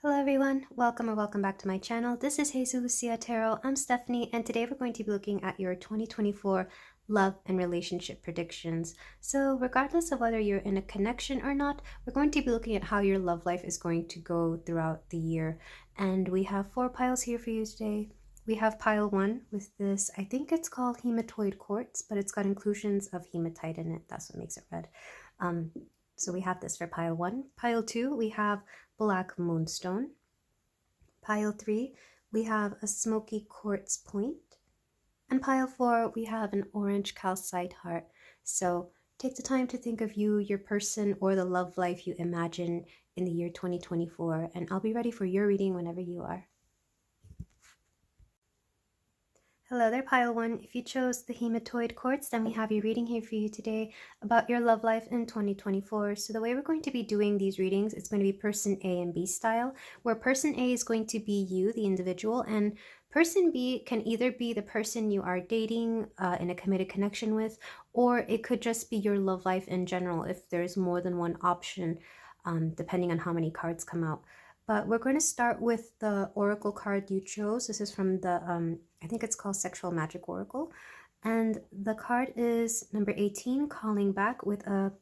Hello everyone, welcome or welcome back to my channel. This is Hazel, Lucia Tarot. I'm Stephanie, and today we're going to be looking at your 2024 love and relationship predictions. So regardless of whether you're in a connection or not, we're going to be looking at how your love life is going to go throughout the year. And we have 4 piles here for you today. We have pile 1 with this, I think it's called hematite quartz, but it's got inclusions of hematite in it. That's what makes it red. So we have this for pile 1. Pile 2, we have black moonstone. Pile 3, we have a smoky quartz point. And pile 4, we have an orange calcite heart. So take the time to think of you, your person, or the love life you imagine in the year 2024, and I'll be ready for your reading whenever you are. Hello there, pile 1. If you chose the hematite quartz, then we have your reading here for you today about your love life in 2024. So the way we're going to be doing these readings, it's going to be person A and B style, where person A is going to be you, the individual, and person B can either be the person you are dating in a committed connection with, or it could just be your love life in general if there's more than one option, depending on how many cards come out. But we're going to start with the oracle card you chose. This is from the, I think it's called Sexual Magic Oracle. And the card is number 18, calling back, with a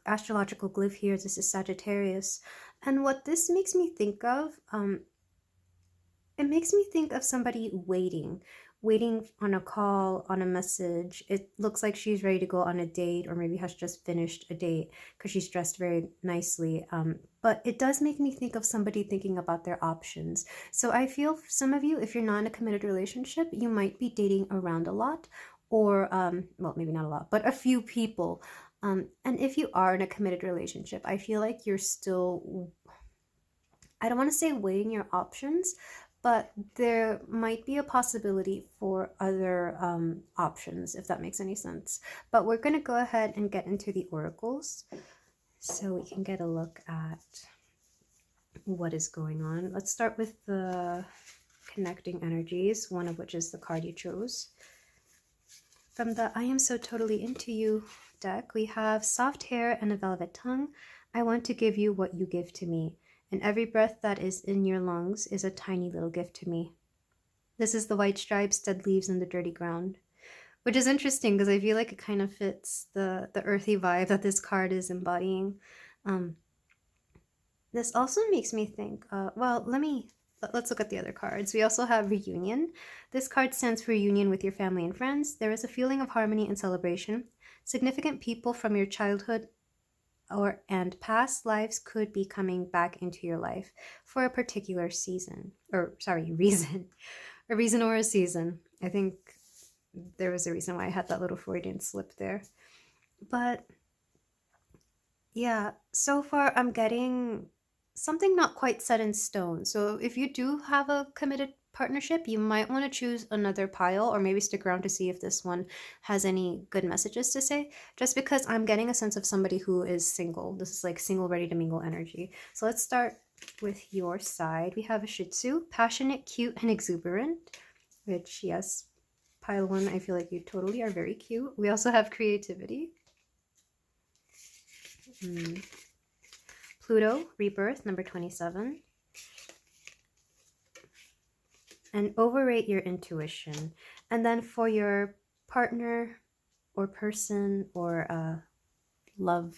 astrological glyph here. This is Sagittarius. And what this makes me think of, it makes me think of somebody waiting on a call, on a message. It looks like she's ready to go on a date, or maybe has just finished a date because she's dressed very nicely. But it does make me think of somebody thinking about their options. So I feel for some of you, if you're not in a committed relationship, you might be dating around a lot, or, well, maybe not a lot, but a few people. And if you are in a committed relationship, I feel like you're still, I don't want to say weighing your options, but there might be a possibility for other options, if that makes any sense. But we're going to go ahead and get into the oracles so we can get a look at what is going on. Let's start with the connecting energies, one of which is the card you chose. From the I Am So Totally Into You deck, we have soft hair and a velvet tongue. I want to give you what you give to me, and every breath that is in your lungs is a tiny little gift to me. This is the white stripes, dead leaves, and the dirty ground, which is interesting because I feel like it kind of fits the earthy vibe that this card is embodying. This also makes me think, well, let's look at the other cards. We also have reunion. This card stands for reunion with your family and friends. There is a feeling of harmony and celebration. Significant people from your childhood and past lives could be coming back into your life for a particular season, or sorry, reason. A reason or a season. I think there was a reason why I had that little Freudian slip there. But yeah, so far I'm getting something not quite set in stone. So if you do have a committed partnership, you might want to choose another pile, or maybe stick around to see if this one has any good messages to say, just because I'm getting a sense of somebody who is single. This is like single, ready to mingle energy. So let's start with your side. We have a Shih Tzu, passionate, cute, and exuberant, which, yes, pile 1, I feel like you totally are very cute. We also have creativity. Pluto, rebirth, number 27. And overrate your intuition. And then for your partner or person or love,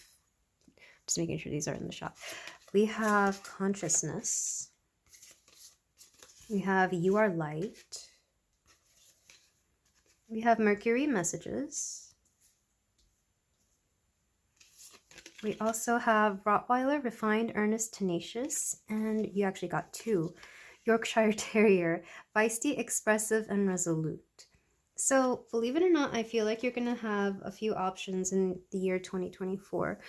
just making sure these are in the shot, we have consciousness. We have you are light. We have Mercury messages. We also have Rottweiler, refined, earnest, tenacious, and you actually got 2. Yorkshire Terrier, feisty, expressive, and resolute. So believe it or not, I feel like you're going to have a few options in the year 2024.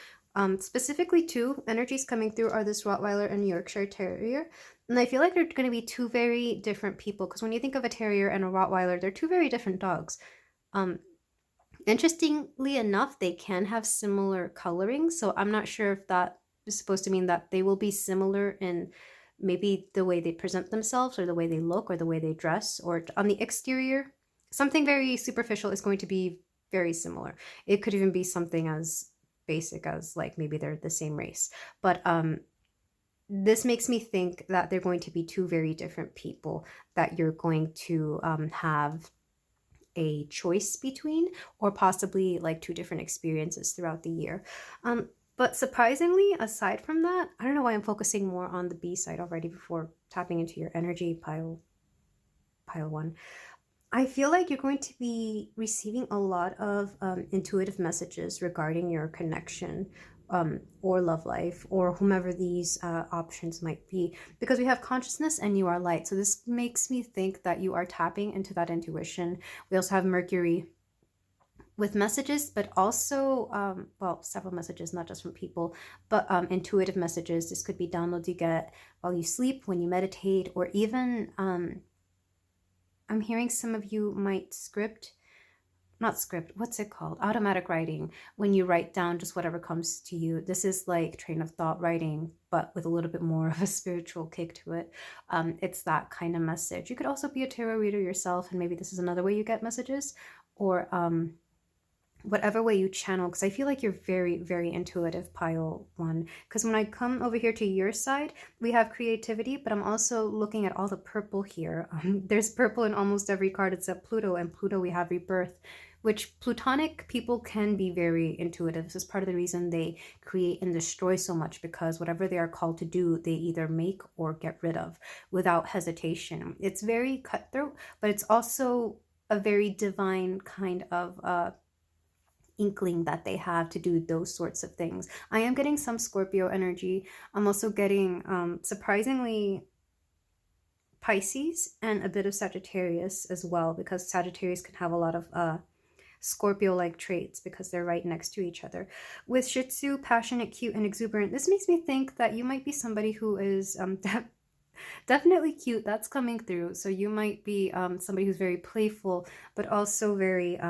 Specifically 2 energies coming through are this Rottweiler and Yorkshire Terrier. And I feel like they're going to be 2 very different people, because when you think of a Terrier and a Rottweiler, they're 2 very different dogs. Interestingly enough, they can have similar coloring, so I'm not sure if that is supposed to mean that they will be similar in maybe the way they present themselves, or the way they look, or the way they dress, or on the exterior. Something very superficial is going to be very similar. It could even be something as basic as, like, maybe they're the same race. But this makes me think that they're going to be two very different people that you're going to have a choice between, or possibly like two different experiences throughout the year. But surprisingly, aside from that, I don't know why I'm focusing more on the B side already before tapping into your energy pile one. I feel like you're going to be receiving a lot of intuitive messages regarding your connection, or love life, or whomever these options might be, because we have consciousness and you are light. So this makes me think that you are tapping into that intuition. We also have Mercury with messages, but also, well, several messages, not just from people, but intuitive messages. This could be downloads you get while you sleep, when you meditate, or even I'm hearing some of you might not script, what's it called? Automatic writing, when you write down just whatever comes to you. This is like train of thought writing, but with a little bit more of a spiritual kick to it. It's that kind of message. You could also be a tarot reader yourself, and maybe this is another way you get messages, or whatever way you channel, because I feel like you're very, very intuitive, pile one. Because when I come over here to your side, we have creativity, but I'm also looking at all the purple here. There's purple in almost every card except Pluto, and Pluto we have rebirth, which Plutonic people can be very intuitive. This is part of the reason they create and destroy so much, because whatever they are called to do, they either make or get rid of without hesitation. It's very cutthroat, but it's also a very divine kind of inkling that they have to do those sorts of things. I am getting some Scorpio energy. I'm also getting surprisingly Pisces and a bit of Sagittarius as well, because Sagittarius can have a lot of Scorpio-like traits because they're right next to each other. With Shih Tzu, passionate, cute, and exuberant, this makes me think that you might be somebody who is definitely cute. That's coming through. So you might be somebody who's very playful, but also very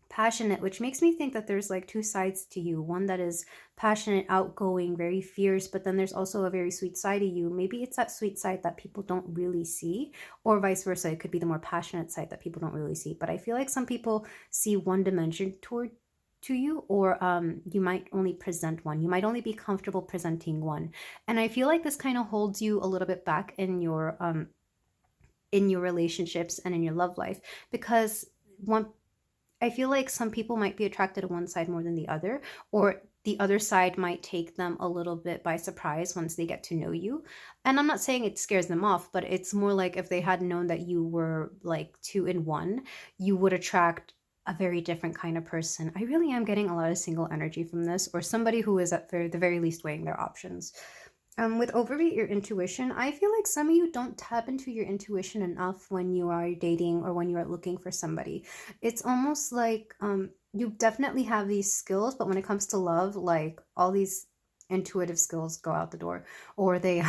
passionate, which makes me think that there's like two sides to you. One that is passionate, outgoing, very fierce, but then there's also a very sweet side of you. Maybe it's that sweet side that people don't really see, or vice versa. It could be the more passionate side that people don't really see. But I feel like some people see one dimension to you, or you might only present one. You might only be comfortable presenting one. And I feel like this kind of holds you a little bit back in your relationships and in your love life, because I feel like some people might be attracted to one side more than the other, or the other side might take them a little bit by surprise once they get to know you. And I'm not saying it scares them off, but it's more like if they had known that you were like two in one, you would attract a very different kind of person. I really am getting a lot of single energy from this, or somebody who is at the very least weighing their options. With overrate your intuition, I feel like some of you don't tap into your intuition enough when you are dating or when you are looking for somebody. It's almost like you definitely have these skills, but when it comes to love, like all these intuitive skills go out the door, or they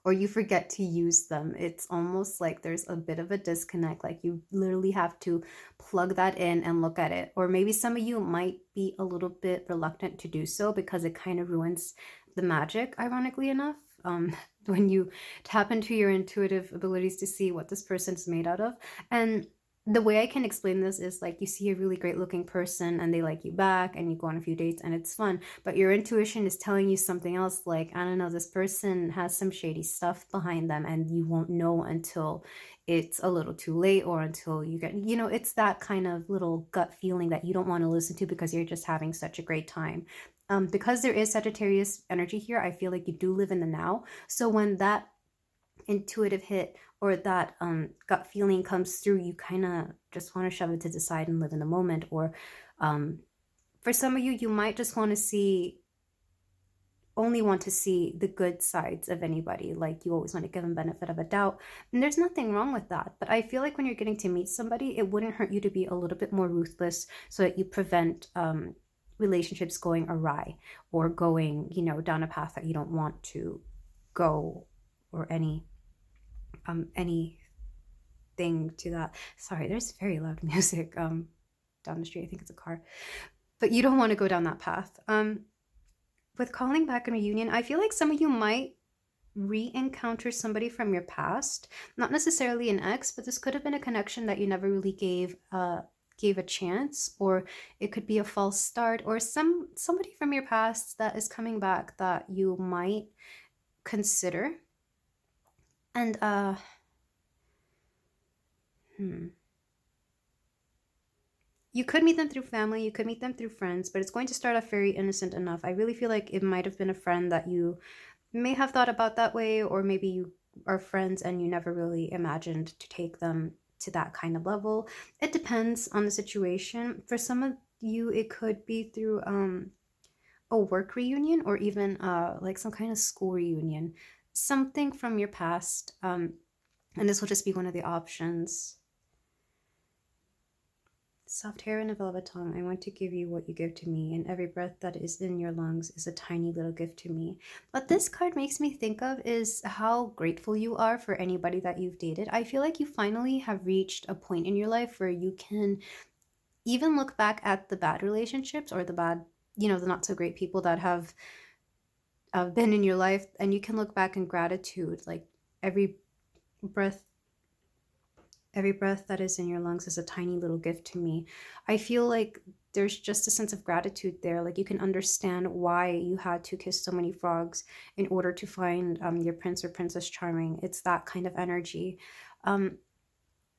or you forget to use them. It's almost like there's a bit of a disconnect. Like you literally have to plug that in and look at it. Or maybe some of you might be a little bit reluctant to do so because it kind of ruins the magic, ironically enough, when you tap into your intuitive abilities to see what this person's made out of. And the way I can explain this is like you see a really great looking person and they like you back and you go on a few dates and it's fun, but your intuition is telling you something else. Like, I don't know, this person has some shady stuff behind them and you won't know until it's a little too late, or until you get, it's that kind of little gut feeling that you don't want to listen to because you're just having such a great time. Because there is Sagittarius energy here, I feel like you do live in the now. So when that intuitive hit or that gut feeling comes through, you kind of just want to shove it to the side and live in the moment. Or for some of you, you might just only want to see the good sides of anybody. Like you always want to give them benefit of a doubt, and there's nothing wrong with that. But I feel like when you're getting to meet somebody, it wouldn't hurt you to be a little bit more ruthless so that you prevent relationships going awry or going, down a path that you don't want to go, or anything to that. Sorry, there's very loud music down the street. I think it's a car, but you don't want to go down that path. With calling back and reunion, I feel like some of you might re-encounter somebody from your past, not necessarily an ex, but this could have been a connection that you never really gave gave a chance, or it could be a false start, or somebody from your past that is coming back that you might consider. And you could meet them through family, you could meet them through friends, but it's going to start off very innocent enough. I really feel like it might have been a friend that you may have thought about that way, or maybe you are friends and you never really imagined to take them to that kind of level. It depends on the situation. For some of you, it could be through a work reunion, or even like some kind of school reunion, something from your past. And this will just be one of the options. Soft hair and a velvet tongue, I want to give you what you give to me, and every breath that is in your lungs is a tiny little gift to me. What this card makes me think of is how grateful you are for anybody that you've dated. I feel like you finally have reached a point in your life where you can even look back at the bad relationships, or the bad, the not so great people that have been in your life, and you can look back in gratitude. Like every breath that is in your lungs is a tiny little gift to me. I feel like there's just a sense of gratitude there. Like you can understand why you had to kiss so many frogs in order to find your prince or princess charming. It's that kind of energy. And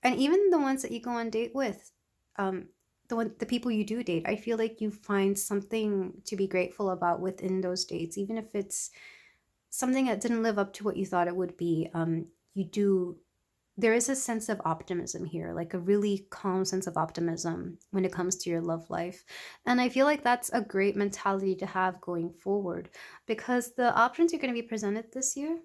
even the ones that you go on date with, the people you do date, I feel like you find something to be grateful about within those dates, even if it's something that didn't live up to what you thought it would be. There is a sense of optimism here, like a really calm sense of optimism when it comes to your love life. And I feel like that's a great mentality to have going forward, because the options you're going to be presented this year,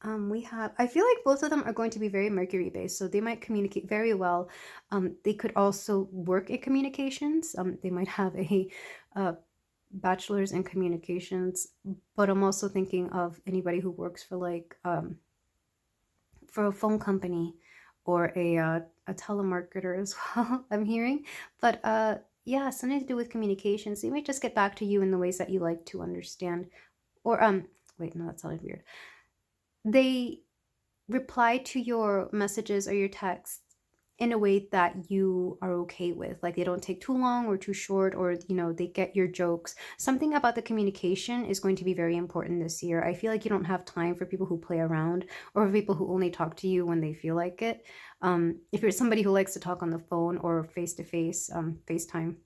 I feel like both of them are going to be very Mercury based, so they might communicate very well. They could also work in communications. They might have a bachelor's in communications, but I'm also thinking of anybody who works for like for a phone company, or a telemarketer as well. I'm hearing, but yeah, something to do with communications. They might just get back to you in the ways that you like to understand, or wait, no, that sounded weird. They reply to your messages or your texts in a way that you are okay with. Like they don't take too long or too short, or they get your jokes. Something about the communication is going to be very important this year. I feel like you don't have time for people who play around, or for people who only talk to you when they feel like it. If you're somebody who likes to talk on the phone or face to face, FaceTime,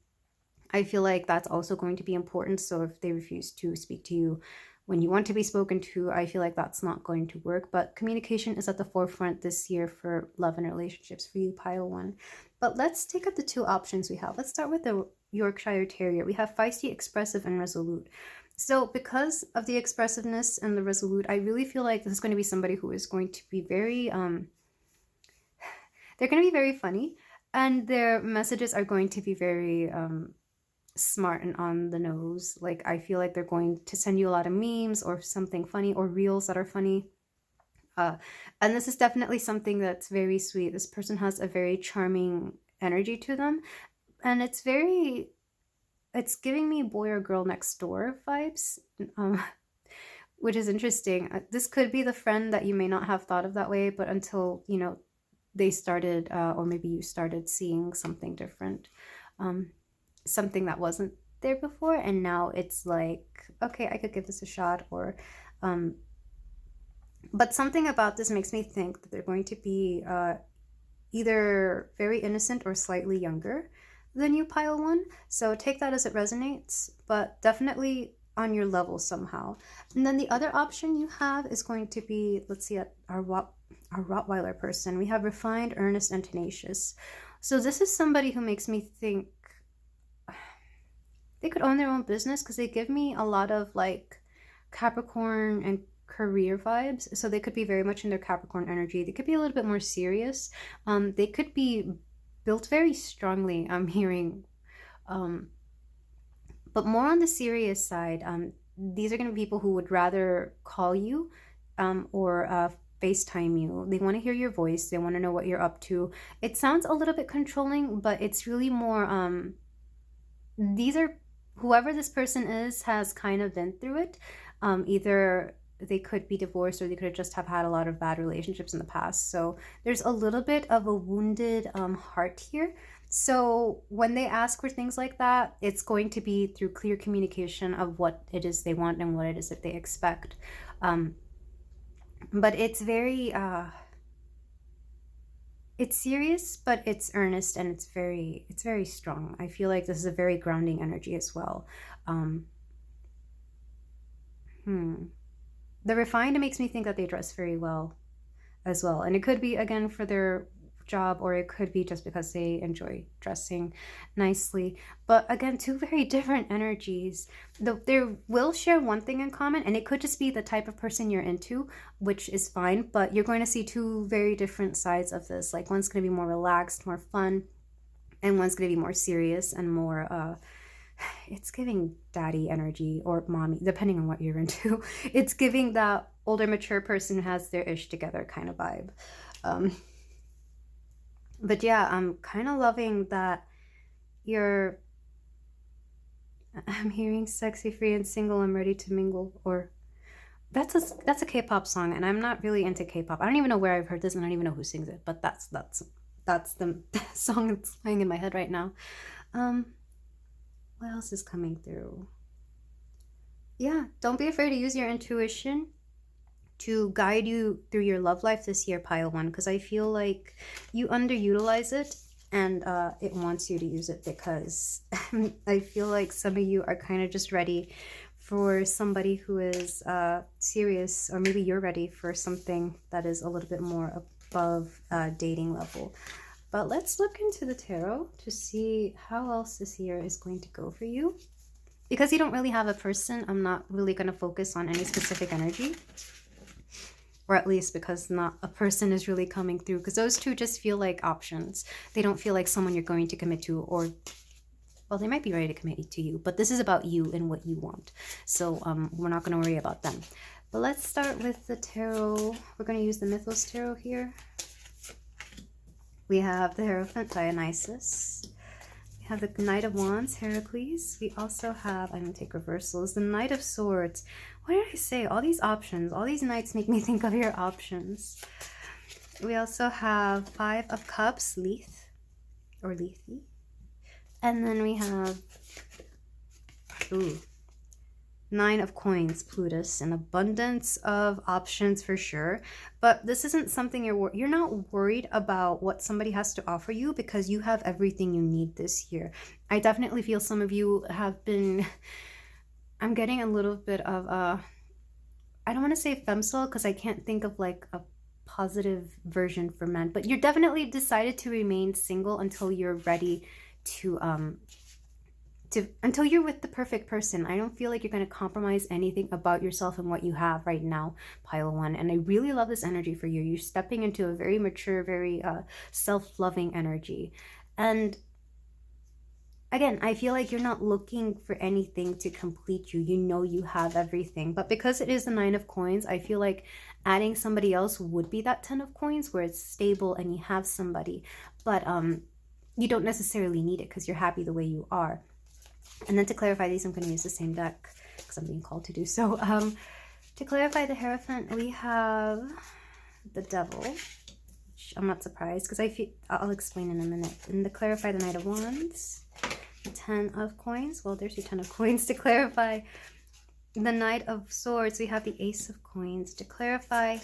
I feel like that's also going to be important. So if they refuse to speak to you when you want to be spoken to, I feel like that's not going to work. But communication is at the forefront this year for love and relationships for you, pile one. But let's take up the two options we have. Let's start with the Yorkshire Terrier. We have feisty, expressive, and resolute. So because of the expressiveness and the resolute, I really feel like this is going to be somebody who is going to be very, they're going to be very funny, and their messages are going to be very, smart and on the nose. Like I feel like they're going to send you a lot of memes or something funny, or reels that are funny. And this is definitely something that's very sweet. This person has a very charming energy to them, and it's giving me boy or girl next door vibes, which is interesting. This could be the friend that you may not have thought of that way, but until they started, or maybe you started seeing something different. Something that wasn't there before, and now it's like, okay, I could give this a shot. Or but something about this makes me think that they're going to be either very innocent or slightly younger than you, pile one. So take that as it resonates, but definitely on your level somehow. And then the other option you have is going to be, let's see, our Rottweiler person. We have refined, earnest, and tenacious. So this is somebody who makes me think they could own their own business, because they give me a lot of like Capricorn and career vibes. So they could be very much in their Capricorn energy. They could be a little bit more serious. They could be built very strongly, I'm hearing, but more on the serious side. These are going to be people who would rather call you or FaceTime you. They want to hear your voice. They want to know what you're up to. It sounds a little bit controlling, but it's really more these are, whoever this person is has kind of been through it. Either they could be divorced, or they could just have had a lot of bad relationships in the past. So there's a little bit of a wounded heart here. So when they ask for things like that, it's going to be through clear communication of what it is they want and what it is that they expect. But it's very it's serious, but it's earnest, and it's very strong. I feel like this is a very grounding energy as well. The refined makes me think that they dress very well as well, and it could be again for their job, or it could be just because they enjoy dressing nicely. But again, two very different energies. They will share one thing in common, and it could just be the type of person you're into, which is fine, but you're going to see two very different sides of this. Like, one's going to be more relaxed, more fun, and one's going to be more serious and more it's giving daddy energy, or mommy, depending on what you're into. It's giving that older, mature person who has their ish together kind of vibe. But yeah, I'm kind of loving that I'm hearing sexy, free, and single. I'm ready to mingle. Or that's a K-pop song, and I'm not really into K-pop. I don't even know where I've heard this, and I don't even know who sings it. But that's the song that's playing in my head right now. What else is coming through? Yeah, don't be afraid to use your intuition to guide you through your love life this year, pile one, because I feel like you underutilize it, and it wants you to use it, because I feel like some of you are kind of just ready for somebody who is serious, or maybe you're ready for something that is a little bit more above dating level. But let's look into the tarot to see how else this year is going to go for you. Because you don't really have a person, I'm not really going to focus on any specific energy. Or at least because not a person is really coming through. Because those two just feel like options. They don't feel like someone you're going to commit to, or, well, they might be ready to commit to you. But this is about you and what you want. So we're not going to worry about them. But let's start with the tarot. We're going to use the Mythos Tarot here. We have the Hierophant, Dionysus. We have the Knight of Wands, Heracles. We also have, I'm going to take reversals, the Knight of Swords. What did I say? All these options. All these knights make me think of your options. We also have Five of Cups, Lethe, or Lethe. And then we have, Nine of Coins, Plutus. An abundance of options for sure. But this isn't something you're not worried about what somebody has to offer you, because you have everything you need this year. I definitely feel some of you have been, I'm getting a little bit of I don't want to say femcel, because I can't think of like a positive version for men, but you're definitely decided to remain single until you're ready to until you're with the perfect person. I don't feel like you're going to compromise anything about yourself and what you have right now, pile one. And I really love this energy for you. You're stepping into a very mature, very self-loving energy. And again, I feel like you're not looking for anything to complete you. You know you have everything. But because it is the Nine of Coins, I feel like adding somebody else would be that Ten of Coins, where it's stable and you have somebody. But you don't necessarily need it because you're happy the way you are. And then to clarify these, I'm going to use the same deck because I'm being called to do so. To clarify the Hierophant, we have the Devil. Which I'm not surprised because I'll explain in a minute. And to clarify the Knight of Wands, the Ten of Coins. Well, there's your Ten of Coins. To clarify the Knight of Swords, we have the Ace of Coins. To clarify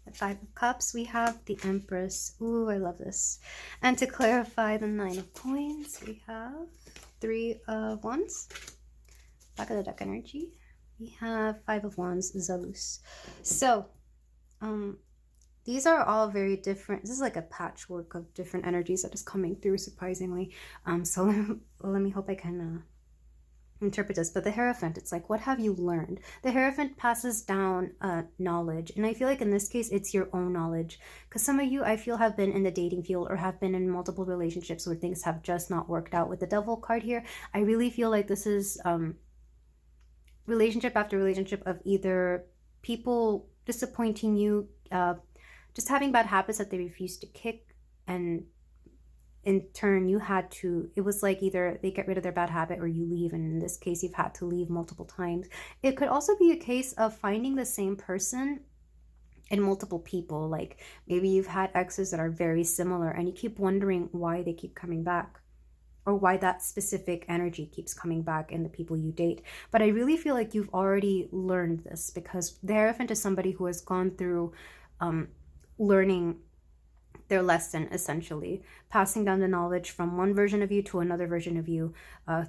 the Five of Cups, we have the Empress. Ooh, I love this. And to clarify the Nine of Coins, we have Three of Wands. Back of the deck energy. We have Five of Wands, Zelus. So, these are all very different. This is like a patchwork of different energies that is coming through, surprisingly. So let me hope I can interpret this. But the Hierophant, it's like, what have you learned? The Hierophant passes down knowledge, and I feel like in this case it's your own knowledge, because some of you, I feel, have been in the dating field or have been in multiple relationships where things have just not worked out. With the Devil card here, I really feel like this is relationship after relationship of either people disappointing you, just having bad habits that they refuse to kick, and in turn you had to, it was like either they get rid of their bad habit or you leave, and in this case you've had to leave multiple times. It could also be a case of finding the same person in multiple people. Like maybe you've had exes that are very similar and you keep wondering why they keep coming back, or why that specific energy keeps coming back in the people you date. But I really feel like you've already learned this, because the Hierophant is somebody who has gone through learning their lesson, essentially passing down the knowledge from one version of you to another version of you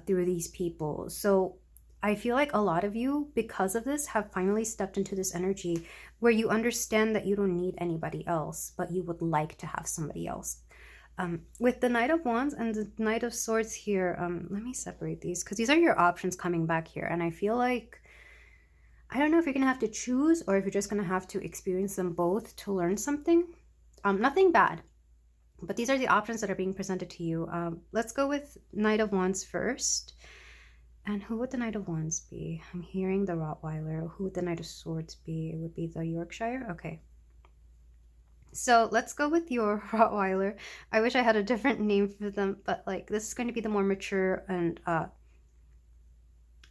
through these people. So I feel like a lot of you, because of this, have finally stepped into this energy where you understand that you don't need anybody else, but you would like to have somebody else. With the Knight of Wands and the Knight of Swords here, let me separate these, because these are your options coming back here. And I feel like, I don't know if you're going to have to choose or if you're just going to have to experience them both to learn something. Nothing bad, but these are the options that are being presented to you. Let's go with Knight of Wands first. And who would the Knight of Wands be? I'm hearing the Rottweiler. Who would the Knight of Swords be? It would be the Yorkshire. Okay. So let's go with your Rottweiler. I wish I had a different name for them, but like this is going to be the more mature and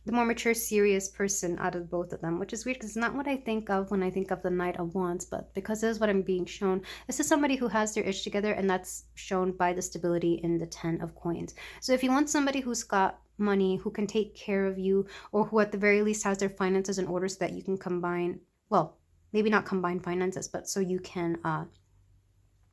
the more mature, serious person out of both of them, which is weird because it's not what I think of when I think of the Knight of Wands, but because this is what I'm being shown. This is somebody who has their ish together, and that's shown by the stability in the 10 of coins. So if you want somebody who's got money, who can take care of you, or who at the very least has their finances in order so that you can combine, well, maybe not combine finances, but so you can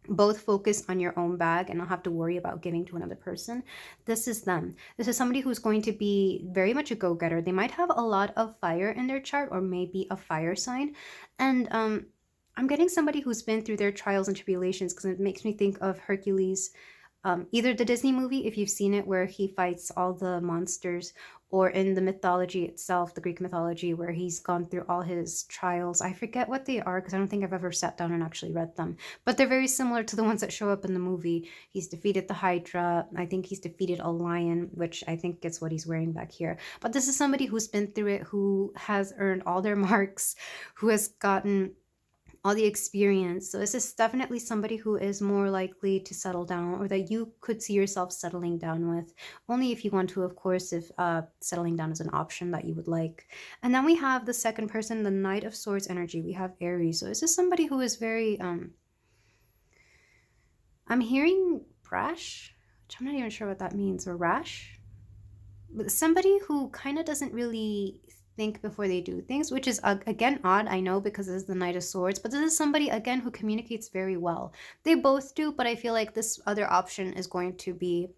both focus on your own bag and not have to worry about giving to another person, this is them. This is somebody who's going to be very much a go-getter. They might have a lot of fire in their chart, or maybe a fire sign. And I'm getting somebody who's been through their trials and tribulations, because it makes me think of Hercules. Either the Disney movie, if you've seen it, where he fights all the monsters, or in the mythology itself, the Greek mythology, where he's gone through all his trials. I forget what they are because I don't think I've ever sat down and actually read them, but they're very similar to the ones that show up in the movie. He's defeated the Hydra. I think he's defeated a lion, which I think is what he's wearing back here. But this is somebody who's been through it, who has earned all their marks, who has gotten all the experience. So this is definitely somebody who is more likely to settle down, or that you could see yourself settling down with, only if you want to, of course, if settling down is an option that you would like. And then we have the second person, the Knight of Swords energy. We have Aries. So this is somebody who is very I'm hearing brash, which I'm not even sure what that means, or rash, but somebody who kind of doesn't really think before they do things, which is again odd, I know, because this is the Knight of Swords, but this is somebody again who communicates very well. They both do, but I feel like this other option is going to be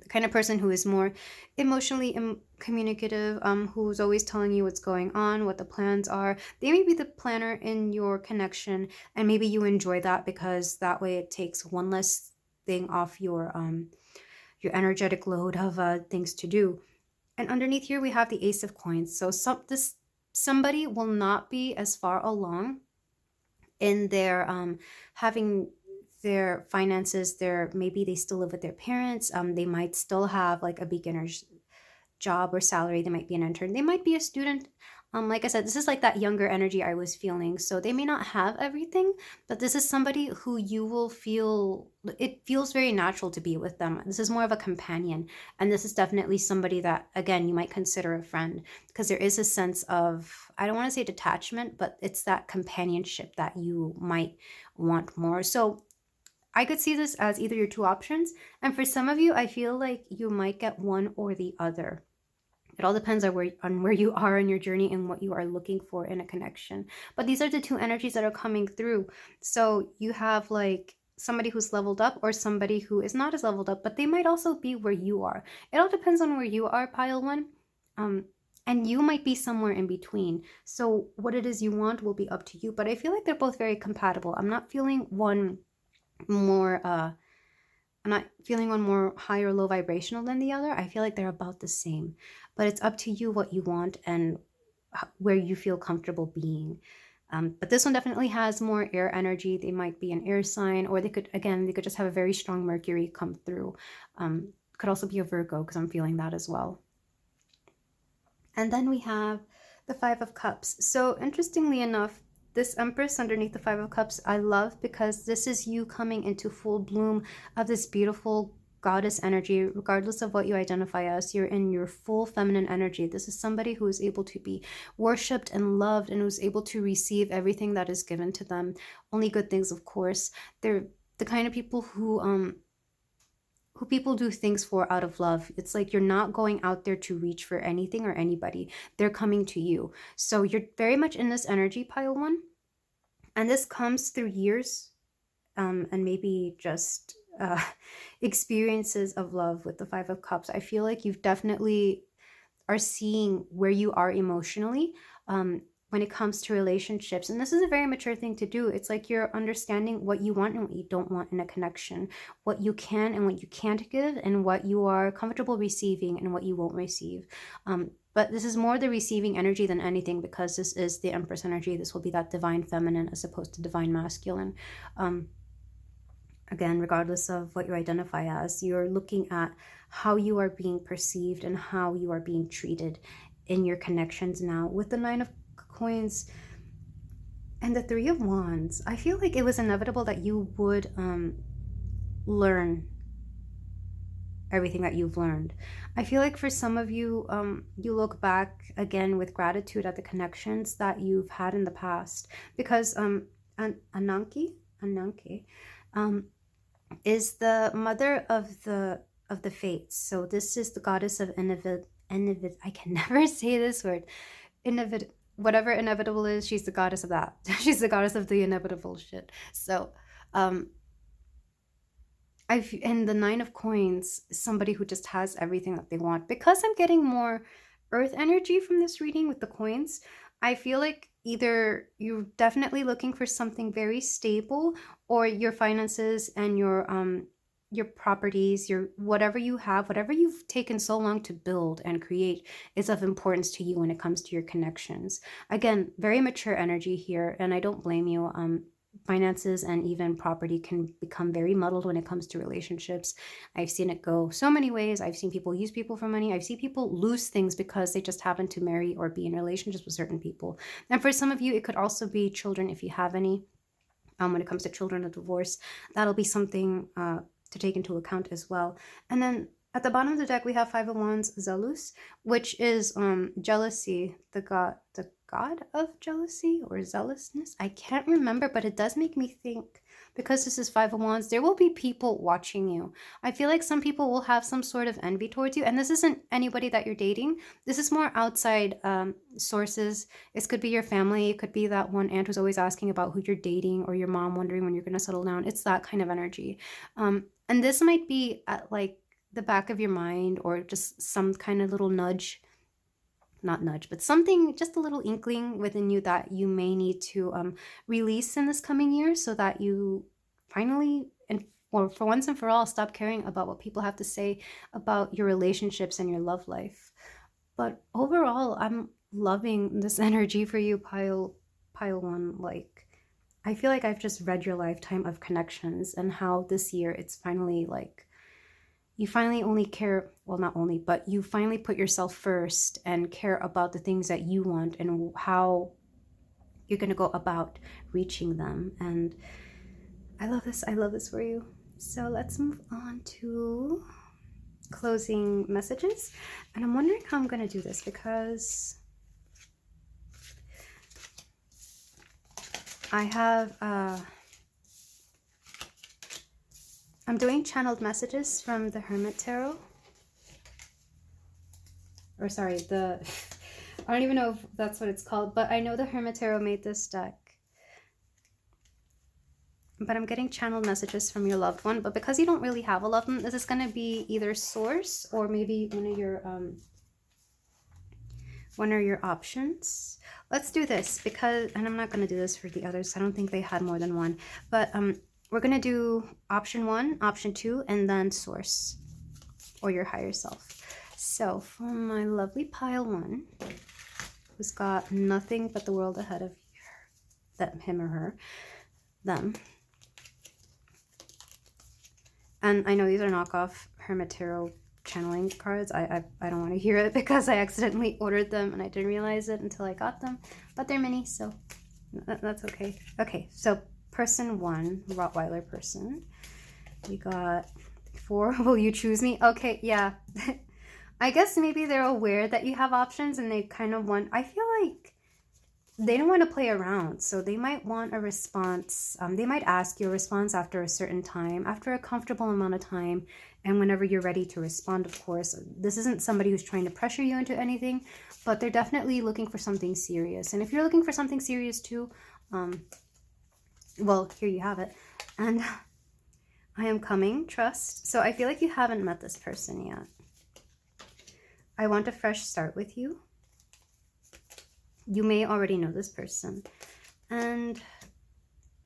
the kind of person who is more emotionally communicative, who's always telling you what's going on, what the plans are. They may be the planner in your connection, and maybe you enjoy that because that way it takes one less thing off your energetic load of things to do. And underneath here, we have the Ace of Coins. So somebody will not be as far along in their having their finances. Maybe they still live with their parents. They might still have like a beginner's job or salary. They might be an intern. They might be a student. Like I said, this is like that younger energy I was feeling. So they may not have everything, but this is somebody who you will feel, it feels very natural to be with them. This is more of a companion. And this is definitely somebody that, again, you might consider a friend, because there is a sense of, I don't want to say detachment, but it's that companionship that you might want more. So I could see this as either your two options. And for some of you, I feel like you might get one or the other. It all depends on where you are in your journey and what you are looking for in a connection. But these are the two energies that are coming through. So you have like somebody who's leveled up, or somebody who is not as leveled up, but they might also be where you are. It all depends on where you are, pile one. And you might be somewhere in between. So what it is you want will be up to you. But I feel like they're both very compatible. I'm not feeling one more I'm not feeling one more high or low vibrational than the other. I feel like they're about the same, but it's up to you what you want and where you feel comfortable being. But this one definitely has more air energy. They might be an air sign, or they could just have a very strong Mercury come through. Could also be a Virgo, because I'm feeling that as well. And then we have the Five of Cups. So interestingly enough, this Empress underneath the Five of Cups, I love, because this is you coming into full bloom of this beautiful goddess energy. Regardless of what you identify as, you're in your full feminine energy. This is somebody who is able to be worshipped and loved and who's able to receive everything that is given to them. Only good things, of course. They're the kind of people who people do things for out of love. It's like you're not going out there to reach for anything or anybody. They're coming to you. So you're very much in this energy, pile one. And this comes through years and maybe just experiences of love with the Five of Cups. I feel like you've definitely are seeing where you are emotionally when it comes to relationships. And this is a very mature thing to do. It's like you're understanding what you want and what you don't want in a connection, what you can and what you can't give, and what you are comfortable receiving and what you won't receive. But this is more the receiving energy than anything, because this is the Empress energy. This will be that divine feminine as opposed to divine masculine. Again, regardless of what you identify as, you're looking at how you are being perceived and how you are being treated in your connections now. With the Nine of Coins and the Three of Wands, I feel like it was inevitable that you would learn everything that you've learned. I feel like for some of you, you look back again with gratitude at the connections that you've had in the past, because Ananke is the mother of the fates. So this is the goddess of I can never say this word. Whatever inevitable is, she's the goddess of that. She's the goddess of the inevitable shit. So and the Nine of Coins is somebody who just has everything that they want. Because I'm getting more earth energy from this reading with the coins, I feel like either you're definitely looking for something very stable, or your finances and your properties, your whatever you have, whatever you've taken so long to build and create, is of importance to you when it comes to your connections. Again, very mature energy here, and I don't blame you. Finances and even property can become very muddled when it comes to relationships. I've seen it go so many ways. I've seen people use people for money. I've seen people lose things because they just happen to marry or be in relationships with certain people. And for some of you, it could also be children, if you have any. When it comes to children of divorce, that'll be something to take into account as well. And then at the bottom of the deck, we have Five of Wands, Zelus, which is jealousy, the god of jealousy or zealousness. I can't remember, but it does make me think, because this is Five of Wands, there will be people watching you. I feel like some people will have some sort of envy towards you, and this isn't anybody that you're dating. This is more outside sources. This could be your family. It could be that one aunt who's always asking about who you're dating, or your mom wondering when you're going to settle down. It's that kind of energy. And this might be at like the back of your mind, or just some kind of little nudge, not nudge, but something, just a little inkling within you that you may need to release in this coming year, so that you finally, or for once and for all, stop caring about what people have to say about your relationships and your love life. But overall, I'm loving this energy for you, pile one. Like, I feel like I've just read your lifetime of connections, and how this year it's finally like, you finally only care, well, not only, but you finally put yourself first and care about the things that you want and how you're going to go about reaching them. And I love this for you. So let's move on to closing messages. And I'm wondering how I'm going to do this, because I have I'm doing channeled messages from the Hermit Tarot. Or sorry, I don't even know if that's what it's called, but I know the Hermit Tarot made this deck. But I'm getting channeled messages from your loved one. But because you don't really have a loved one, this is going to be either source or maybe one of your options. Let's do this, because, and I'm not going to do this for the others. I don't think they had more than one. But we're going to do option 1, option 2, and then source or your higher self. So for my lovely pile 1, who's got nothing but the world ahead of him or her, them. And I know these are knockoff Hermit Tarot channeling cards. I don't want to hear it, because I accidentally ordered them and I didn't realize it until I got them. But they're mini, so that's okay. Okay, so person 1, Rottweiler person. We got 4. Will you choose me? Okay, yeah. I guess maybe they're aware that you have options and they kind of want, I feel like they don't want to play around. So they might want a response. They might ask you a response after a certain time, after a comfortable amount of time. And whenever you're ready to respond, of course. This isn't somebody who's trying to pressure you into anything, but they're definitely looking for something serious. And if you're looking for something serious too, well, here you have it. And I am coming, trust. So I feel like you haven't met this person yet. I want a fresh start with you. You may already know this person. And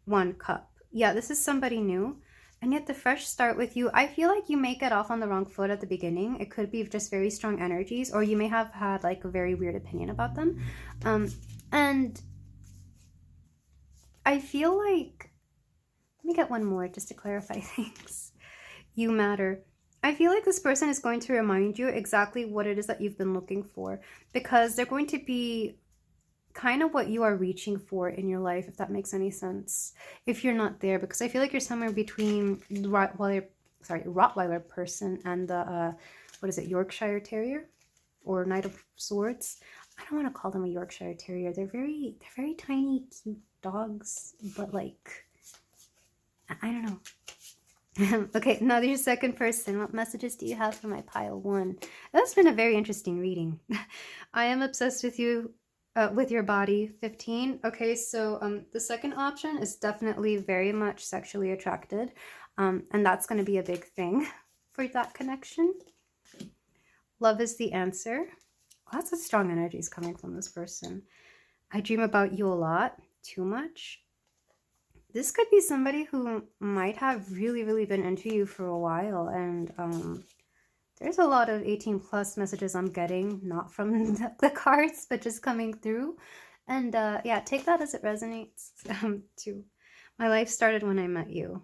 1 cup. Yeah, this is somebody new. And yet the fresh start with you, I feel like you may get off on the wrong foot at the beginning. It could be just very strong energies, or you may have had like a very weird opinion about them. And I feel like, let me get one more just to clarify things. You matter. I feel like this person is going to remind you exactly what it is that you've been looking for, because they're going to be kind of what you are reaching for in your life, if that makes any sense, if you're not there, because I feel like you're somewhere between the Rottweiler person and the what is it, Yorkshire Terrier or Knight of Swords. I don't want to call them a Yorkshire Terrier. They're very tiny, cute dogs, but like, I don't know. Okay, now your second person. What messages do you have for my pile 1? That's been a very interesting reading. I am obsessed with you. With your body, 15. Okay, so the second option is definitely very much sexually attracted, and that's going to be a big thing for that connection. Love is the answer. Lots of strong energies coming from this person. I dream about you a lot, too much. This could be somebody who might have really been into you for a while, and there's a lot of 18 plus messages I'm getting, not from the cards, but just coming through. And yeah, take that as it resonates too. My life started when I met you.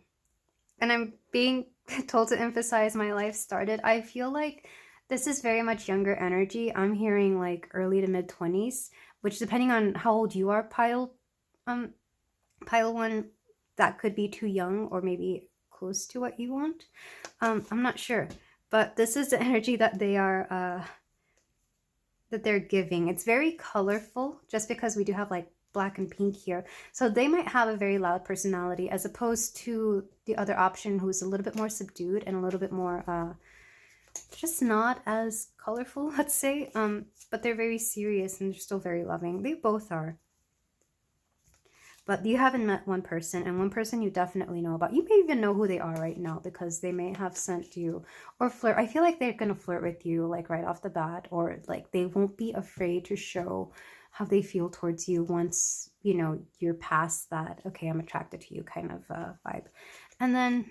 And I'm being told to emphasize my life started. I feel like this is very much younger energy. I'm hearing like early to mid 20s, which depending on how old you are, pile 1, that could be too young or maybe close to what you want. I'm not sure. But this is the energy that they are, that they're giving. It's very colorful, just because we do have like black and pink here. So they might have a very loud personality, as opposed to the other option, who's a little bit more subdued and a little bit more, just not as colorful, let's say. But they're very serious and they're still very loving. They both are. But you haven't met one person, and one person you definitely know about. You may even know who they are right now, because they may have sent you or flirt. I feel like they're going to flirt with you like right off the bat, or like they won't be afraid to show how they feel towards you once, you know, you're past that, okay, I'm attracted to you kind of vibe. And then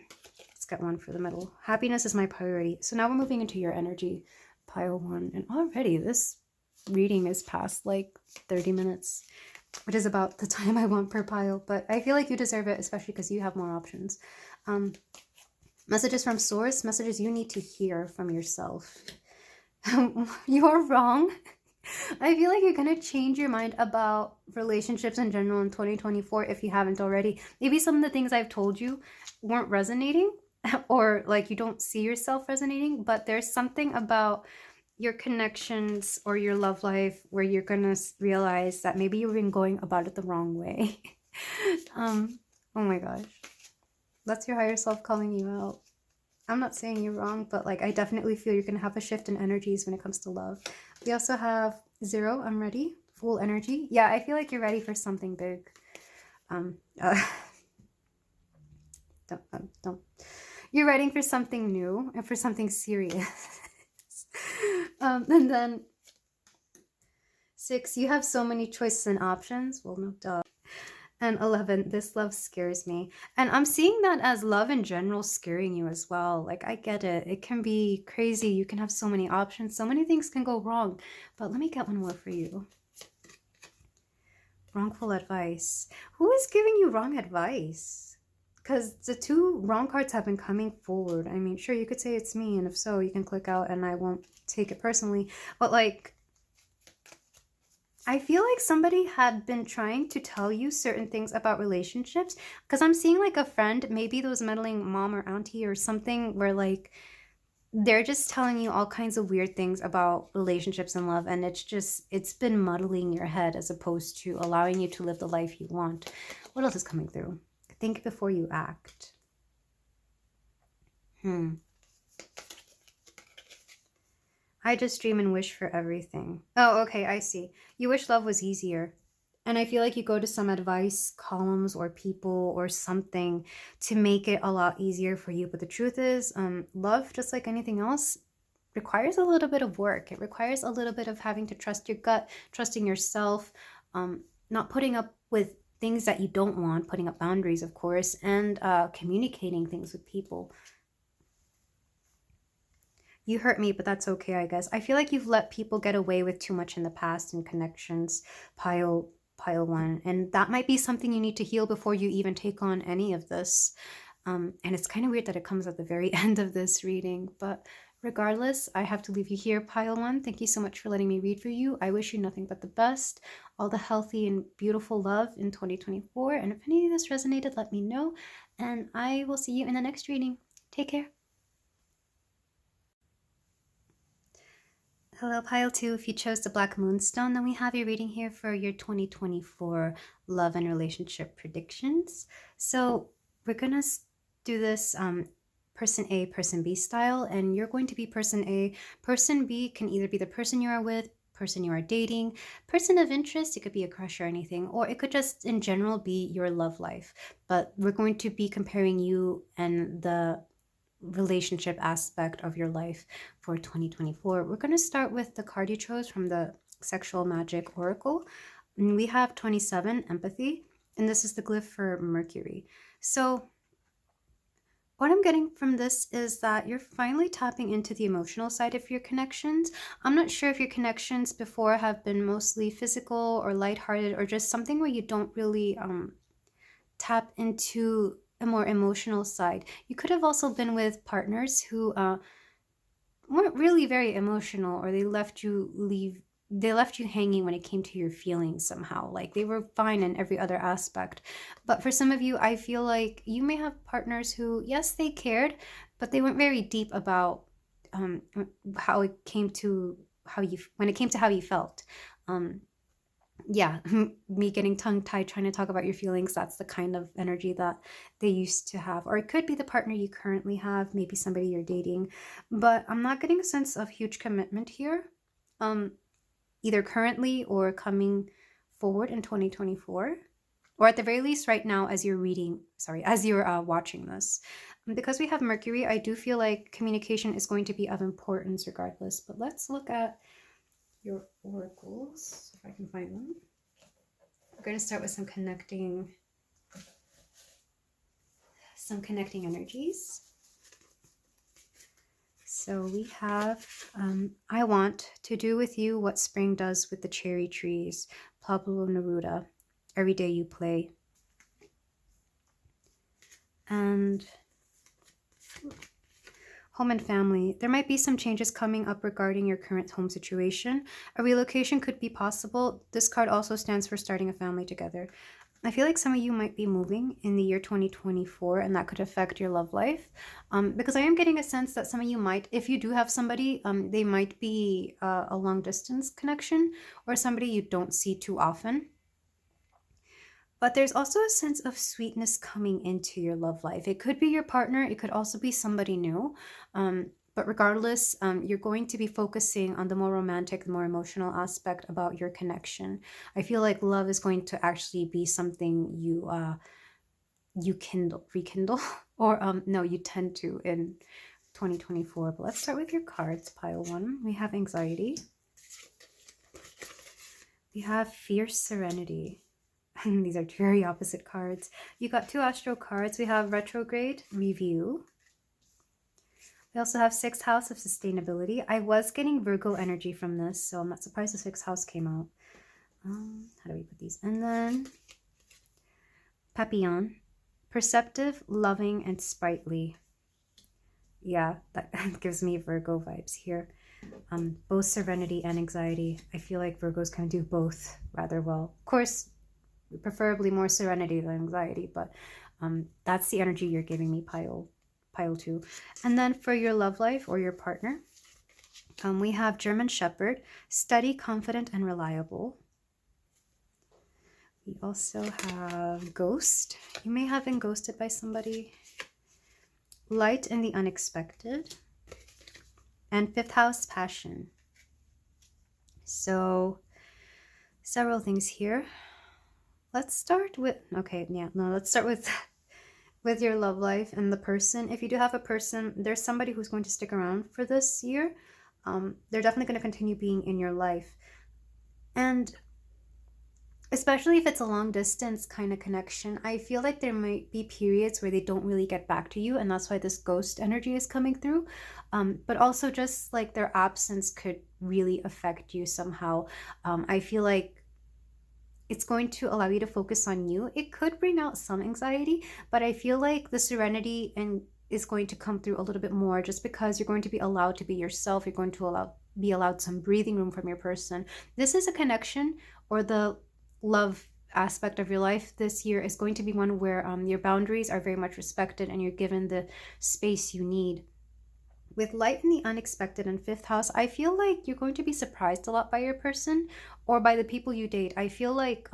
let's get one for the middle. Happiness is my priority. So now we're moving into your energy, pile 1. And already this reading is past like 30 minutes. Which is about the time I want per pile, but I feel like you deserve it, especially because you have more options. Messages from source, messages you need to hear from yourself. You are wrong. I feel like you're going to change your mind about relationships in general in 2024 if you haven't already. Maybe some of the things I've told you weren't resonating, or like you don't see yourself resonating, but there's something about your connections or your love life where you're gonna realize that maybe you've been going about it the wrong way. Oh my gosh, that's your higher self calling you out. I'm not saying you're wrong, but like I definitely feel you're gonna have a shift in energies when it comes to love. We also have 0, I'm ready, full energy. Yeah, I feel like you're ready for something big. Don't. You're ready for something new and for something serious. And then 6, you have so many choices and options. Well, no, duh. And 11, this love scares me. And I'm seeing that as love in general scaring you as well. Like, I get it. It can be crazy. You can have so many options. So many things can go wrong. But let me get one more for you. Wrongful advice. Who is giving you wrong advice? Because the 2 wrong cards have been coming forward. I mean, sure, you could say it's me. And if so, you can click out and I won't take it personally. But like, I feel like somebody had been trying to tell you certain things about relationships because I'm seeing like a friend, maybe those meddling mom or auntie or something, where like they're just telling you all kinds of weird things about relationships and love, and it's been muddling your head as opposed to allowing you to live the life you want. What else is coming through? Think before you act. I just dream and wish for everything. Oh, okay, I see. You wish love was easier. And I feel like you go to some advice columns or people or something to make it a lot easier for you. But the truth is, love, just like anything else, requires a little bit of work. It requires a little bit of having to trust your gut, trusting yourself, not putting up with things that you don't want, putting up boundaries, of course, and communicating things with people. You hurt me, but that's okay, I guess. I feel like you've let people get away with too much in the past and connections, pile one. And that might be something you need to heal before you even take on any of this. And it's kind of weird that it comes at the very end of this reading. But regardless, I have to leave you here, pile one. Thank you so much for letting me read for you. I wish you nothing but the best, all the healthy and beautiful love in 2024. And if any of this resonated, let me know. And I will see you in the next reading. Take care. Hello, pile two. If you chose the Black Moonstone, then we have your reading here for your 2024 love and relationship predictions. So we're going to do this person A, person B style, and you're going to be person A. Person B can either be the person you are with, person you are dating, person of interest, it could be a crush or anything, or it could just in general be your love life. But we're going to be comparing you and the relationship aspect of your life for 2024. We're going to start with the card you chose from the Sexual Magic Oracle. And we have 27, empathy, and this is the glyph for Mercury. So what I'm getting from this is that you're finally tapping into the emotional side of your connections. I'm not sure if your connections before have been mostly physical or lighthearted or just something where you don't really tap into a more emotional side. You could have also been with partners who weren't really very emotional, or they left you hanging when it came to your feelings somehow. Like they were fine in every other aspect. But for some of you, I feel like you may have partners who, yes, they cared, but they weren't very deep about how it came to when it came to how you felt. Yeah, me getting tongue-tied trying to talk about your feelings, that's the kind of energy that they used to have. Or it could be the partner you currently have, maybe somebody you're dating. But I'm not getting a sense of huge commitment here, either currently or coming forward in 2024. Or at the very least right now as you're watching this. Because we have Mercury, I do feel like communication is going to be of importance regardless. But let's look at your oracles, if I can find them. We're going to start with some connecting energies. So we have, I want to do with you what spring does with the cherry trees, Pablo Neruda, every day you play. And home and family. There might be some changes coming up regarding your current home situation. A relocation could be possible. This card also stands for starting a family together. I feel like some of you might be moving in the year 2024, and that could affect your love life. Because I am getting a sense that some of you might, if you do have somebody, they might be a long distance connection or somebody you don't see too often. But there's also a sense of sweetness coming into your love life. It could be your partner. It could also be somebody new. But regardless, you're going to be focusing on the more romantic, the more emotional aspect about your connection. I feel like love is going to actually be something you rekindle, or no, you tend to in 2024. But let's start with your cards, pile one. We have anxiety. We have fierce serenity. These are very opposite cards. You got two astro cards. We have retrograde, review. We also have sixth house of sustainability. I was getting Virgo energy from this, so I'm not surprised the sixth house came out. How do we put these? And then papillon, perceptive, loving, and sprightly. Yeah, that gives me Virgo vibes here. Both serenity and anxiety. I feel like Virgos can do both rather well. Of course, preferably more serenity than anxiety, but that's the energy you're giving me, pile 2. And then for your love life or your partner, we have German Shepherd, steady, confident, and reliable. We also have Ghost. You may have been ghosted by somebody. Light and the unexpected. And 5th house, passion. So several things here. Let's start with, let's start with your love life and the person. If you do have a person, there's somebody who's going to stick around for this year. They're definitely going to continue being in your life. And especially if it's a long distance kind of connection, I feel like there might be periods where they don't really get back to you, and that's why this ghost energy is coming through. But also just like their absence could really affect you somehow. I feel like it's going to allow you to focus on you. It could bring out some anxiety, but I feel like the serenity is going to come through a little bit more, just because you're going to be allowed to be yourself. You're going to be allowed some breathing room from your person. This is a connection, or the love aspect of your life this year is going to be one where your boundaries are very much respected and you're given the space you need. With light in the unexpected and 5th house, I feel like you're going to be surprised a lot by your person or by the people you date. I feel like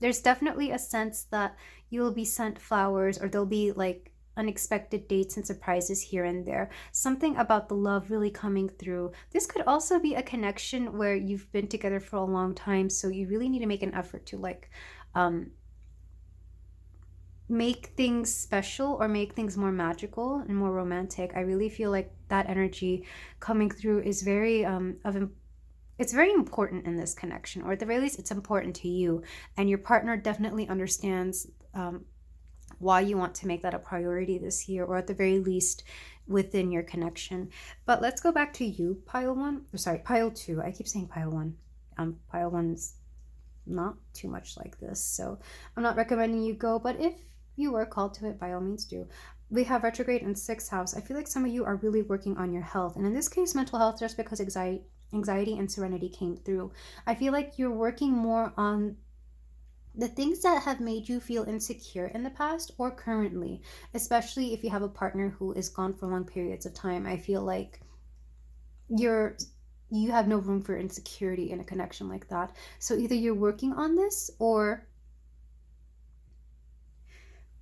there's definitely a sense that you will be sent flowers, or there'll be like unexpected dates and surprises here and there. Something about the love really coming through. This could also be a connection where you've been together for a long time, so you really need to make an effort to like make things special or make things more magical and more romantic. I really feel like that energy coming through is very it's very important in this connection, or at the very least it's important to you, and your partner definitely understands why you want to make that a priority this year, or at the very least within your connection. But let's go back to you, pile 2. I keep saying pile 1. Pile 1's not too much like this, so I'm not recommending you go, but if you were called to it, by all means do. We have retrograde in 6th house. I feel like some of you are really working on your health, and in this case mental health, just because anxiety and serenity came through. I feel like you're working more on the things that have made you feel insecure in the past or currently, especially if you have a partner who is gone for long periods of time. I feel like you have no room for insecurity in a connection like that. So either you're working on this, or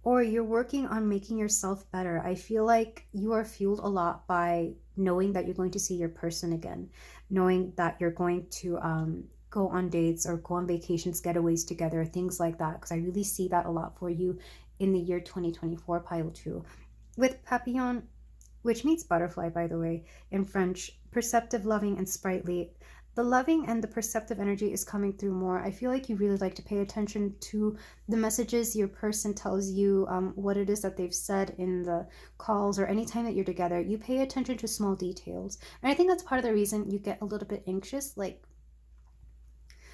you're working on making yourself better. I feel like you are fueled a lot by knowing that you're going to see your person again, knowing that you're going to go on dates or go on vacations, getaways together, things like that, because I really see that a lot for you in the year 2024, pile 2. With papillon, which means butterfly, by the way, in French, perceptive, loving, and sprightly. The loving and the perceptive energy is coming through more. I feel like you really like to pay attention to the messages your person tells you, what it is that they've said in the calls, or any time that you're together. You pay attention to small details. And I think that's part of the reason you get a little bit anxious.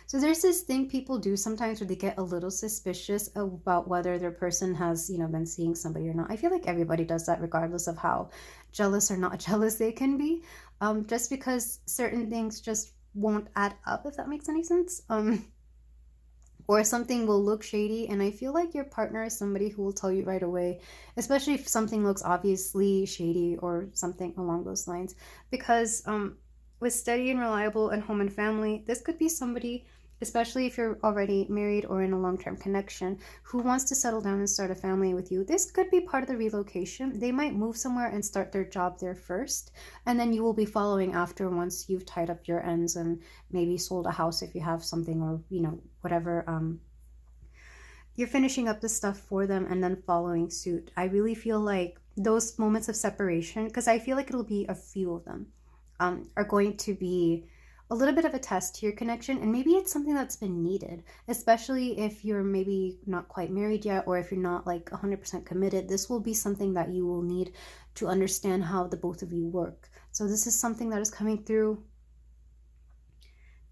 So there's this thing people do sometimes where they get a little suspicious about whether their person has, been seeing somebody or not. I feel like everybody does that, regardless of how jealous or not jealous they can be. Just because certain things just won't add up, if that makes any sense. Or something will look shady, and I feel like your partner is somebody who will tell you right away, especially if something looks obviously shady or something along those lines. Because with steady and reliable and home and family, this could be somebody, especially if you're already married or in a long-term connection, who wants to settle down and start a family with you. This could be part of the relocation. They might move somewhere and start their job there first, and then you will be following after once you've tied up your ends and maybe sold a house if you have something, or whatever. You're finishing up the stuff for them and then following suit. I really feel like those moments of separation, because I feel like it'll be a few of them, are going to be a little bit of a test to your connection, and maybe it's something that's been needed, especially if you're maybe not quite married yet, or if you're not like 100% committed. This will be something that you will need to understand how the both of you work. So this is something that is coming through.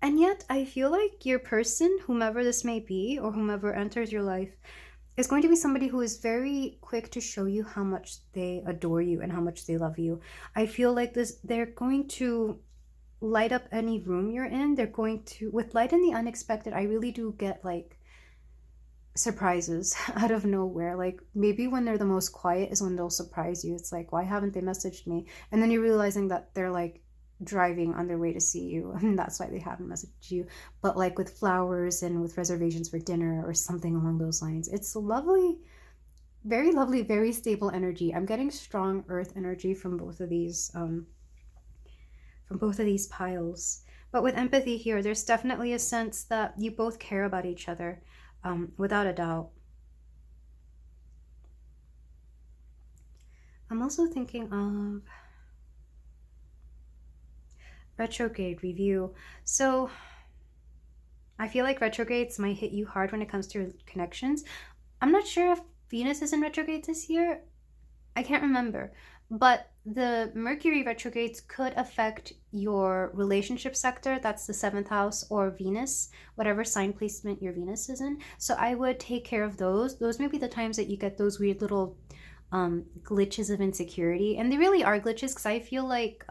And yet I feel like your person, whomever this may be, or whomever enters your life, is going to be somebody who is very quick to show you how much they adore you and how much they love you. I feel like they're going to light up any room you're in. They're going to, with light in the unexpected, I really do get like surprises out of nowhere. Like maybe when they're the most quiet is when they'll surprise you. It's like, why haven't they messaged me? And then you're realizing that they're like driving on their way to see you, and that's why they haven't messaged you. But like with flowers and with reservations for dinner or something along those lines. It's lovely, very lovely, very stable energy. I'm getting strong earth energy from both of these piles. But with empathy here, there's definitely a sense that you both care about each other, without a doubt. I'm also thinking of retrograde review. So I feel like retrogrades might hit you hard when it comes to connections. I'm not sure if Venus is in retrograde this year. I can't remember. But the Mercury retrogrades could affect your relationship sector. That's the 7th house, or Venus, whatever sign placement your Venus is in. So I would take care of those. Those may be the times that you get those weird little glitches of insecurity. And they really are glitches, because I feel like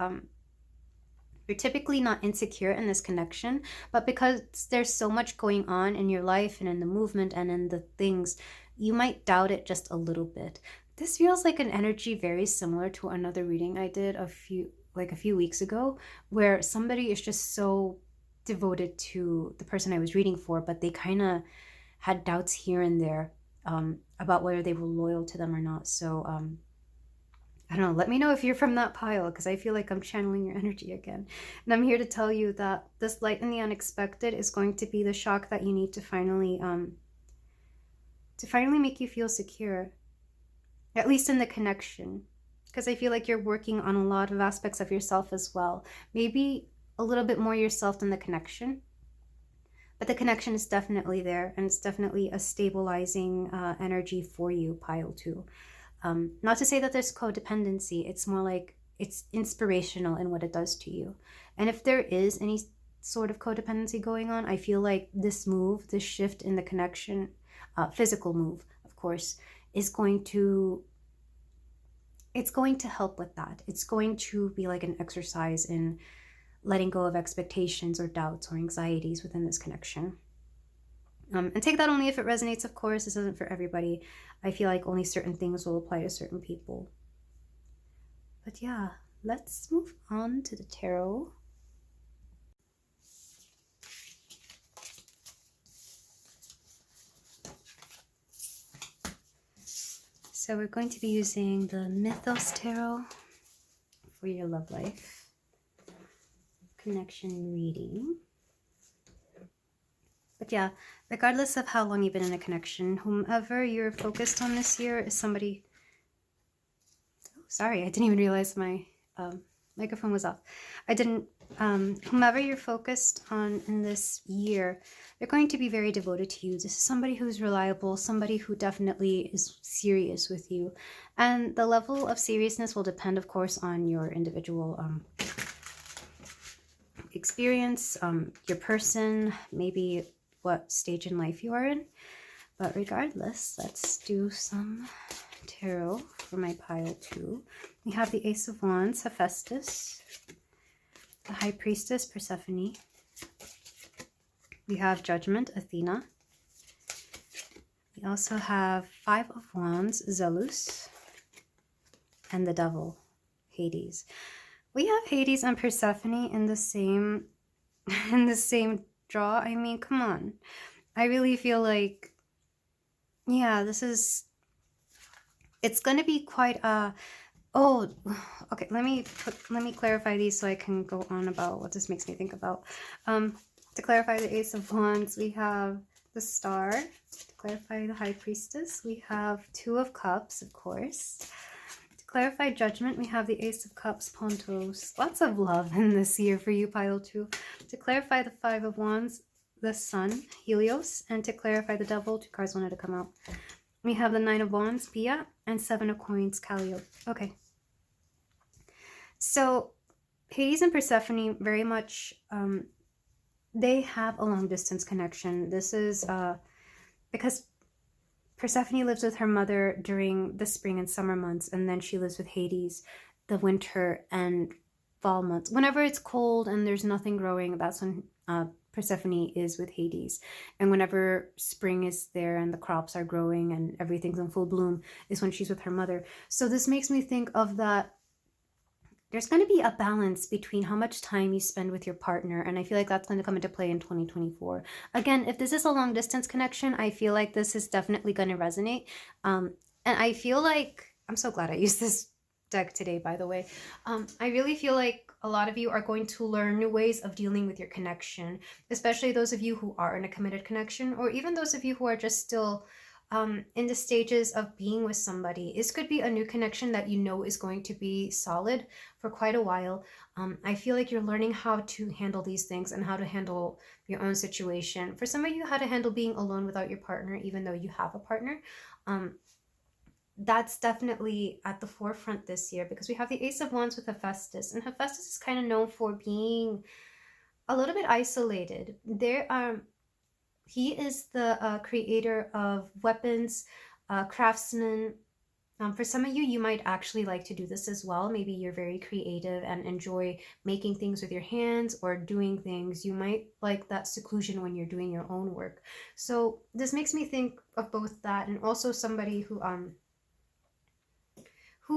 you're typically not insecure in this connection, but because there's so much going on in your life and in the movement and in the things, you might doubt it just a little bit. This feels like an energy very similar to another reading I did a few weeks ago, where somebody is just so devoted to the person I was reading for, but they kind of had doubts here and there about whether they were loyal to them or not. So I don't know, let me know if you're from that pile, because I feel like I'm channeling your energy again. And I'm here to tell you that this light in the unexpected is going to be the shock that you need to finally make you feel secure. At least in the connection, because I feel like you're working on a lot of aspects of yourself as well. Maybe a little bit more yourself than the connection, but the connection is definitely there, and it's definitely a stabilizing energy for you, pile 2. Not to say that there's codependency. It's more like it's inspirational in what it does to you. And if there is any sort of codependency going on, I feel like this move, this shift in the connection, physical move, of course, is going to help with that. It's going to be like an exercise in letting go of expectations or doubts or anxieties within this connection. And take that only if it resonates, of course. This isn't for everybody. I feel like only certain things will apply to certain people. But yeah, let's move on to the tarot. So we're going to be using the Mythos Tarot for your love life connection reading. But yeah, regardless of how long you've been in a connection, whomever you're focused on this year is somebody... Oh, sorry, I didn't even realize my microphone was off. Whomever you're focused on in this year, they're going to be very devoted to you. This is somebody who's reliable, somebody who definitely is serious with you. And the level of seriousness will depend, of course, on your individual experience, your person, maybe what stage in life you are in. But regardless, let's do some tarot for my pile 2. We have the Ace of Wands, Hephaestus, the High Priestess, Persephone. We have Judgment, Athena. We also have 5 of Wands, Zelus, and the Devil, Hades. We have Hades and Persephone in the same draw. I mean, come on. I really feel like, yeah, it's going to be quite a... Oh, okay, let me clarify these so I can go on about what this makes me think about. To clarify the Ace of Wands, we have the Star. To clarify the High Priestess, we have 2 of Cups, of course. To clarify Judgment, we have the Ace of Cups, Pontos. Lots of love in this year for you, pile 2. To clarify the 5 of Wands, the Sun, Helios. And to clarify the Devil, 2 cards wanted to come out. We have the 9 of Wands, Pia, and 7 of Coins, Calliope. Okay. So Hades and Persephone very much, they have a long distance connection. This is because Persephone lives with her mother during the spring and summer months, and then she lives with Hades the winter and fall months. Whenever it's cold and there's nothing growing, that's when Persephone is with Hades. And whenever spring is there and the crops are growing and everything's in full bloom is when she's with her mother. So this makes me think of that there's going to be a balance between how much time you spend with your partner, and I feel like that's going to come into play in 2024. Again, if this is a long distance connection, I feel like this is definitely going to resonate. And I feel like, I'm so glad I used this deck today, by the way. I really feel like a lot of you are going to learn new ways of dealing with your connection, especially those of you who are in a committed connection, or even those of you who are just still in the stages of being with somebody. This could be a new connection that you know is going to be solid for quite a while. I feel like you're learning how to handle these things and how to handle your own situation. For some of you, how to handle being alone without your partner, even though you have a partner. That's definitely at the forefront this year, because we have the Ace of Wands with Hephaestus, and Hephaestus is kind of known for being a little bit isolated. He is the creator of weapons, craftsman. For some of you, you might actually like to do this as well. Maybe you're very creative and enjoy making things with your hands or doing things. You might like that seclusion when you're doing your own work. So this makes me think of both that and also somebody who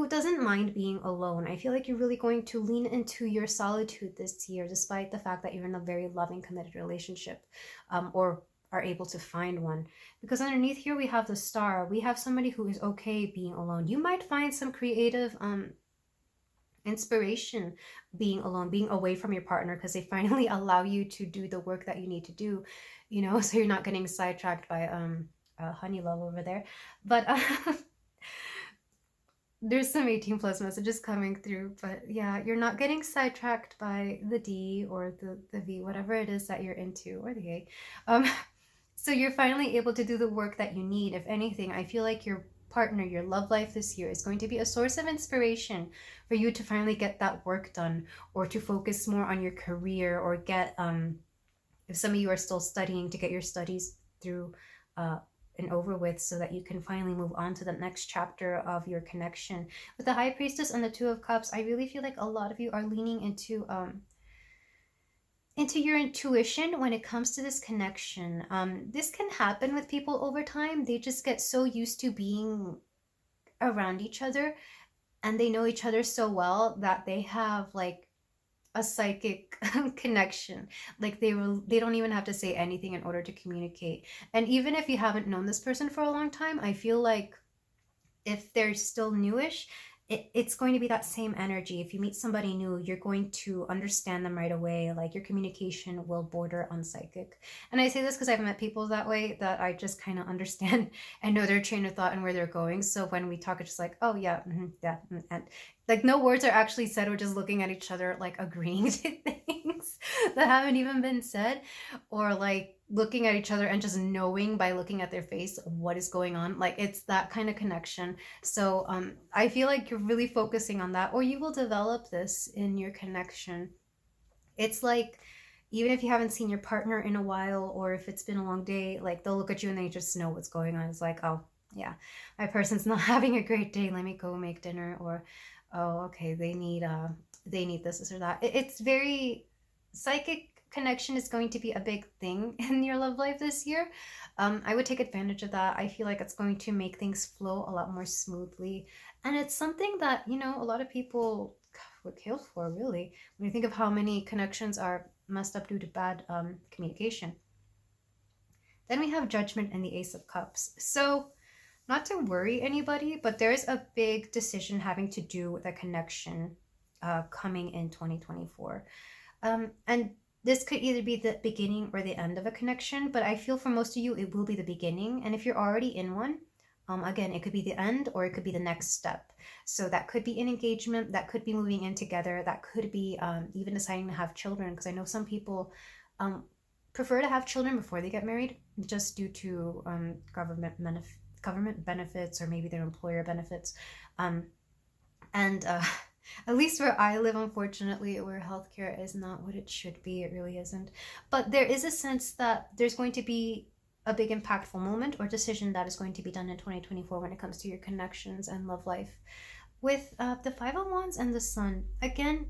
doesn't mind being alone. I feel like you're really going to lean into your solitude this year, despite the fact that you're in a very loving, committed relationship, or are able to find one. Because underneath here we have the Star. We have somebody who is okay being alone. You might find some creative inspiration being alone, being away from your partner, because they finally allow you to do the work that you need to do, you know, so you're not getting sidetracked by honey love over there. But there's some 18 plus messages coming through, but yeah, you're not getting sidetracked by the D or the V, whatever it is that you're into, or the A. So you're finally able to do the work that you need. If anything, I feel like your partner, your love life this year is going to be a source of inspiration for you to finally get that work done, or to focus more on your career, or get, if some of you are still studying, to get your studies through and over with, so that you can finally move on to the next chapter of your connection. With the High Priestess and the Two of Cups, I really feel like a lot of you are leaning into your intuition when it comes to this connection. This can happen with people over time. They just get so used to being around each other, and they know each other so well that they have like a psychic connection. Like they don't even have to say anything in order to communicate. And even if you haven't known this person for a long time, I feel like if they're still newish, it's going to be that same energy. If you meet somebody new, you're going to understand them right away. Like your communication will border on psychic. And I say this because I've met people that way, that I just kind of understand and know their train of thought and where they're going. So when we talk, it's just like, oh yeah, yeah. And like no words are actually said. We're just looking at each other, like agreeing to things that haven't even been said, or like looking at each other and just knowing by looking at their face what is going on. Like it's that kind of connection. So I feel like you're really focusing on that, or you will develop this in your connection. It's like, even if you haven't seen your partner in a while, or if it's been a long day, like they'll look at you and they just know what's going on. It's like, oh yeah, my person's not having a great day, let me go make dinner. Or oh okay, they need this or that. It's very psychic. Connection is going to be a big thing in your love life this year. I would take advantage of that. I feel like it's going to make things flow a lot more smoothly, and it's something that, you know, a lot of people would kill for, really, when you think of how many connections are messed up due to bad communication. Then we have Judgment and the Ace of Cups. So not to worry anybody, but there's a big decision having to do with a connection coming in 2024. And this could either be the beginning or the end of a connection, but I feel for most of you, it will be the beginning. And if you're already in one, again, it could be the end or it could be the next step. So that could be an engagement, that could be moving in together, that could be even deciding to have children, because I know some people prefer to have children before they get married, just due to government benefits, or maybe their employer benefits. At least where I live, unfortunately, where healthcare is not what it should be, it really isn't. But there is a sense that there's going to be a big impactful moment or decision that is going to be done in 2024 when it comes to your connections and love life. With the Five of Wands and the Sun, again,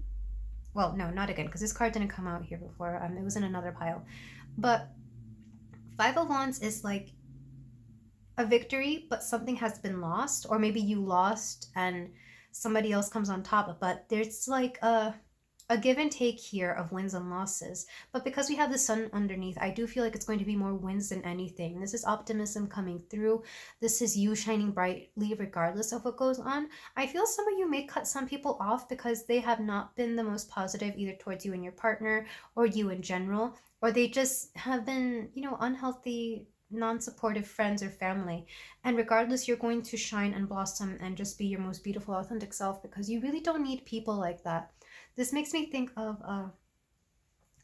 well, no, not again, because this card didn't come out here before. It was in another pile. But Five of Wands is like a victory, but something has been lost, or maybe you lost and somebody else comes on top. But there's like a give and take here of wins and losses. But because we have the sun underneath, I do feel like it's going to be more wins than anything. This is optimism coming through. This is you shining brightly regardless of what goes on. I feel some of you may cut some people off because they have not been the most positive either towards you and your partner or you in general, or they just have been, unhealthy, non-supportive friends or family. And regardless, you're going to shine and blossom and just be your most beautiful authentic self, because you really don't need people like that. This makes me think of,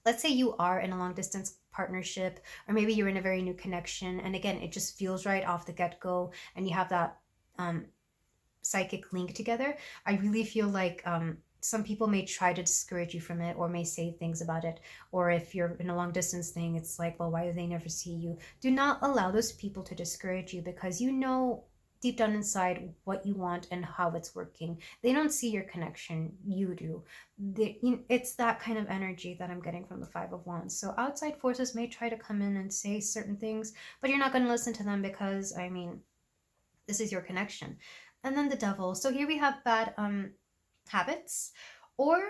let's say you are in a long distance partnership, or maybe you're in a very new connection. And again, it just feels right off the get-go and you have that psychic link together. I really feel like some people may try to discourage you from it or may say things about it. Or if you're in a long distance thing, it's like, well, why do they never see you? Do not allow those people to discourage you, because you know deep down inside what you want and how it's working. They don't see your connection, you do. It's that kind of energy that I'm getting from the Five of Wands. So outside forces may try to come in and say certain things, but you're not going to listen to them, because this is your connection. And then the Devil. So here we have bad habits or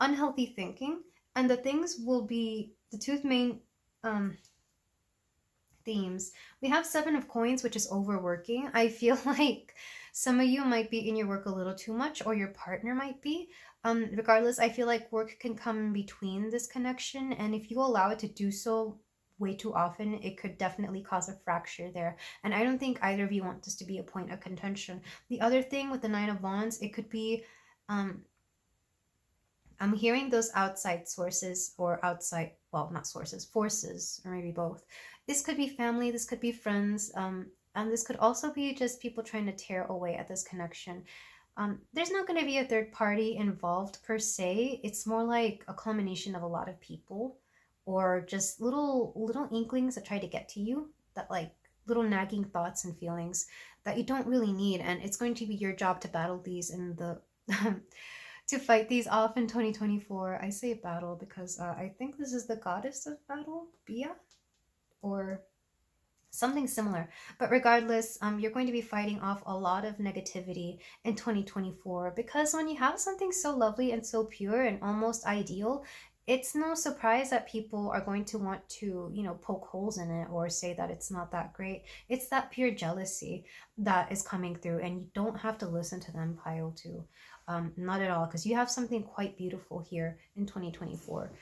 unhealthy thinking, and the things will be the two main themes. We have Seven of Coins, which is overworking. I feel like some of you might be in your work a little too much, or your partner might be. Regardless, I feel like work can come in between this connection, and if you allow it to do so way too often, it could definitely cause a fracture there. And I don't think either of you want this to be a point of contention. The other thing with the Nine of Wands, it could be I'm hearing those outside sources, or outside, well, not sources, forces, or maybe both. This could be family, this could be friends, and this could also be just people trying to tear away at this connection. There's not going to be a third party involved per se. It's more like a culmination of a lot of people, or just little inklings that try to get to you, that like little nagging thoughts and feelings that you don't really need. And it's going to be your job to battle these in the to fight these off in 2024. I say battle because I think this is the goddess of battle, Bia, or something similar. But regardless, you're going to be fighting off a lot of negativity in 2024, because when you have something so lovely and so pure and almost ideal, it's no surprise that people are going to want to, poke holes in it or say that it's not that great. It's that pure jealousy that is coming through, and you don't have to listen to them, pile two. Not at all, because you have something quite beautiful here in 2024.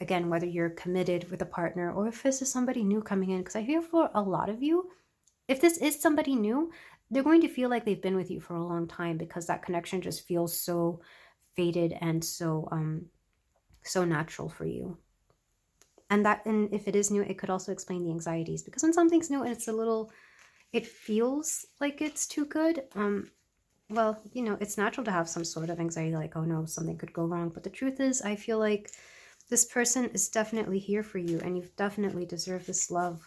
Again, whether you're committed with a partner or if this is somebody new coming in, because I feel for a lot of you, if this is somebody new, they're going to feel like they've been with you for a long time, because that connection just feels so faded and so natural for you. And if it is new, it could also explain the anxieties, because when something's new and it feels like it's too good, well, it's natural to have some sort of anxiety, like, oh no, something could go wrong. But the truth is, I feel like this person is definitely here for you, and you've definitely deserved this love.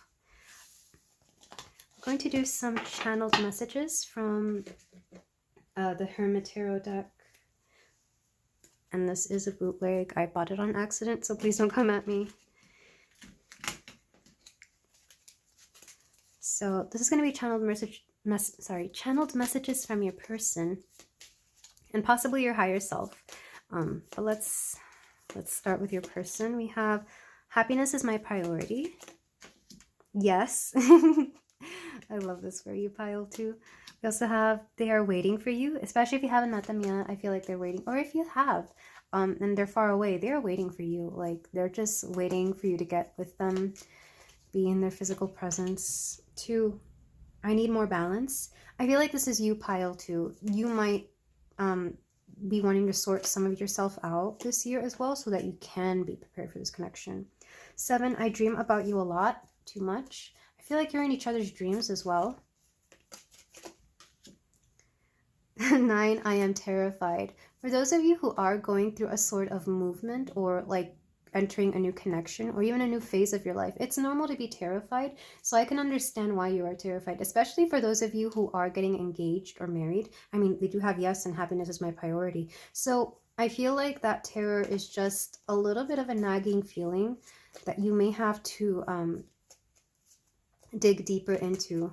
I'm going to do some channeled messages from the Hermit Tarot deck. And this is a bootleg. I bought it on accident, so please don't come at me. So this is going to be channeled messages from your person and possibly your higher self. But let's start with your person. We have happiness is my priority. Yes. I love this for you, pile two. We also have they are waiting for you, especially if you haven't met them yet. I feel like they're waiting, or if you have, and they're far away, they are waiting for you. Like, they're just waiting for you to get with them, be in their physical presence. Two, I need more balance. I feel like this is you, pile two. You might be wanting to sort some of yourself out this year as well, so that you can be prepared for this connection. Seven, I dream about you a lot, too much. I feel like you're in each other's dreams as well. 9, I am terrified. For those of you who are going through a sort of movement, or like entering a new connection or even a new phase of your life. It's normal to be terrified, so I can understand why you are terrified, especially for those of you who are getting engaged or married. I mean, we do have yes, and happiness is my priority. So I feel like that terror is just a little bit of a nagging feeling that you may have to dig deeper into.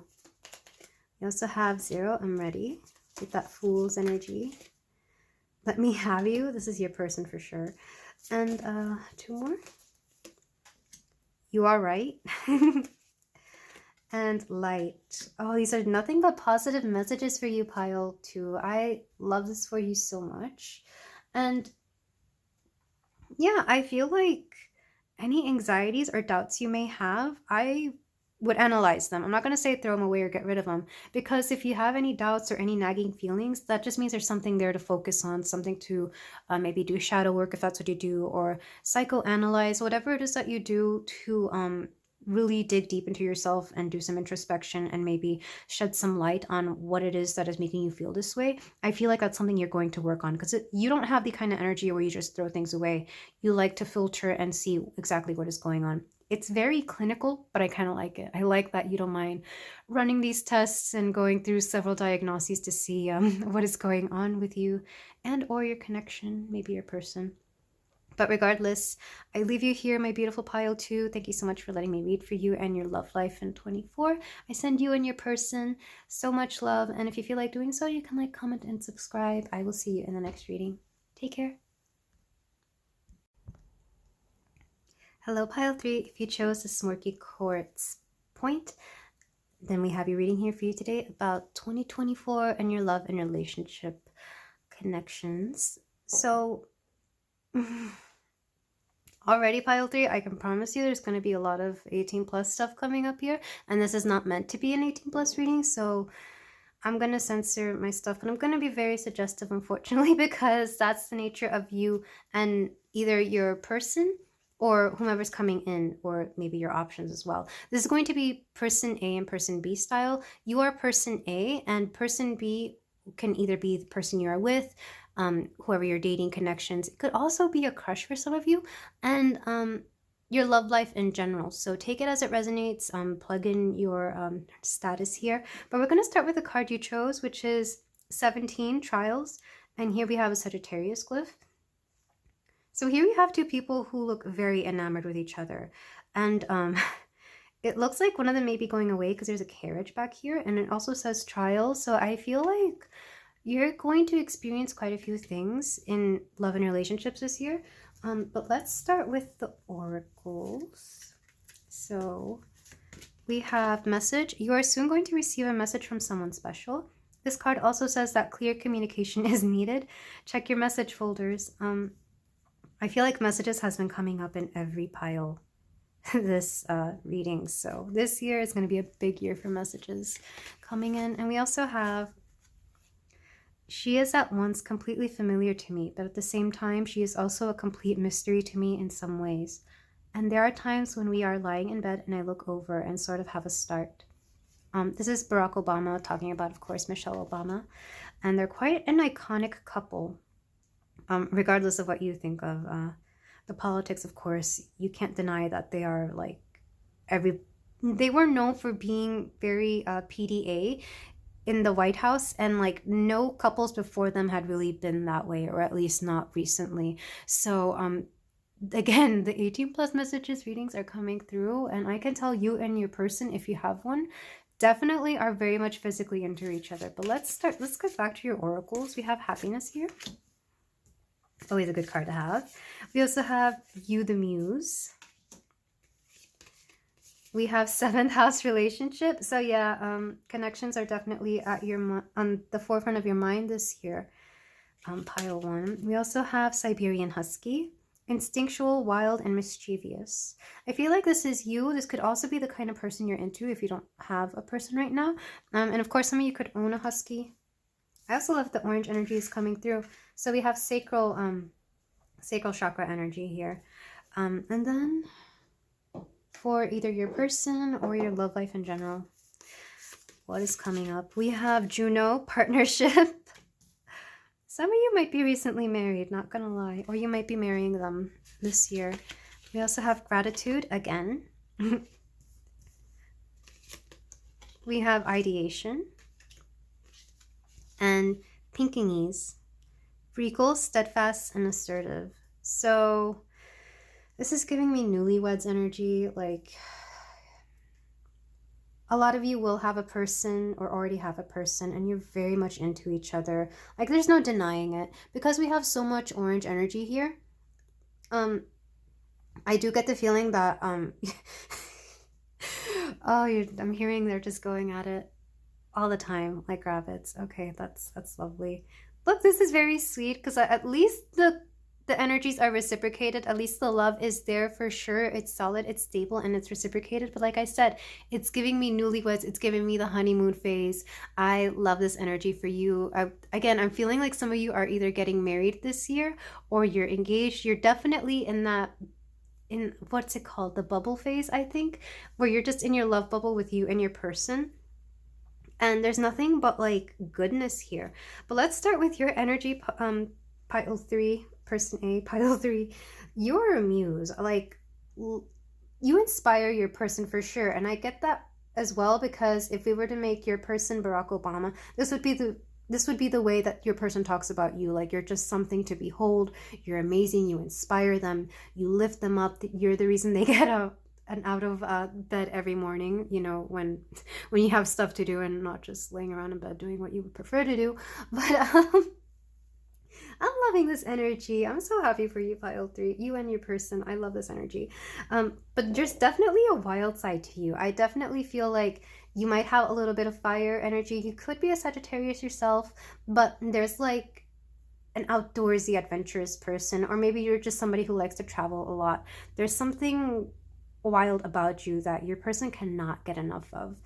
You also have 0, I'm ready, with that Fool's energy. Let me have you. This is your person for sure. And 2 more. You are right. And light. Oh, these are nothing but positive messages for you, pile 2. I love this for you so much. And yeah, I feel like any anxieties or doubts you may have, I would analyze them. I'm not going to say throw them away or get rid of them, because if you have any doubts or any nagging feelings, that just means there's something there to focus on, something to maybe do shadow work if that's what you do, or psychoanalyze, whatever it is that you do to really dig deep into yourself and do some introspection and maybe shed some light on what it is that is making you feel this way. I feel like that's something you're going to work on, because you don't have the kind of energy where you just throw things away. You like to filter and see exactly what is going on. It's very clinical, but I kind of like it. I like that you don't mind running these tests and going through several diagnoses to see what is going on with you and or your connection, maybe your person. But regardless, I leave you here, my beautiful pile 2. Thank you so much for letting me read for you and your love life in 24. I send you and your person so much love. And if you feel like doing so, you can like, comment, and subscribe. I will see you in the next reading. Take care. Hello, pile 3. If you chose the smoky quartz point, then we have your reading here for you today about 2024 and your love and relationship connections. So already, pile 3, I can promise you there's going to be a lot of 18 plus stuff coming up here, and this is not meant to be an 18 plus reading, so I'm going to censor my stuff, and I'm going to be very suggestive, unfortunately, because that's the nature of you and either your person or whomever's coming in, or maybe your options as well. This is going to be person A and person B style. You are person A, and person B can either be the person you are with, whoever you're dating, connections. It could also be a crush for some of you, and your love life in general. So take it as it resonates. Plug in your status here. But we're going to start with the card you chose, which is 17 Trials. And here we have a Sagittarius glyph. So here we have 2 people who look very enamored with each other. And it looks like one of them may be going away because there's a carriage back here. And it also says trials. So I feel like you're going to experience quite a few things in love and relationships this year. But let's start with the oracles. So we have message. You are soon going to receive a message from someone special. This card also says that clear communication is needed. Check your message folders. I feel like messages has been coming up in every pile this reading. So this year is going to be a big year for messages coming in. And we also have, she is at once completely familiar to me, but at the same time, she is also a complete mystery to me in some ways. And there are times when we are lying in bed and I look over and sort of have a start. This is Barack Obama talking about, of course, Michelle Obama. And they're quite an iconic couple. Regardless of what you think of the politics, of course, you can't deny that they are like they were known for being very PDA in the White House, and like no couples before them had really been that way, or at least not recently. So again, the 18 plus messages readings are coming through, and I can tell you and your person, if you have one, definitely are very much physically into each other. But let's go back to your oracles. We have happiness here. Always a good card to have. We also have you, the muse. We have 7th house relationship. So yeah, connections are definitely at on the forefront of your mind this year. Pile 1. We also have Siberian husky, instinctual, wild, and mischievous. I feel like this is you. This could also be the kind of person you're into if you don't have a person right now. And of course, some of you could own a husky. I also love the orange energy is coming through. So we have sacral chakra energy here. And then for either your person or your love life in general, what is coming up? We have Juno, partnership. Some of you might be recently married, not gonna lie. Or you might be marrying them this year. We also have gratitude again. We have ideation and pinkingese, regal, steadfast, and assertive. So this is giving me newlyweds energy. Like, a lot of you will have a person or already have a person and you're very much into each other. Like, there's no denying it. Because we have so much orange energy here, I do get the feeling that oh, I'm hearing they're just going at it all the time like rabbits. Okay, that's lovely. Look, this is very sweet because at least the energies are reciprocated. At least the love is there for sure. It's solid, it's stable, and it's reciprocated. But like I said, it's giving me newlyweds. It's giving me the honeymoon phase. I love this energy for you. Again, I'm feeling like some of you are either getting married this year or you're engaged. You're definitely in that, in what's it called, the bubble phase, I think, where you're just in your love bubble with you and your person, and there's nothing but like goodness here. But let's start with your energy, pile 3, person A, pile 3. You're a muse. Like, you inspire your person for sure, and I get that as well, because if we were to make your person Barack Obama, this would be the way that your person talks about you. Like, you're just something to behold. You're amazing. You inspire them. You lift them up. You're the reason they get up and out of bed every morning, you know, when you have stuff to do and not just laying around in bed doing what you would prefer to do. But I'm loving this energy. I'm so happy for you, pile 3, you and your person. I love this energy. But there's definitely a wild side to you. I definitely feel like you might have a little bit of fire energy. You could be a Sagittarius yourself, but there's like an outdoorsy, adventurous person, or maybe you're just somebody who likes to travel a lot. There's something wild about you that your person cannot get enough of.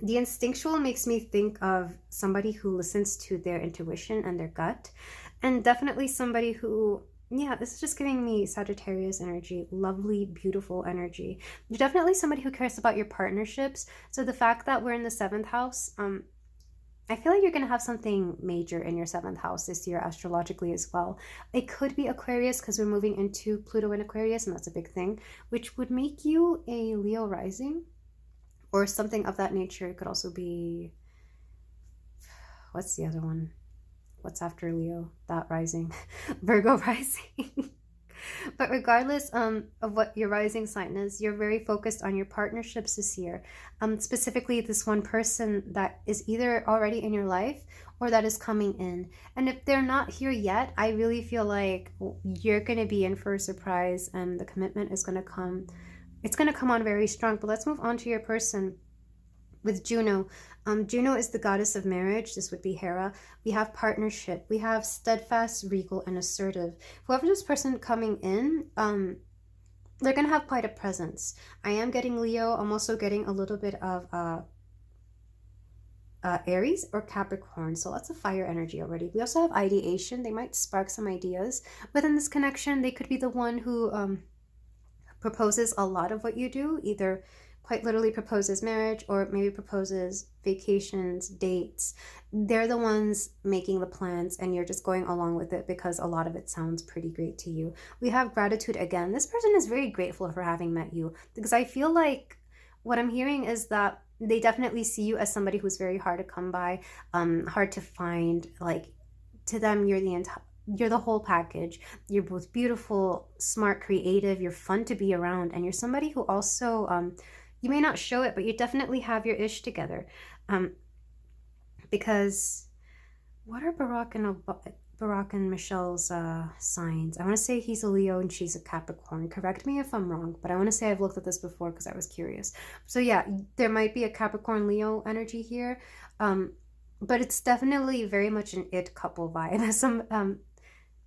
The instinctual makes me think of somebody who listens to their intuition and their gut, and definitely somebody who, yeah, this is just giving me Sagittarius energy, lovely, beautiful energy. You're definitely somebody who cares about your partnerships. So the fact that we're in the 7th house, I feel like you're going to have something major in your 7th house this year, astrologically as well. It could be Aquarius because we're moving into Pluto in Aquarius, and that's a big thing, which would make you a Leo rising or something of that nature. It could also be, what's the other one? What's after Leo? That rising. Virgo rising. But regardless of what your rising sign is, you're very focused on your partnerships this year. Specifically, this one person that is either already in your life or that is coming in. And if they're not here yet, I really feel like you're going to be in for a surprise, and the commitment is going to come. It's going to come on very strong. But let's move on to your person with Juno. Juno is the goddess of marriage. This would be Hera. We have partnership. We have steadfast, regal, and assertive. Whoever this person coming in, they're going to have quite a presence. I am getting Leo. I'm also getting a little bit of Aries or Capricorn. So lots of fire energy already. We also have ideation. They might spark some ideas within this connection. They could be the one who proposes a lot of what you do, either quite literally proposes marriage or maybe proposes vacations, dates. They're the ones making the plans and you're just going along with it because a lot of it sounds pretty great to you. We have gratitude again. This person is very grateful for having met you, because I feel like what I'm hearing is that they definitely see you as somebody who's very hard to come by, hard to find. Like, to them, you're the whole package. You're both beautiful, smart, creative. You're fun to be around, and you're somebody who also you may not show it, but you definitely have your ish together. Because what are Barack and Michelle's signs? I want to say he's a Leo and she's a Capricorn. Correct me if I'm wrong, but I want to say I've looked at this before because I was curious. So yeah, there might be a Capricorn Leo energy here, but it's definitely very much an it couple vibe.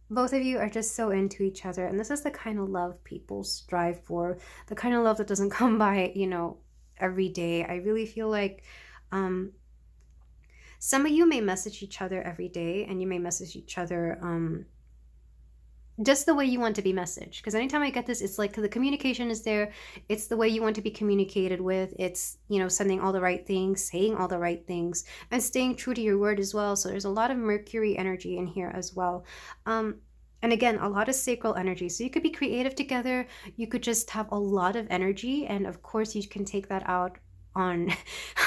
Both of you are just so into each other, and this is the kind of love people strive for, the kind of love that doesn't come by, you know, every day. I really feel like some of you may message each other every day, and you may message each other just the way you want to be messaged. Because anytime I get this, it's like the communication is there. It's the way you want to be communicated with. It's, you know, sending all the right things, saying all the right things, and staying true to your word as well. So there's a lot of Mercury energy in here as well. And again, a lot of sacral energy. So you could be creative together. You could just have a lot of energy. And of course, you can take that out on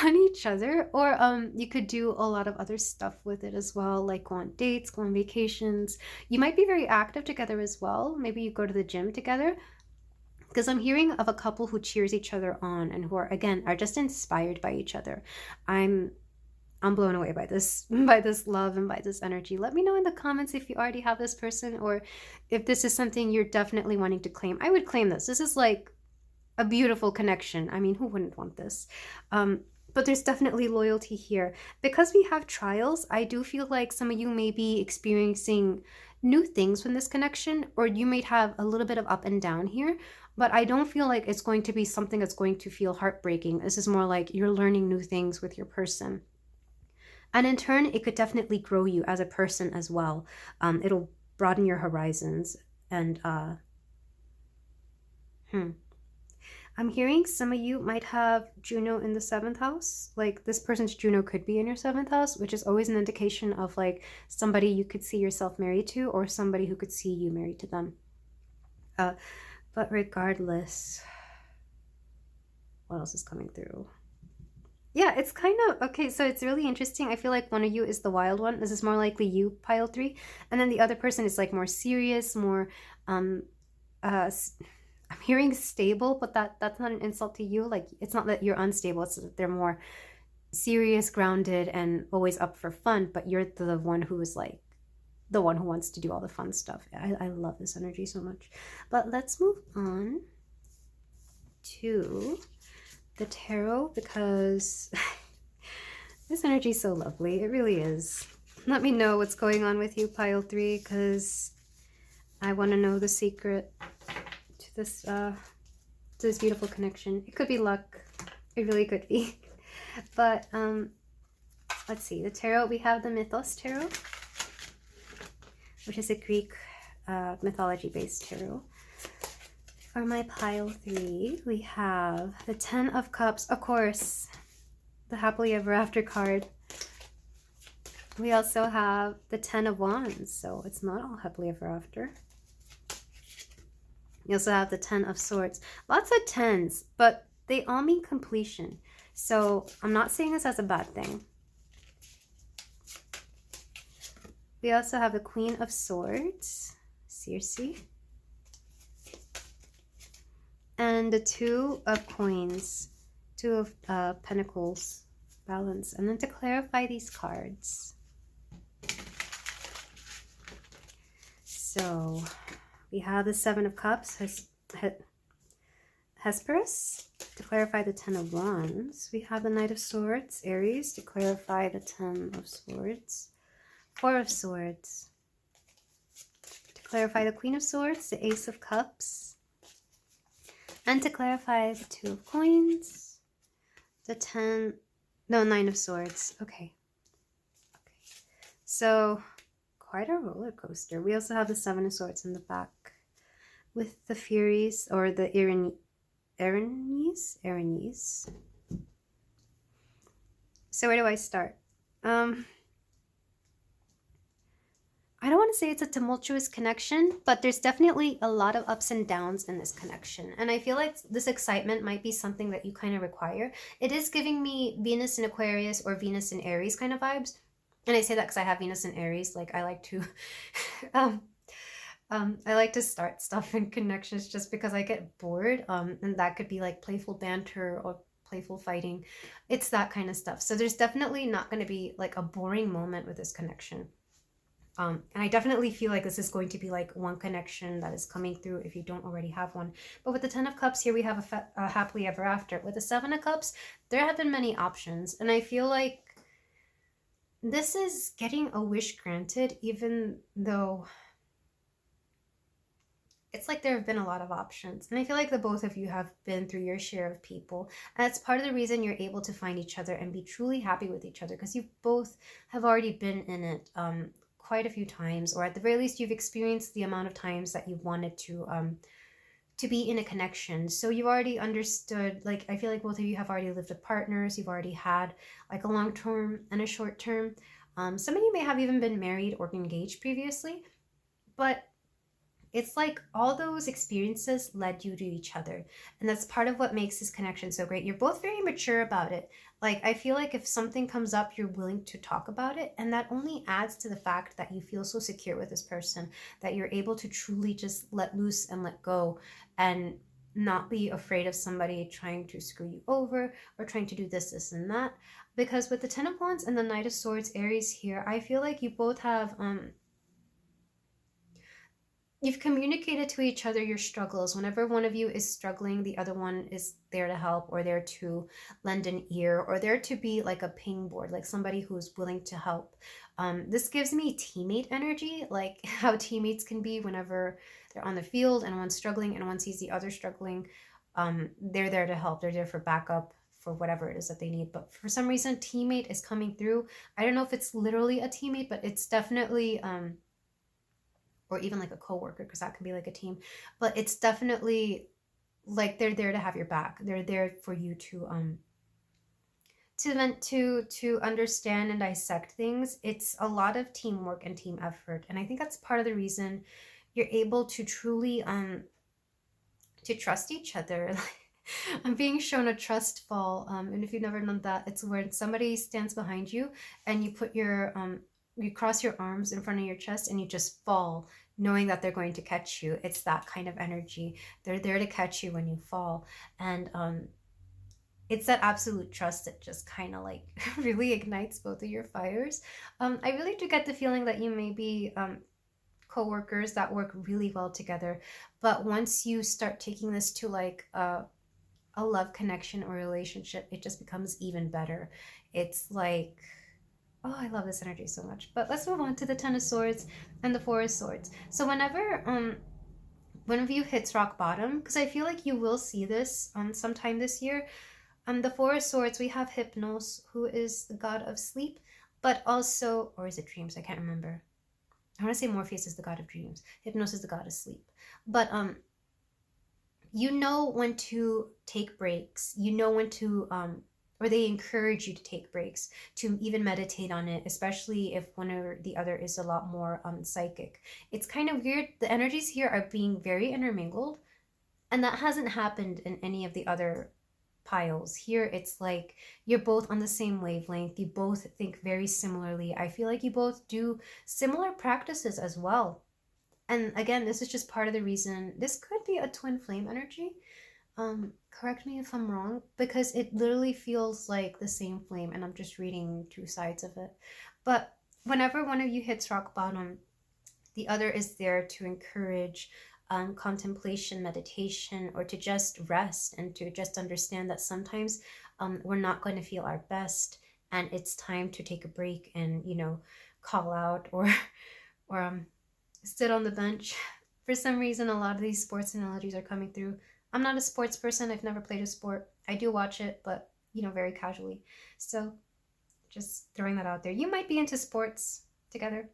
on each other, or you could do a lot of other stuff with it as well, like go on dates, go on vacations. You might be very active together as well. Maybe you go to the gym together, because I'm hearing of a couple who cheers each other on and who are, again, are just inspired by each other. I'm blown away by this by this love and by this energy. Let me know in the comments if you already have this person, or if this is something you're definitely wanting to claim. I would claim this. This is like a beautiful connection. I mean, who wouldn't want this? But there's definitely loyalty here. Because we have trials, I do feel like some of you may be experiencing new things from this connection, or you may have a little bit of up and down here, but I don't feel like it's going to be something that's going to feel heartbreaking. This is more like you're learning new things with your person. And in turn, it could definitely grow you as a person as well. It'll broaden your horizons. And I'm hearing some of you might have Juno in the 7th house. Like this person's Juno could be in your 7th house, which is always an indication of like somebody you could see yourself married to, or somebody who could see you married to them. But regardless, what else is coming through? Yeah, it's kind of, okay, so it's really interesting. I feel like one of you is the wild one. This is more likely you, pile 3. And then the other person is like more serious, more, I'm hearing stable, but that's not an insult to you. Like, it's not that you're unstable. It's that they're more serious, grounded, and always up for fun. But you're the one who is like, the one who wants to do all the fun stuff. I love this energy so much. But let's move on to the tarot, because this energy is so lovely. It really is. Let me know what's going on with you, pile 3, because I want to know the secret to this beautiful connection. It could be luck. It really could be. But let's see. The tarot, we have the Mythos tarot, which is a Greek mythology-based tarot. For my pile 3, we have the 10 of Cups, of course, the happily ever after card. We also have the 10 of Wands, so it's not all happily ever after. You also have the 10 of Swords. Lots of 10s, but they all mean completion. So I'm not saying this as a bad thing. We also have the Queen of Swords, Circe. And the 2 of Coins, 2 of Pentacles, Balance. And then to clarify these cards. So we have the 7 of Cups, Hesperus, to clarify the 10 of Wands. We have the Knight of Swords, Aries, to clarify the 10 of Swords. 4 of Swords, to clarify the Queen of Swords, the Ace of Cups. And to clarify the 2 of Coins, the 9 of Swords. Okay. So quite a roller coaster. We also have the 7 of Swords in the back with the Furies, or the Erinyes. So where do I start? I don't want to say it's a tumultuous connection, but there's definitely a lot of ups and downs in this connection. And I feel like this excitement might be something that you kind of require. It is giving me Venus in Aquarius or Venus in Aries kind of vibes. And I say that because I have Venus in Aries. Like, I like to I like to start stuff in connections just because I get bored. And that could be like playful banter or playful fighting. It's that kind of stuff. So there's definitely not going to be like a boring moment with this connection. And I definitely feel like this is going to be like one connection that is coming through if you don't already have one. But with the 10 of Cups here, we have a happily ever after. With the 7 of Cups, there have been many options. And I feel like this is getting a wish granted, even though it's like there have been a lot of options. And I feel like the both of you have been through your share of people. And that's part of the reason you're able to find each other and be truly happy with each other, because you both have already been in it quite a few times, or at the very least you've experienced the amount of times that you wanted to be in a connection. So you've already understood, like, I feel like both of you have already lived with partners. You've already had like a long term and a short term. Some of you may have even been married or engaged previously, but It's like all those experiences led you to each other. And that's part of what makes this connection so great. You're both very mature about it. Like, I feel like if something comes up, you're willing to talk about it. And that only adds to the fact that you feel so secure with this person, that you're able to truly just let loose and let go and not be afraid of somebody trying to screw you over or trying to do this, and that. Because with the Ten of Wands and the Knight of Swords, Aries here, I feel like you both have you've communicated to each other your struggles. Whenever one of you is struggling, the other one is there to help or there to lend an ear or there to be like a ping board, like somebody who's willing to help. This gives me teammate energy, like how teammates can be whenever they're on the field and one's struggling and one sees the other struggling. They're there to help. They're there for backup for whatever it is that they need. But for some reason, teammate is coming through. I don't know if it's literally a teammate, but it's definitely or even like a coworker, because that can be like a team. But it's definitely like they're there to have your back. They're there for you to understand and dissect things. It's a lot of teamwork and team effort, and I think that's part of the reason you're able to truly to trust each other. I'm being shown a trust fall, and if you've never done that, it's where somebody stands behind you and you put your you cross your arms in front of your chest and you just fall, knowing that they're going to catch you. It's that kind of energy. They're there to catch you when you fall, and it's that absolute trust that just kind of like really ignites both of your fires. I really do get the feeling that you may be co-workers that work really well together, but once you start taking this to like a love connection or relationship, it just becomes even better. It's like, oh, I love this energy so much. But let's move on to the Ten of Swords and the Four of Swords. So whenever one of you hits rock bottom, because I feel like you will see this sometime this year. The Four of Swords, we have Hypnos, who is the god of sleep, but also, or is it dreams? I can't remember. I want to say Morpheus is the god of dreams. Hypnos is the god of sleep. But you know when to take breaks. You know when to or they encourage you to take breaks, to even meditate on it, especially if one or the other is a lot more psychic. It's kind of weird. The energies here are being very intermingled, and that hasn't happened in any of the other piles. Here it's like you're both on the same wavelength. You both think very similarly. I feel like you both do similar practices as well. And again, this is just part of the reason this could be a twin flame energy. Correct me if I'm wrong, because it literally feels like the same flame, and I'm just reading two sides of it. But whenever one of you hits rock bottom, the other is there to encourage contemplation, meditation, or to just rest and to just understand that sometimes we're not going to feel our best, and it's time to take a break and, you know, call out or sit on the bench. For some reason, a lot of these sports analogies are coming through. I'm not a sports person. I've never played a sport. I do watch it, but, you know, very casually. So just throwing that out there. You might be into sports together.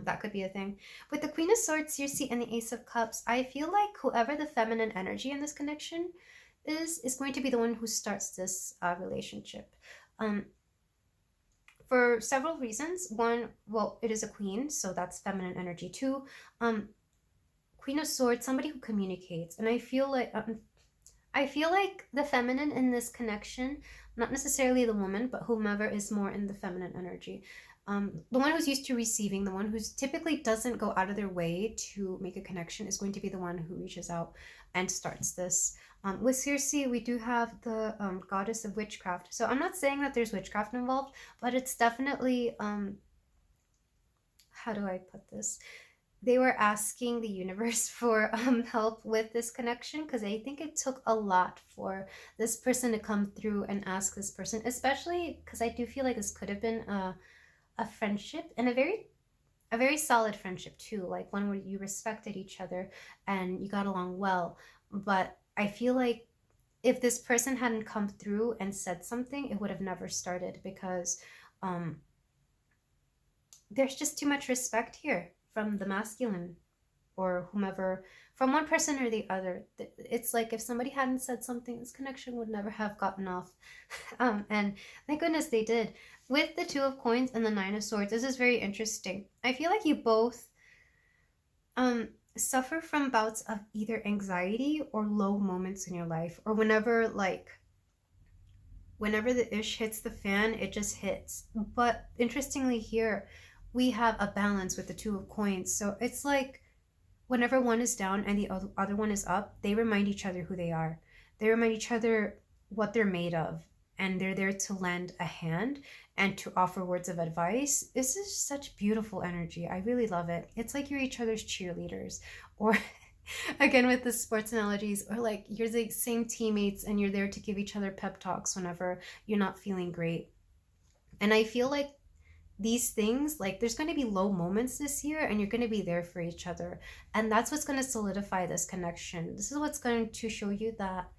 That could be a thing. With the Queen of Swords, Circe, and the Ace of Cups, I feel like whoever the feminine energy in this connection is going to be the one who starts this relationship. For several reasons. One, well, it is a queen, so that's feminine energy. Two, Queen of Swords, somebody who communicates, and I feel like the feminine in this connection, not necessarily the woman, but whomever is more in the feminine energy. The one who's used to receiving, the one who's typically doesn't go out of their way to make a connection, is going to be the one who reaches out and starts this. With Circe, we do have the goddess of witchcraft. So I'm not saying that there's witchcraft involved, but it's definitely, how do I put this? They were asking the universe for help with this connection, because I think it took a lot for this person to come through and ask this person, especially because I do feel like this could have been a friendship, and a very solid friendship too, like one where you respected each other and you got along well. But I feel like if this person hadn't come through and said something, it would have never started, because there's just too much respect here from the masculine or whomever, from one person or the other. It's like if somebody hadn't said something, this connection would never have gotten off. And thank goodness they did. With the Two of Coins and the Nine of Swords, this is very interesting. I feel like you both, suffer from bouts of either anxiety or low moments in your life, or whenever the ish hits the fan, it just hits. But interestingly here, we have a balance with the two of coins. So it's like whenever one is down and the other one is up, they remind each other who they are. They remind each other what they're made of. And they're there to lend a hand and to offer words of advice. This is such beautiful energy. I really love it. It's like you're each other's cheerleaders. Or again with the sports analogies, or like you're the same teammates and you're there to give each other pep talks whenever you're not feeling great. And I feel like these things, like there's going to be low moments this year and you're going to be there for each other, and that's what's going to solidify this connection. This is what's going to show you that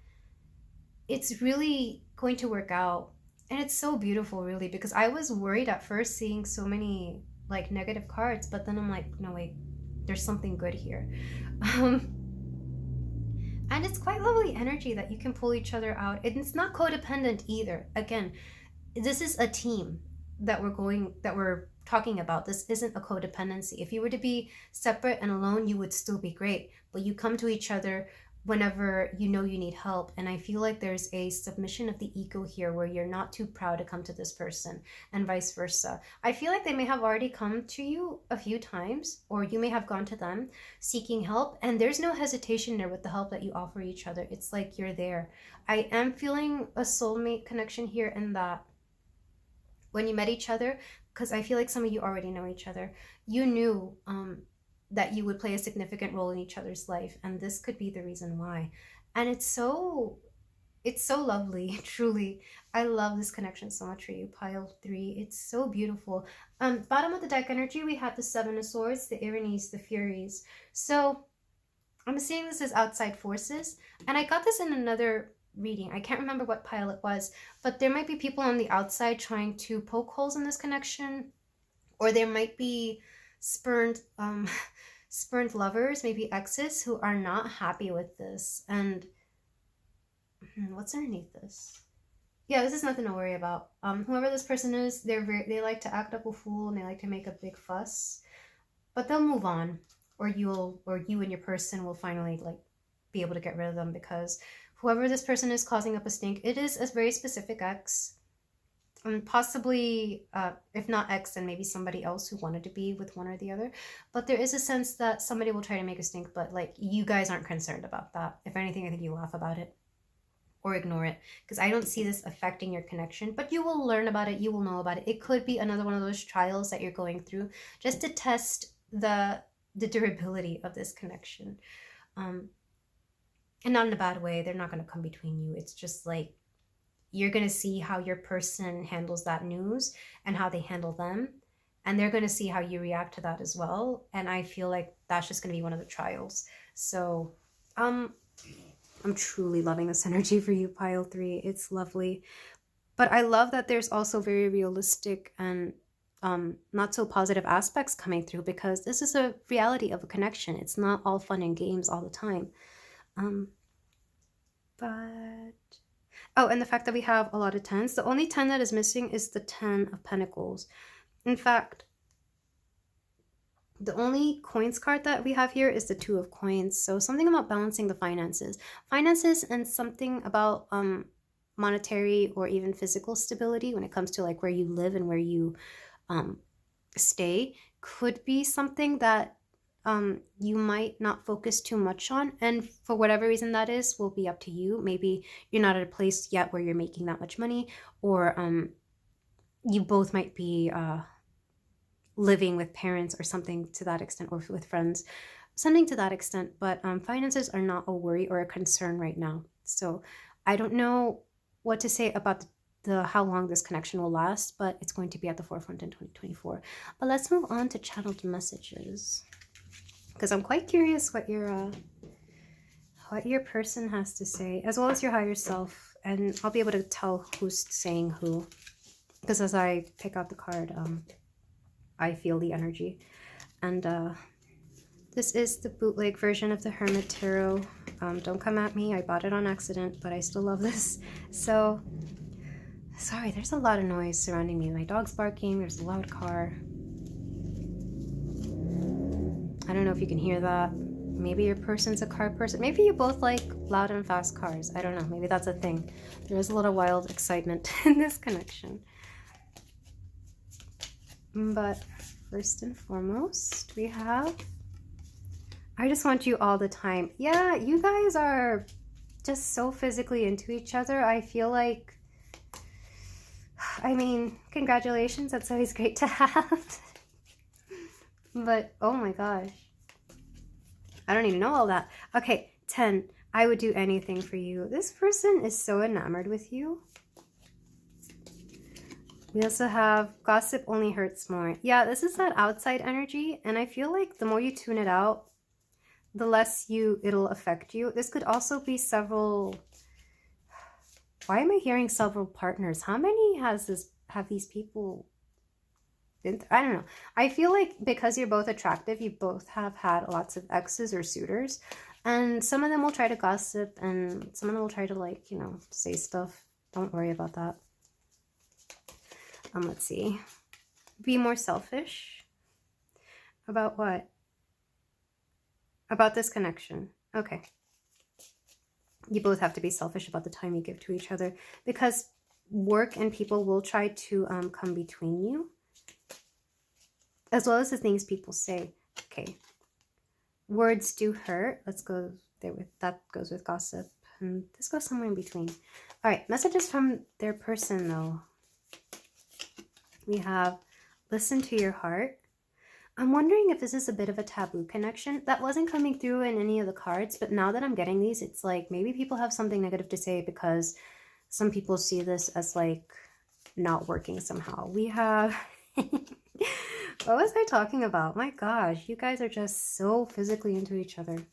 it's really going to work out. And it's so beautiful, really, because I was worried at first seeing so many like negative cards, but then I'm like, no, wait, there's something good here. um and it's quite lovely energy that you can pull each other out. It's not codependent either. Again, this is a team that we're talking about. This isn't a codependency. If you were to be separate and alone, you would still be great, but you come to each other whenever you know you need help. And I feel like there's a submission of the ego here where you're not too proud to come to this person, and vice versa. I feel like they may have already come to you a few times, or you may have gone to them seeking help, and there's no hesitation there with the help that you offer each other. It's like you're there. I am feeling a soulmate connection here, in that when you met each other, because I feel like some of you already know each other, you knew that you would play a significant role in each other's life, and this could be the reason why. And it's so lovely. Truly, I love this connection so much for you, pile 3. It's so beautiful. Bottom of the deck energy, we have the 7 of Swords, the Ironies, the Furies. So I'm seeing this as outside forces, and I got this in another reading. I can't remember what pile it was, but there might be people on the outside trying to poke holes in this connection, or there might be spurned spurned lovers, maybe exes, who are not happy with this. And what's underneath this? Yeah, this is nothing to worry about. Whoever this person is, they like to act up a fool, and they like to make a big fuss, but they'll move on, or you and your person will finally like be able to get rid of them, because whoever this person is causing up a stink, it is a very specific ex. Possibly, if not ex, then maybe somebody else who wanted to be with one or the other. But there is a sense that somebody will try to make a stink, but like you guys aren't concerned about that. If anything, I think you laugh about it or ignore it, because I don't see this affecting your connection. But you will learn about it. You will know about it. It could be another one of those trials that you're going through just to test the durability of this connection. And not in a bad way. They're not going to come between you. It's just like you're going to see how your person handles that news and how they handle them. And they're going to see how you react to that as well. And I feel like that's just going to be one of the trials. So I'm truly loving this energy for you, pile 3. It's lovely. But I love that there's also very realistic and not so positive aspects coming through, because this is a reality of a connection. It's not all fun and games all the time. But oh, and the fact that we have a lot of 10s. The only 10 that is missing is the 10 of Pentacles. In fact, the only coins card that we have here is the 2 of Coins. So something about balancing the finances. Finances, and something about monetary or even physical stability when it comes to like where you live and where you stay, could be something that you might not focus too much on, and for whatever reason that is, will be up to you. Maybe you're not at a place yet where you're making that much money, or you both might be living with parents or something to that extent, or with friends, something to that extent. But finances are not a worry or a concern right now. So I don't know what to say about how long this connection will last, but it's going to be at the forefront in 2024. But let's move on to channeled messages, because I'm quite curious what your person has to say, as well as your higher self. And I'll be able to tell who's saying who, because as I pick out the card, I feel the energy. And this is the bootleg version of the Hermit Tarot. Don't come at me, I bought it on accident, but I still love this. So sorry, there's a lot of noise surrounding me. My dog's barking, there's a loud car. I don't know if you can hear that. Maybe your person's a car person. Maybe you both like loud and fast cars. I don't know. Maybe that's a thing. There is a lot of wild excitement in this connection. But first and foremost, we have, I just want you all the time. Yeah, you guys are just so physically into each other. I feel like, I mean, congratulations. That's always great to have. But, oh my gosh. I don't even know all that. Okay, 10. I would do anything for you. This person is so enamored with you. We also have gossip only hurts more. Yeah, this is that outside energy. And I feel like the more you tune it out, the less it'll affect you. This could also be several. Why am I hearing several partners? How many have these people been through? I don't know. I feel like because you're both attractive, you both have had lots of exes or suitors. And some of them will try to gossip and some of them will try to, like, you know, say stuff. Don't worry about that. Let's see. Be more selfish. About what? About this connection. Okay. You both have to be selfish about the time you give to each other because work and people will try to come between you, as well as the things people say. Okay. Words do hurt. Let's go there with that. Goes with gossip. And this goes somewhere in between. All right. Messages from their person, though. We have listen to your heart. I'm wondering if this is a bit of a taboo connection. That wasn't coming through in any of the cards, but now that I'm getting these, it's like maybe people have something negative to say because some people see this as like not working somehow. We have, what was I talking about? My gosh, you guys are just so physically into each other.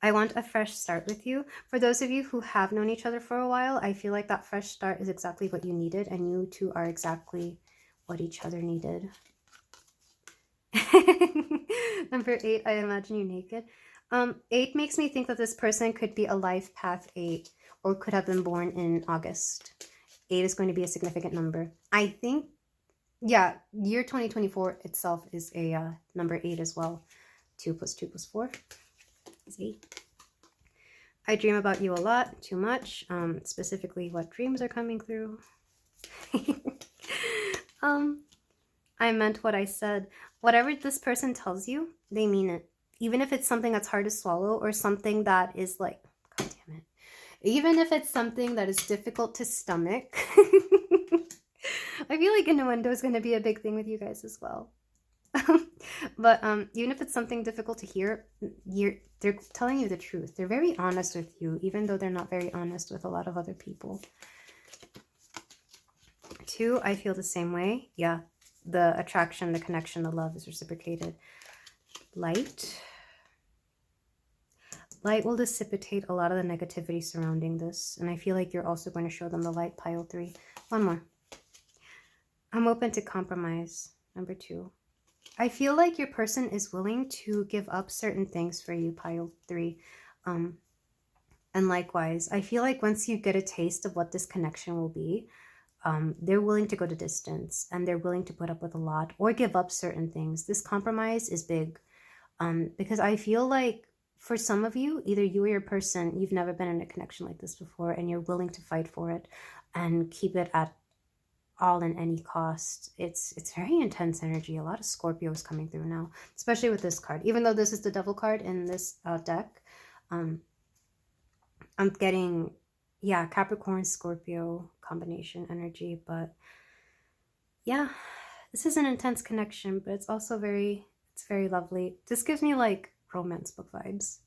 I want a fresh start with you. For those of you who have known each other for a while, I feel like that fresh start is exactly what you needed, and you two are exactly what each other needed. Number 8, I imagine you naked. 8 makes me think that this person could be a life path 8 or could have been born in August. 8 is going to be a significant number. I think, yeah, year 2024 itself is a number 8 as well. 2 plus 2 plus 4 is 8. I dream about you a lot, too much. Specifically, what dreams are coming through. I meant what I said. Whatever this person tells you, they mean it. Even if it's something that's hard to swallow or something that is like, God damn it. Even if it's something that is difficult to stomach. I feel like innuendo is going to be a big thing with you guys as well. But even if it's something difficult to hear, they're telling you the truth. They're very honest with you, even though they're not very honest with a lot of other people. 2, I feel the same way. Yeah, the attraction, the connection, the love is reciprocated. Light. Light will dissipate a lot of the negativity surrounding this. And I feel like you're also going to show them the light, pile 3. One more. I'm open to compromise. Number 2. I feel like your person is willing to give up certain things for you, pile 3. And likewise, I feel like once you get a taste of what this connection will be, they're willing to go to distance and they're willing to put up with a lot or give up certain things. This compromise is big because I feel like for some of you, either you or your person, you've never been in a connection like this before and you're willing to fight for it and keep it at all in any cost. It's very intense energy. A lot of Scorpios coming through now, especially with this card. Even though this is the devil card in this deck, I'm getting, yeah, Capricorn, Scorpio combination energy. But yeah, this is an intense connection, but it's also very lovely. This gives me like romance book vibes.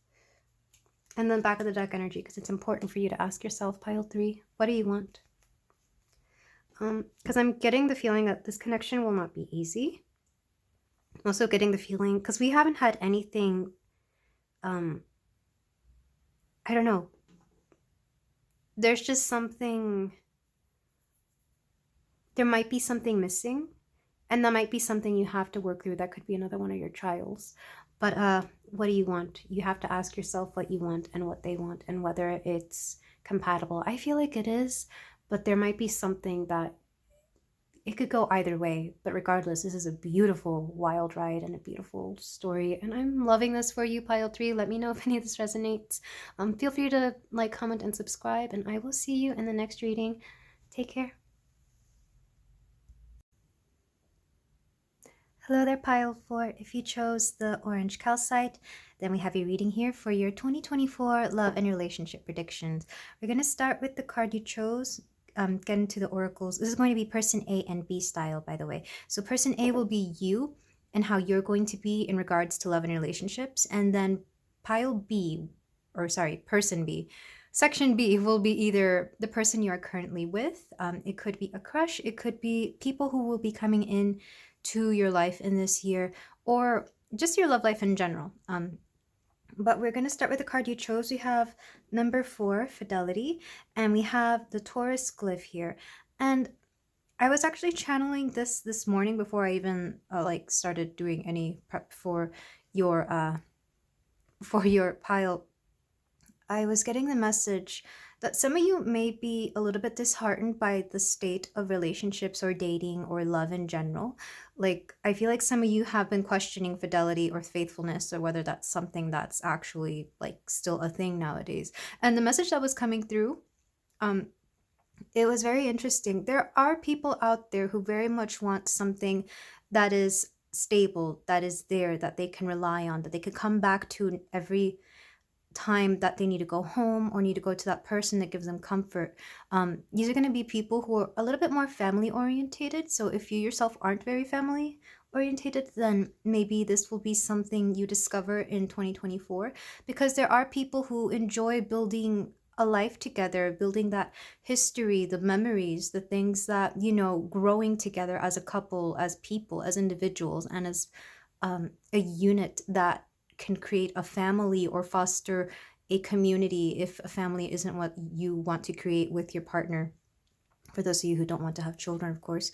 And then back of the deck energy, because it's important for you to ask yourself, pile 3, what do you want? Because I'm getting the feeling that this connection will not be easy. I'm also getting the feeling, because we haven't had anything, I don't know. There's just something, there might be something missing, and that might be something you have to work through. That could be another one of your trials. But what do you want? You have to ask yourself what you want and what they want and whether it's compatible. I feel like it is, but there might be something that it could go either way, but regardless, this is a beautiful wild ride and a beautiful story, and I'm loving this for you, pile 3. Let me know if any of this resonates. Feel free to like, comment, and subscribe, and I will see you in the next reading. Take care. Hello there, pile 4. If you chose the orange calcite, then we have you reading here for your 2024 love and relationship predictions. We're going to start with the card you chose, get into the oracles. This is going to be person A and B style, by the way. So person A will be you and how you're going to be in regards to love and relationships. And then person B, section B will be either the person you are currently with. It could be a crush. It could be people who will be coming in to your life in this year, or just your love life in general. But we're going to start with the card you chose. We have number 4, fidelity, and we have the Taurus glyph here. And I was actually channeling this morning before I even started doing any prep for your pile. I was getting the message that some of you may be a little bit disheartened by the state of relationships or dating or love in general. Like, I feel like some of you have been questioning fidelity or faithfulness, or whether that's something that's actually like still a thing nowadays. And the message that was coming through, it was very interesting. There are people out there who very much want something that is stable, that is there, that they can rely on, that they could come back to every time that they need to go home or need to go to that person that gives them comfort. These are going to be people who are a little bit more family orientated. So if you yourself aren't very family orientated, then maybe this will be something you discover in 2024, because there are people who enjoy building a life together, building that history, the memories, the things that, growing together as a couple, as people, as individuals, and as a unit that can create a family or foster a community if a family isn't what you want to create with your partner. For those of you who don't want to have children, of course.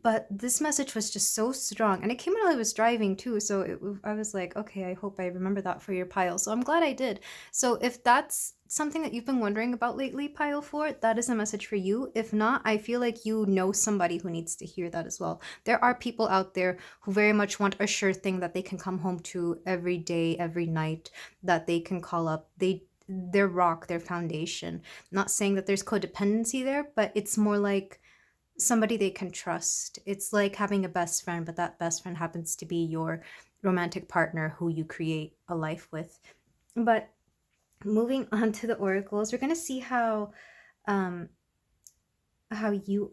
But this message was just so strong. And it came while I was driving too. So I was like, okay, I hope I remember that for your pile. So I'm glad I did. So if that's something that you've been wondering about lately, pile 4, that is a message for you. If not, I feel like you know somebody who needs to hear that as well. There are people out there who very much want a sure thing that they can come home to every day, every night, that they can call up. Their rock, their foundation. Not saying that there's codependency there, but it's more like somebody they can trust. It's like having a best friend, but that best friend happens to be your romantic partner who you create a life with. But moving on to the oracles, we're going to see how you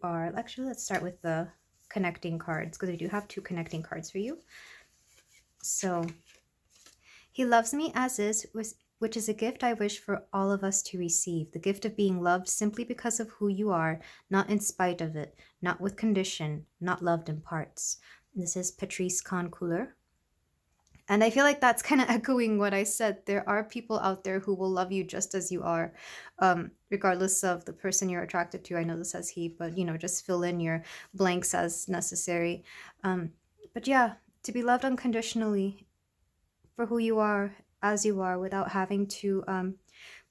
are. Actually, let's start with the connecting cards, because we do have 2 connecting cards for you. So, he loves me as is, which is a gift I wish for all of us to receive. The gift of being loved simply because of who you are, not in spite of it, not with condition, not loved in parts. This is Patrice Kahn-Cooler. And I feel like that's kind of echoing what I said. There are people out there who will love you just as you are, regardless of the person you're attracted to. I know this says he, but, just fill in your blanks as necessary. But yeah, to be loved unconditionally for who you are, as you are, without having to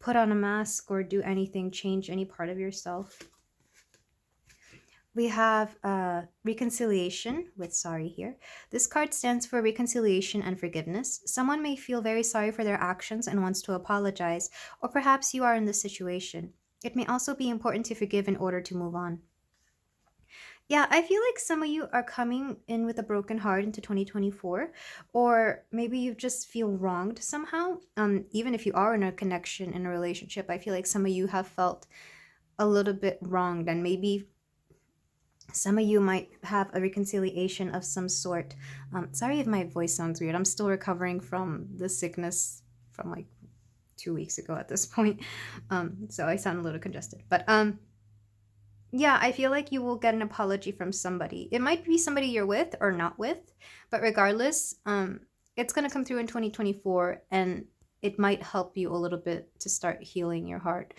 put on a mask or do anything, change any part of yourself. We have reconciliation with sorry here. This card stands for reconciliation and forgiveness. Someone may feel very sorry for their actions and wants to apologize, or perhaps you are in this situation. It may also be important to forgive in order to move on. Yeah, I feel like some of you are coming in with a broken heart into 2024, or maybe you just feel wronged somehow. Even if you are in a connection, in a relationship, I feel like some of you have felt a little bit wronged, and maybe some of you might have a reconciliation of some sort. Sorry if my voice sounds weird. I'm still recovering from the sickness from like 2 weeks ago at this point. So I sound a little congested, but yeah, I feel like you will get an apology from somebody. It might be somebody you're with or not with, but regardless, it's going to come through in 2024, and it might help you a little bit to start healing your heart.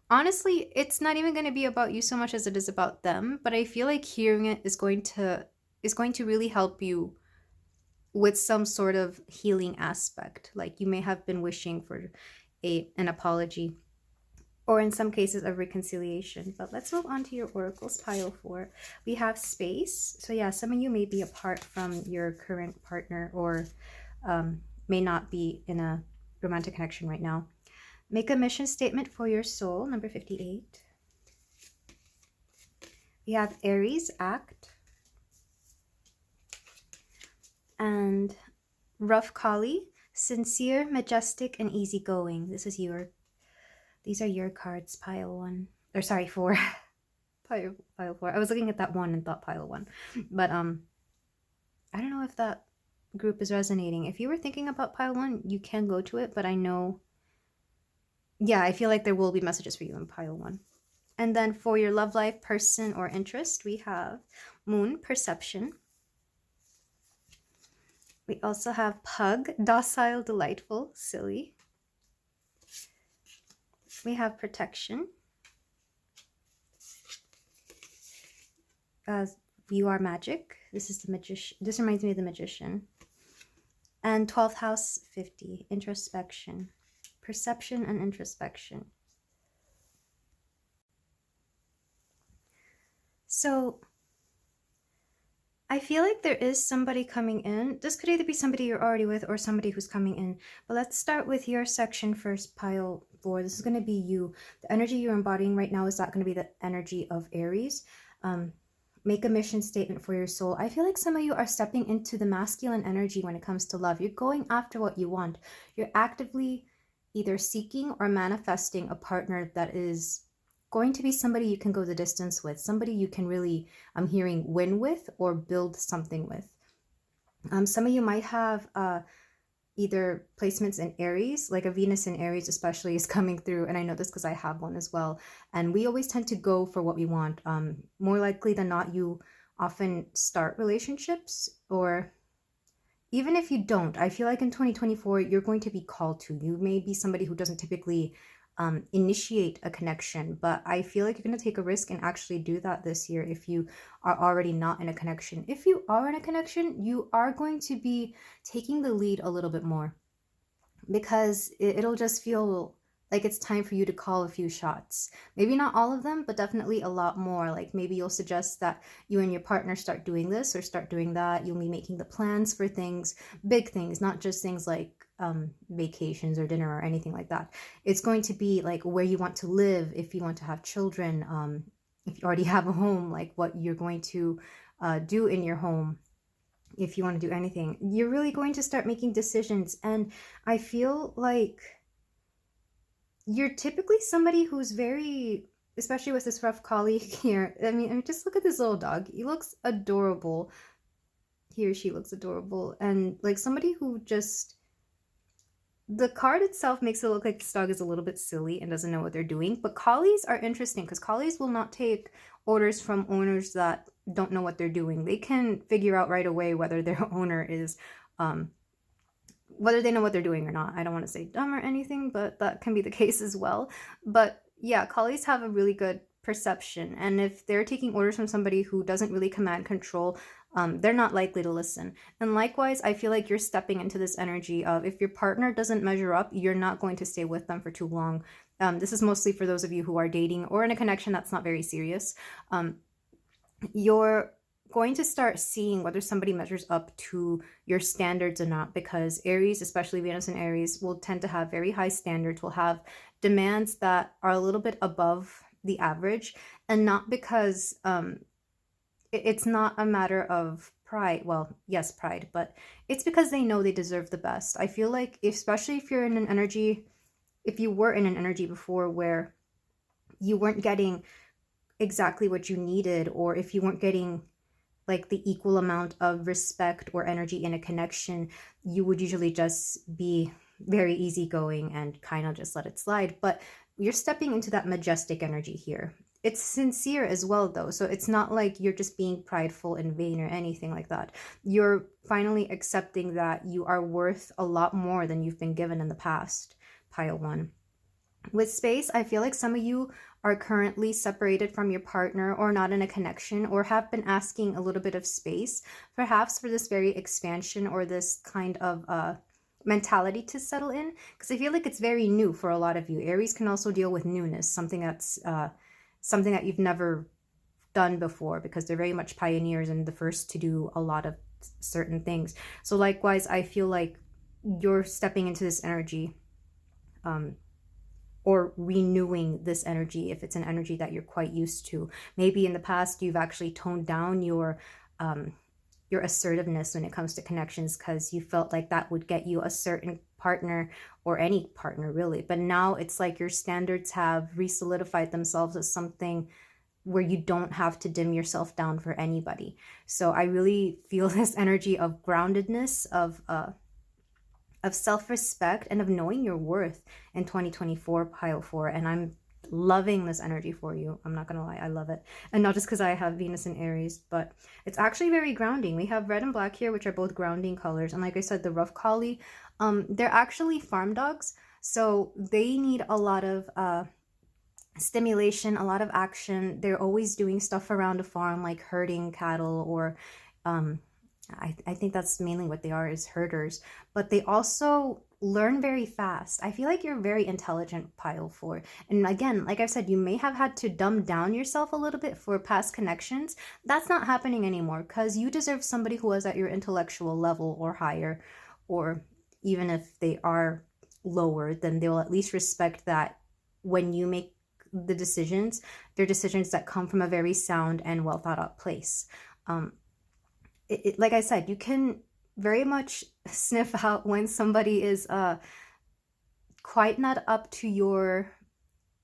Honestly, it's not even going to be about you so much as it is about them, but I feel like hearing it is going to really help you with some sort of healing aspect. Like, you may have been wishing for an apology. or in some cases of reconciliation. But let's move on to your oracles, pile 4. We have space. So yeah, some of you may be apart from your current partner, or may not be in a romantic connection right now. Make a mission statement for your soul, number 58. We have Aries, act. And Rough Collie, sincere, majestic, and easygoing. These are your cards, pile 1. Or sorry, 4. pile 4. I was looking at that 1 and thought pile 1. But I don't know if that group is resonating. If you were thinking about pile 1, you can go to it, but I know, yeah, I feel like there will be messages for you in pile 1. And then for your love life, person, or interest, we have Moon, perception. We also have Pug, docile, delightful, silly. We have protection. You are magic. This is the magician. This reminds me of the magician. And 12th house, 50, introspection, perception, and introspection. So I feel like there is somebody coming in. This could either be somebody you're already with or somebody who's coming in. But let's start with your section first, pile 4. This is going to be you. The energy you're embodying right now is not going to be the energy of Aries. Make a mission statement for your soul. I feel like some of you are stepping into the masculine energy when it comes to love. You're going after what you want. You're actively either seeking or manifesting a partner that is going to be somebody you can go the distance with, somebody you can really, I'm hearing, win with or build something with. Some of you might have either placements in Aries, like a Venus in Aries especially is coming through, and I know this because I have one as well, and we always tend to go for what we want. More likely than not, you often start relationships, or even if you don't, I feel like in 2024 you're going to be called to. You may be somebody who doesn't typically initiate a connection, but I feel like you're going to take a risk and actually do that this year if you are already not in a connection. If you are in a connection, you are going to be taking the lead a little bit more, because it'll just feel like it's time for you to call a few shots. Maybe not all of them, but definitely a lot more. Like maybe you'll suggest that you and your partner start doing this or start doing that. You'll be making the plans for things, big things, not just things like vacations or dinner or anything like that. It's going to be like where you want to live, if you want to have children, if you already have a home, like what you're going to do in your home. If you want to do anything, you're really going to start making decisions. And I feel like you're typically somebody who's very, especially with this rough collie here. I mean, just look at this little dog. He looks adorable. He or she looks adorable. And like somebody who just, the card itself makes it look like this dog is a little bit silly and doesn't know what they're doing. But collies are interesting because collies will not take orders from owners that don't know what they're doing. They can figure out right away whether their owner is, whether they know what they're doing or not. I don't want to say dumb or anything, but that can be the case as well. But yeah, collies have a really good perception. And if they're taking orders from somebody who doesn't really command control, they're not likely to listen. And likewise, I feel like you're stepping into this energy of if your partner doesn't measure up, you're not going to stay with them for too long. This is mostly for those of you who are dating or in a connection that's not very serious. You're going to start seeing whether somebody measures up to your standards or not, because Aries, especially Venus and Aries, will tend to have very high standards, will have demands that are a little bit above the average, and not because it's not a matter of pride. Well, yes, pride, but it's because they know they deserve the best. I feel like, especially if you're in an energy, if you were in an energy before where you weren't getting exactly what you needed, or if you weren't getting like the equal amount of respect or energy in a connection, you would usually just be very easygoing and kind of just let it slide. But you're stepping into that majestic energy here. It's sincere as well, though. So it's not like you're just being prideful and vain or anything like that. You're finally accepting that you are worth a lot more than you've been given in the past, pile 1. With space, I feel like some of you are currently separated from your partner or not in a connection, or have been asking a little bit of space, perhaps for this very expansion or this kind of mentality to settle in, because I feel like it's very new for a lot of you. Aries can also deal with newness, something that you've never done before, because they're very much pioneers and the first to do a lot of certain things. So likewise, I feel like you're stepping into this energy, or renewing this energy if it's an energy that you're quite used to. Maybe in the past you've actually toned down your assertiveness when it comes to connections, because you felt like that would get you a certain partner, or any partner really. But now it's like your standards have re-solidified themselves as something where you don't have to dim yourself down for anybody. So I really feel this energy of groundedness, of self-respect, and of knowing your worth in 2024, pile 4. And I'm loving this energy for you. I'm not gonna lie, I love it. And not just because I have Venus in Aries, but it's actually very grounding. We have red and black here, which are both grounding colors. And like I said, the rough collie, they're actually farm dogs, so they need a lot of stimulation, a lot of action. They're always doing stuff around a farm, like herding cattle, or I think that's mainly what they are, is herders. But they also learn very fast. I feel like you're very intelligent, pile 4. And again, like I've said, you may have had to dumb down yourself a little bit for past connections. That's not happening anymore, because you deserve somebody who is at your intellectual level or higher, or even if they are lower, then they'll at least respect that when you make the decisions, they're decisions that come from a very sound and well thought out place. Like I said, you can very much sniff out when somebody is quite not up to your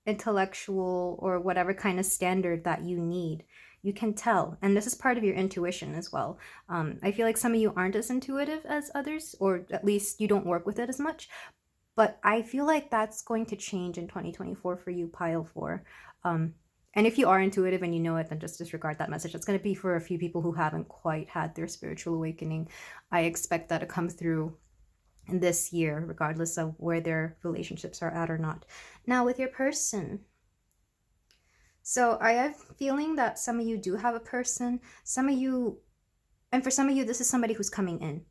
intellectual or whatever kind of standard that you need. You can tell, and this is part of your intuition as well. I feel like some of you aren't as intuitive as others, or at least you don't work with it as much. But I feel like that's going to change in 2024 for you, pile 4. And if you are intuitive and you know it, then just disregard that message. It's going to be for a few people who haven't quite had their spiritual awakening. I expect that to come through this year, regardless of where their relationships are at or not. Now, with your person. So I have a feeling that some of you do have a person. Some of you, and for some of you, this is somebody who's coming in.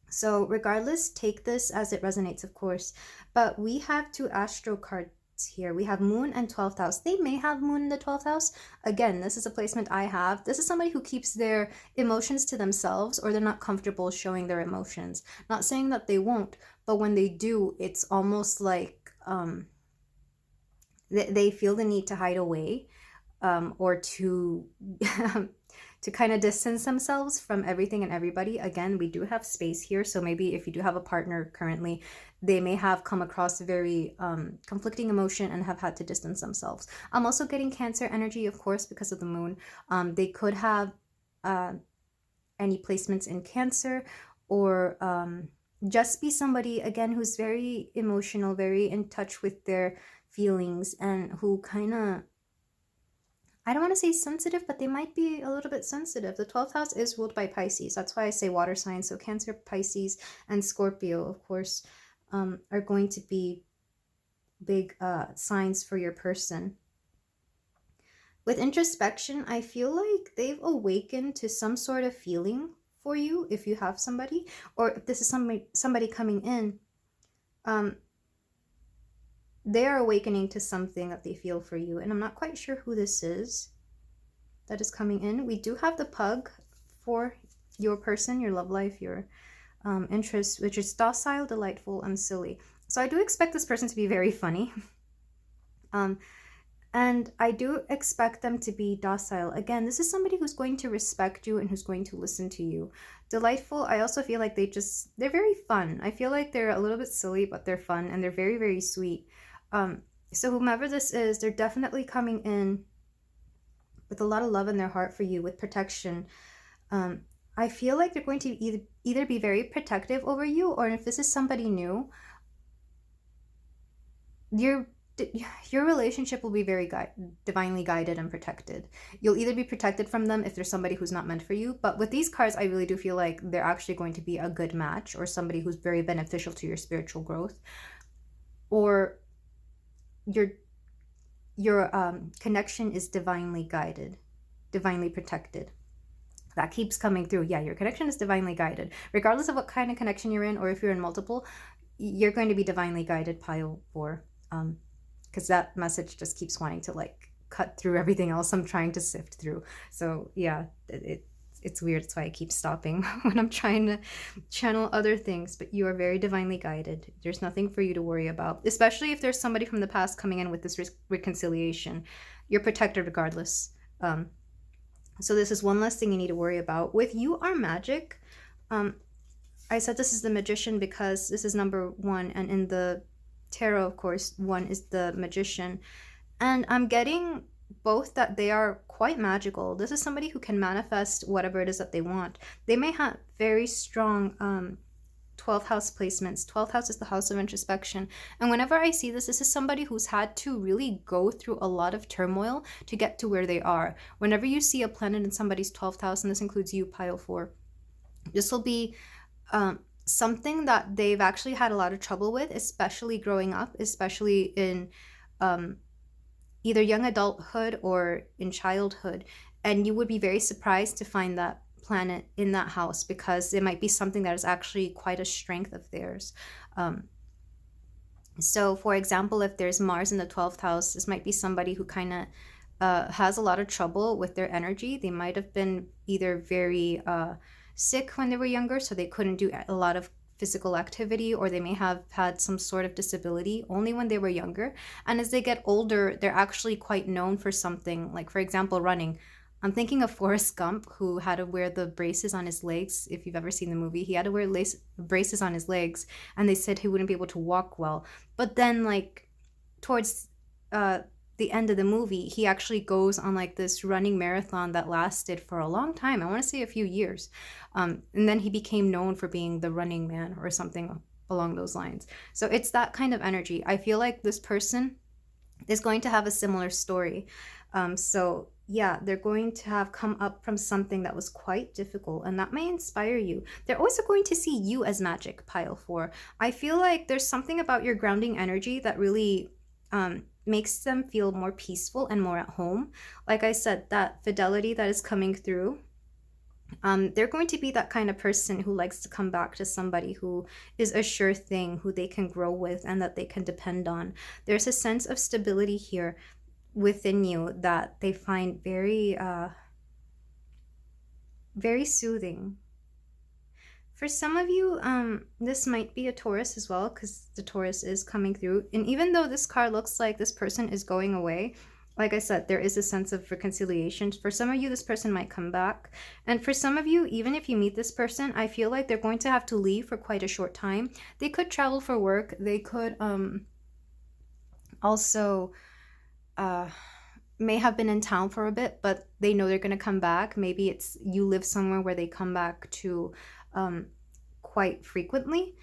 So regardless, take this as it resonates, of course. But we have 2 astro cards here. We have Moon and 12th house. They may have Moon in the 12th house. Again, this is a placement I have. This is somebody who keeps their emotions to themselves, or they're not comfortable showing their emotions. Not saying that they won't, but when they do, it's almost like they feel the need to hide away, or to to kind of distance themselves from everything and everybody. Again, we do have space here, so maybe if you do have a partner currently, they may have come across a very conflicting emotion and have had to distance themselves. I'm also getting Cancer energy, of course, because of the moon. They could have any placements in Cancer, or just be somebody, again, who's very emotional, very in touch with their feelings, and who kind of, I don't want to say sensitive, but they might be a little bit sensitive. The 12th house is ruled by Pisces. That's why I say water signs. So Cancer, Pisces, and Scorpio, of course, are going to be big signs for your person. With introspection, I feel like they've awakened to some sort of feeling for you, if you have somebody, or if this is somebody coming in. They are awakening to something that they feel for you, and I'm not quite sure who this is that is coming in. We do have the pug for your person, your love life, your interest, which is docile, delightful, and silly. So I do expect this person to be very funny. And I do expect them to be docile. Again, this is somebody who's going to respect you and who's going to listen to you. Delightful, I also feel like they're very fun. I feel like they're a little bit silly, but they're fun, and they're very, very sweet. So whomever this is, they're definitely coming in with a lot of love in their heart for you, with protection. I feel like they're going to either be very protective over you, or if this is somebody new, your relationship will be very divinely guided and protected. You'll either be protected from them if there's somebody who's not meant for you, but with these cards, I really do feel like they're actually going to be a good match, or somebody who's very beneficial to your spiritual growth, or your connection is divinely guided, divinely protected. That keeps coming through. Yeah, your connection is divinely guided. Regardless of what kind of connection you're in, or if you're in multiple, you're going to be divinely guided, pile 4. Because that message just keeps wanting to like cut through everything else I'm trying to sift through. So yeah, it's weird. That's why I keep stopping when I'm trying to channel other things. But you are very divinely guided. There's nothing for you to worry about, especially if there's somebody from the past coming in with this reconciliation. You're protected regardless. So this is one less thing you need to worry about. With you are magic. I said this is the magician because this is number 1, and in the tarot, of course, 1 is the magician. And I'm getting both that they are quite magical. This is somebody who can manifest whatever it is that they want. They may have very strong 12th house placements. 12th house is the house of introspection. And whenever I see this, this is somebody who's had to really go through a lot of turmoil to get to where they are. Whenever you see a planet in somebody's 12th house, and this includes you, pile 4, this will be something that they've actually had a lot of trouble with, especially growing up, especially in either young adulthood or in childhood. And you would be very surprised to find that planet in that house, because it might be something that is actually quite a strength of theirs. So for example, if there's Mars in the 12th house, this might be somebody who kind of has a lot of trouble with their energy. They might have been either very sick when they were younger, so they couldn't do a lot of physical activity, or they may have had some sort of disability only when they were younger. And as they get older, they're actually quite known for something, like for example, running. I'm thinking of Forrest Gump, who had to wear the braces on his legs. If you've ever seen the movie, he had to wear braces on his legs, and they said he wouldn't be able to walk well. But then, like, towards the end of the movie, he actually goes on like this running marathon that lasted for a long time. I want to say a few years. And then he became known for being the running man or something along those lines. So it's that kind of energy. I feel like this person is going to have a similar story. So yeah, they're going to have come up from something that was quite difficult, and that may inspire you. They're also going to see you as magic, pile 4. I feel like there's something about your grounding energy that really makes them feel more peaceful and more at home. Like I said, that fidelity that is coming through, they're going to be that kind of person who likes to come back to somebody who is a sure thing, who they can grow with and that they can depend on. There's a sense of stability here within you that they find very very soothing. For some of you, this might be a Taurus as well, because the Taurus is coming through. And even though this card looks like this person is going away, like I said, there is a sense of reconciliation. For some of you, this person might come back. And for some of you, even if you meet this person, I feel like they're going to have to leave for quite a short time. They could travel for work. They could also may have been in town for a bit, but they know they're going to come back. Maybe it's you live somewhere where they come back to quite frequently,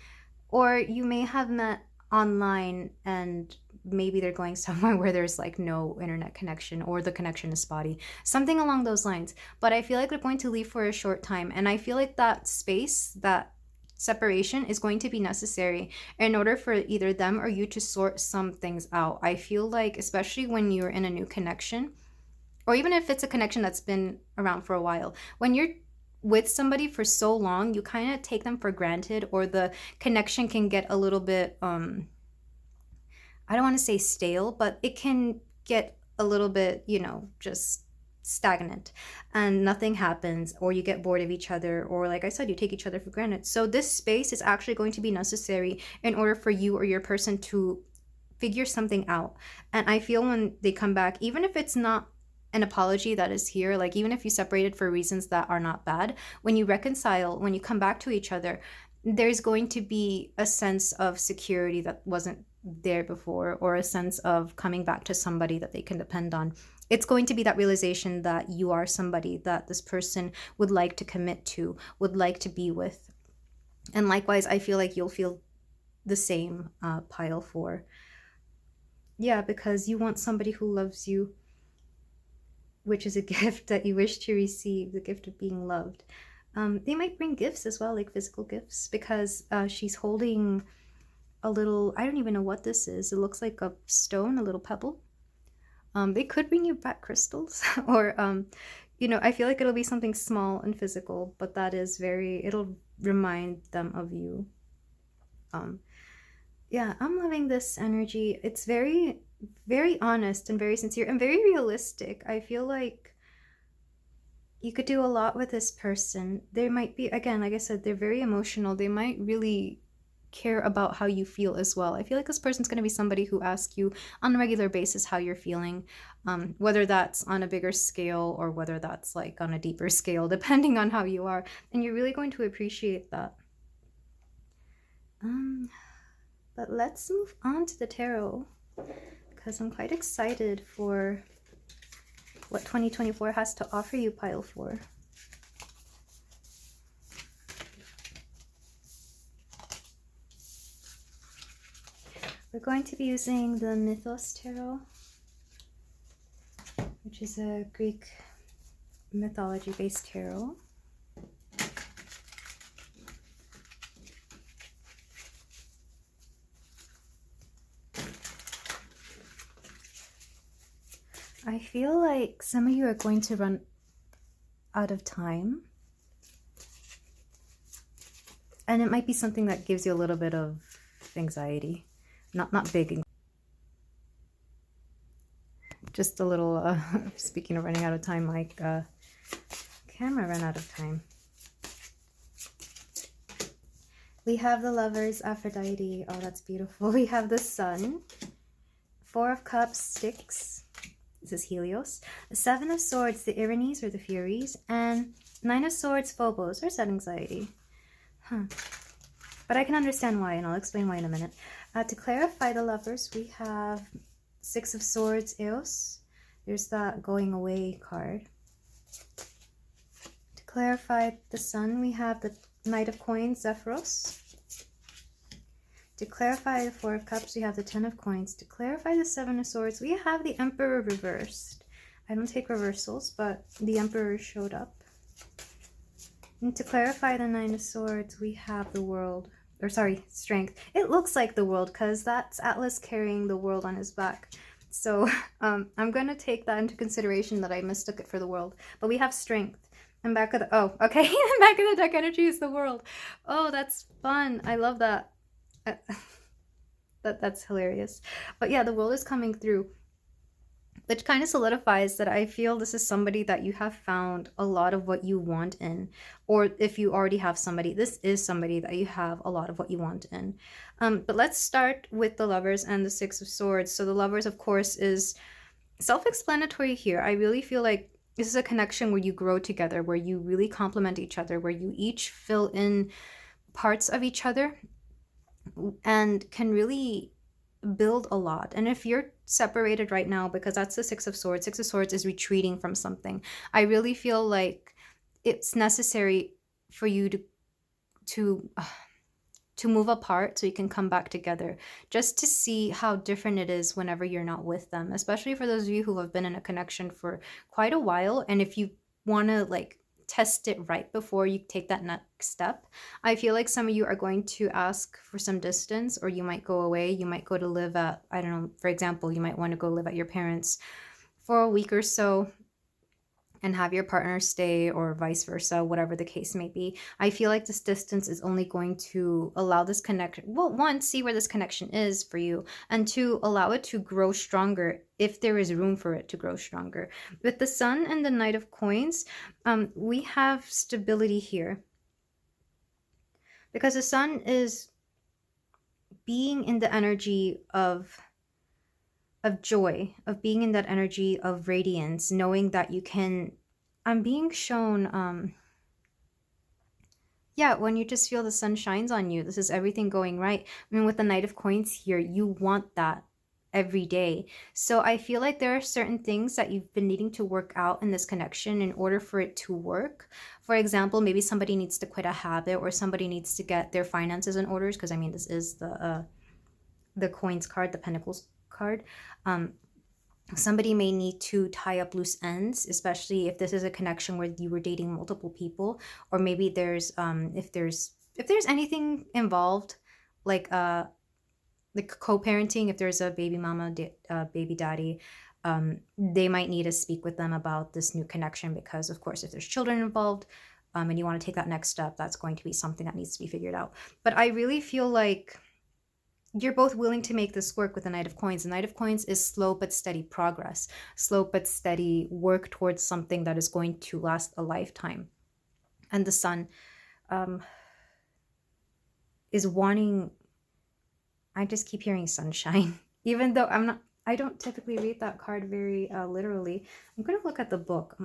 or you may have met online and maybe they're going somewhere where there's like no internet connection, or the connection is spotty, something along those lines. But I feel like they're going to leave for a short time, and I feel like that space, that separation is going to be necessary in order for either them or you to sort some things out. I feel like, especially when you're in a new connection, or even if it's a connection that's been around for a while, when you're with somebody for so long, you kind of take them for granted, or the connection can get a little bit I don't want to say stale, but it can get a little bit, just stagnant, and nothing happens, or you get bored of each other, or like I said, you take each other for granted. So this space is actually going to be necessary in order for you or your person to figure something out. And I feel when they come back, even if it's not an apology that is here, like even if you separated for reasons that are not bad, when you reconcile, when you come back to each other, there's going to be a sense of security that wasn't there before, or a sense of coming back to somebody that they can depend on. It's going to be that realization that you are somebody that this person would like to commit to, would like to be with. And likewise, I feel like you'll feel the same, pile 4. Yeah, because you want somebody who loves you, which is a gift that you wish to receive, the gift of being loved. They might bring gifts as well, like physical gifts, because she's holding a little, I don't even know what this is. It looks like a stone, a little pebble. They could bring you back crystals, or I feel like it'll be something small and physical, but it'll remind them of you. Um, yeah, I'm loving this energy. It's very, very honest and very sincere and very realistic. I feel like you could do a lot with this person. They might be, again, like I said, they're very emotional. They might really care about how you feel as well. I feel like this person's going to be somebody who asks you on a regular basis how you're feeling, whether that's on a bigger scale or whether that's like on a deeper scale, depending on how you are. And you're really going to appreciate that. But let's move on to the tarot because I'm quite excited for what 2024 has to offer you, pile 4. We're going to be using the Mythos Tarot, which is a Greek mythology-based tarot. I feel like some of you are going to run out of time. And it might be something that gives you a little bit of anxiety. Not big. Just a little, speaking of running out of time, like camera ran out of time. We have the Lovers, Aphrodite. Oh, that's beautiful. We have the Sun. 4 of Cups, Styx. This is Helios. The 7 of Swords, the Erinyes or the Furies. And 9 of Swords, Phobos, or sad anxiety. But I can understand why, and I'll explain why in a minute. To clarify the Lovers, we have 6 of Swords, Eos. There's that going away card. To clarify the Sun, we have the Knight of Coins, Zephyros. To clarify the 4 of Cups, we have the 10 of Coins. To clarify the 7 of Swords, we have the Emperor reversed. I don't take reversals, but the Emperor showed up. And to clarify the 9 of Swords, we have the World. Or sorry, Strength. It looks like the World because that's Atlas carrying the World on his back. So I'm going to take that into consideration that I mistook it for the World. But we have Strength. And back of the... Oh, okay. Back of the deck energy is the World. Oh, that's fun. I love that. That's hilarious. But yeah, the World is coming through, which kind of solidifies that I feel this is somebody that you have found a lot of what you want in. Or if you already have somebody, this is somebody that you have a lot of what you want in. But let's start with the Lovers and the 6 of Swords. So the Lovers, of course, is self-explanatory here. I really feel like this is a connection where you grow together, where you really complement each other, where you each fill in parts of each other and can really build a lot. And if you're separated right now, because that's the 6 of Swords, 6 of Swords is retreating from something. I really feel like it's necessary for you to move apart so you can come back together, just to see how different it is whenever you're not with them, especially for those of you who have been in a connection for quite a while. And if you want to like test it right before you take that next step, I feel like some of you are going to ask for some distance, or you might go away. You might go to live at, I don't know, for example, you might want to go live at your parents for a week or so and have your partner stay, or vice versa, whatever the case may be. I feel like this distance is only going to allow this connection, well, one, see where this connection is for you, and two, allow it to grow stronger if there is room for it to grow stronger. With the Sun and the Knight of Coins, we have stability here, because the Sun is being in the energy of joy, of being in that energy of radiance, knowing that you can, I'm being shown, yeah, when you just feel the sun shines on you, this is everything going right. I mean, with the Knight of Coins here, you want that every day. So I feel like there are certain things that you've been needing to work out in this connection in order for it to work. For example, maybe somebody needs to quit a habit, or somebody needs to get their finances in orders, because I mean, this is the Coins card, the Pentacles card. Somebody may need to tie up loose ends, especially if this is a connection where you were dating multiple people, or maybe there's if there's anything involved, like co-parenting, if there's a baby mama, baby daddy, They might need to speak with them about this new connection because, of course, if there's children involved, and you want to take that next step, that's going to be something that needs to be figured out. But I really feel like you're both willing to make this work with the Knight of Coins. The Knight of Coins is slow but steady progress, slow but steady work towards something that is going to last a lifetime. And the Sun is wanting, I just keep hearing sunshine, even though I don't typically read that card very literally. I'm going to look at the book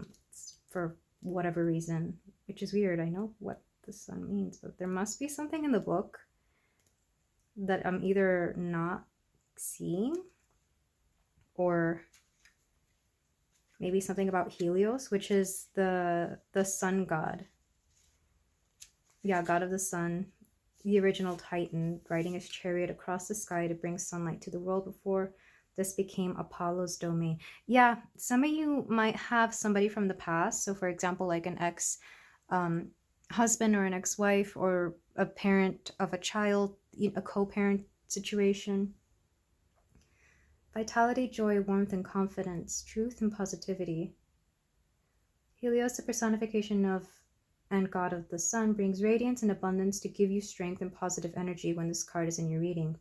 for whatever reason, which is weird. I know what the Sun means, but there must be something in the book that I'm either not seeing, or maybe something about Helios, which is the sun god. Yeah, god of the sun, the original Titan, riding his chariot across the sky to bring sunlight to the world before this became Apollo's domain. Yeah, some of you might have somebody from the past. So for example, like an ex husband or an ex-wife or a parent of a child, a co-parent situation. Vitality, joy, warmth, and confidence, truth and positivity. Helios, the personification of and god of the sun, brings radiance and abundance to give you strength and positive energy when this card is in your reading.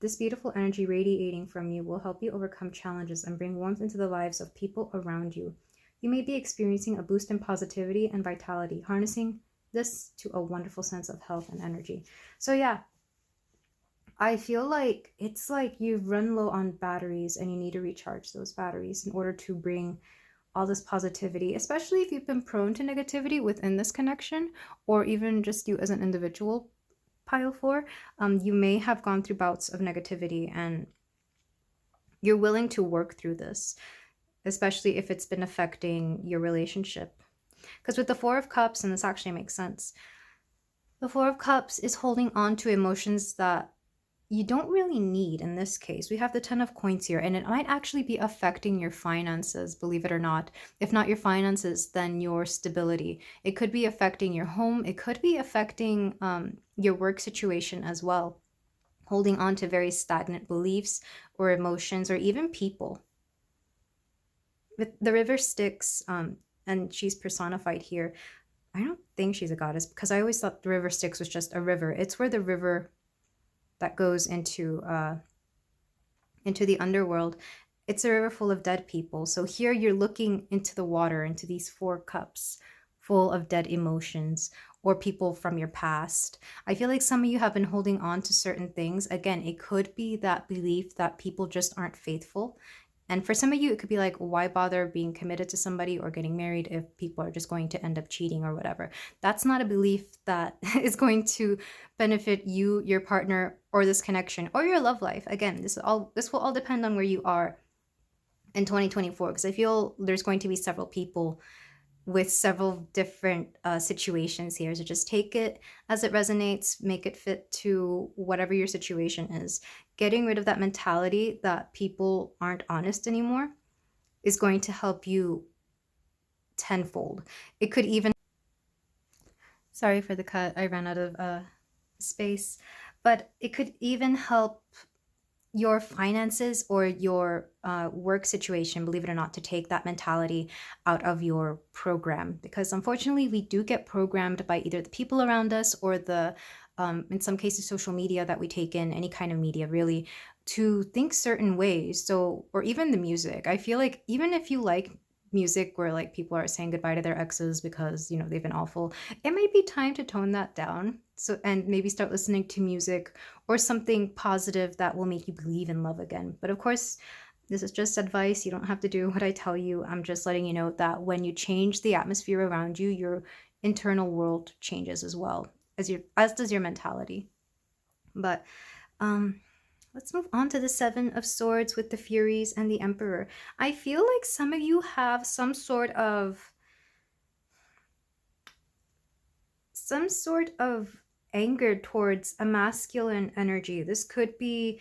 This beautiful energy radiating from you will help you overcome challenges and bring warmth into the lives of people around you. You may be experiencing a boost in positivity and vitality, harnessing this to a wonderful sense of health and energy. So yeah, I feel like it's like you've run low on batteries and you need to recharge those batteries in order to bring all this positivity, especially if you've been prone to negativity within this connection, or even just you as an individual, pile 4. You may have gone through bouts of negativity and you're willing to work through this, especially if it's been affecting your relationship. Because with the 4 of Cups, and this actually makes sense, the 4 of Cups is holding on to emotions that you don't really need in this case. We have the 10 of Coins here, and it might actually be affecting your finances, believe it or not. If not your finances, then your stability. It could be affecting your home. It could be affecting your work situation as well. Holding on to very stagnant beliefs or emotions or even people. With the River Styx, and she's personified here. I don't think she's a goddess because I always thought the River Styx was just a river. It's where the river that goes into the underworld. It's a river full of dead people. So here you're looking into the water, into these 4 cups full of dead emotions or people from your past. I feel like some of you have been holding on to certain things. Again, it could be that belief that people just aren't faithful. And for some of you, it could be like, why bother being committed to somebody or getting married if people are just going to end up cheating or whatever? That's not a belief that is going to benefit you, your partner, or this connection, or your love life. Again, this will all depend on where you are in 2024, because I feel there's going to be several people with several different situations here. So just take it as it resonates, make it fit to whatever your situation is. Getting rid of that mentality that people aren't honest anymore is going to help you tenfold. It could even, sorry for the cut, I ran out of space, but it could even help your finances or your work situation, believe it or not, to take that mentality out of your program. Because unfortunately, we do get programmed by either the people around us or the, in some cases, social media that we take in, any kind of media really, to think certain ways. So, or even the music. I feel like even if you like music where like people are saying goodbye to their exes because they've been awful, it might be time to tone that down. So, and maybe start listening to music or something positive that will make you believe in love again. But of course, this is just advice. You don't have to do what I tell you. I'm just letting you know that when you change the atmosphere around you, your internal world changes as well, as does your mentality. But let's move on to the 7 of Swords with the Furies and the Emperor. I feel like some of you have some sort of anger towards a masculine energy. This could be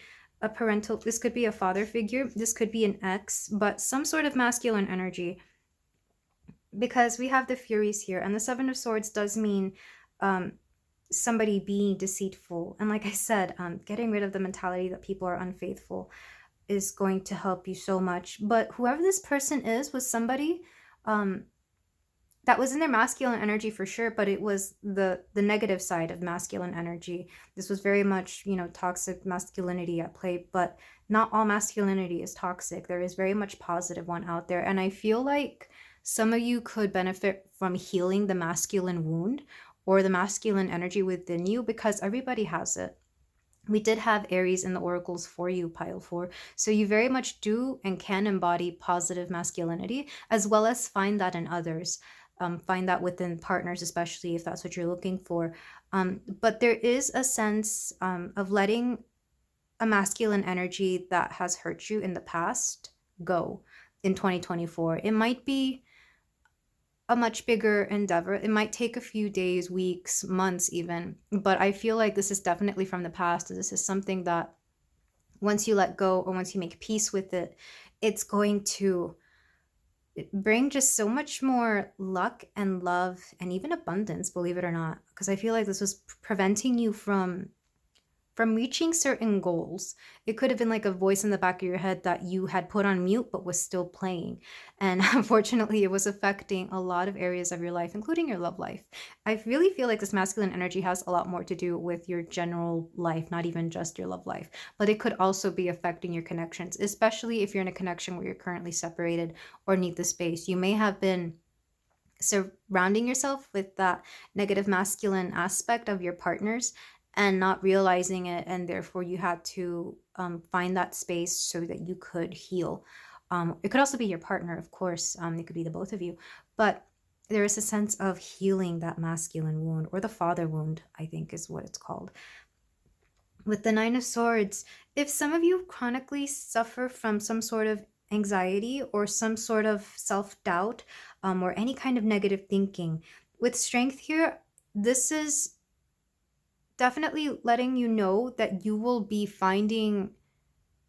this could be a father figure, this could be an ex, but some sort of masculine energy. Because we have the Furies here, and the 7 of Swords does mean somebody being deceitful. And like I said, getting rid of the mentality that people are unfaithful. is going to help you so much. But whoever this person is was somebody that was in their masculine energy for sure, but it was the negative side of masculine energy. This was very much, you know, toxic masculinity at play, but not all masculinity is toxic. There is very much positive one out there. And I feel like some of you could benefit from healing the masculine wound or the masculine energy within you, because everybody has it. We did have Aries in the oracles for you, pile 4. So you very much do and can embody positive masculinity, as well as find that in others. Find that within partners, especially if that's what you're looking for. But there is a sense of letting a masculine energy that has hurt you in the past go in 2024. It might be a much bigger endeavor. It might take a few days, weeks, months even, but I feel like this is definitely from the past. This is something that once you let go or once you make peace with it, it's going to bring just so much more luck and love and even abundance, believe it or not, because I feel like this was preventing you from reaching certain goals. It could have been like a voice in the back of your head that you had put on mute but was still playing. And unfortunately, it was affecting a lot of areas of your life, including your love life. I really feel like this masculine energy has a lot more to do with your general life, not even just your love life. But it could also be affecting your connections, especially if you're in a connection where you're currently separated or need the space. You may have been surrounding yourself with that negative masculine aspect of your partners and not realizing it, and therefore you had to find that space so that you could heal. It could also be your partner, of course. It could be the both of you, but there is a sense of healing that masculine wound, or the father wound, I think is what it's called. With the 9 of Swords, if some of you chronically suffer from some sort of anxiety or some sort of self-doubt, or any kind of negative thinking, with Strength here, this is definitely letting you know that you will be finding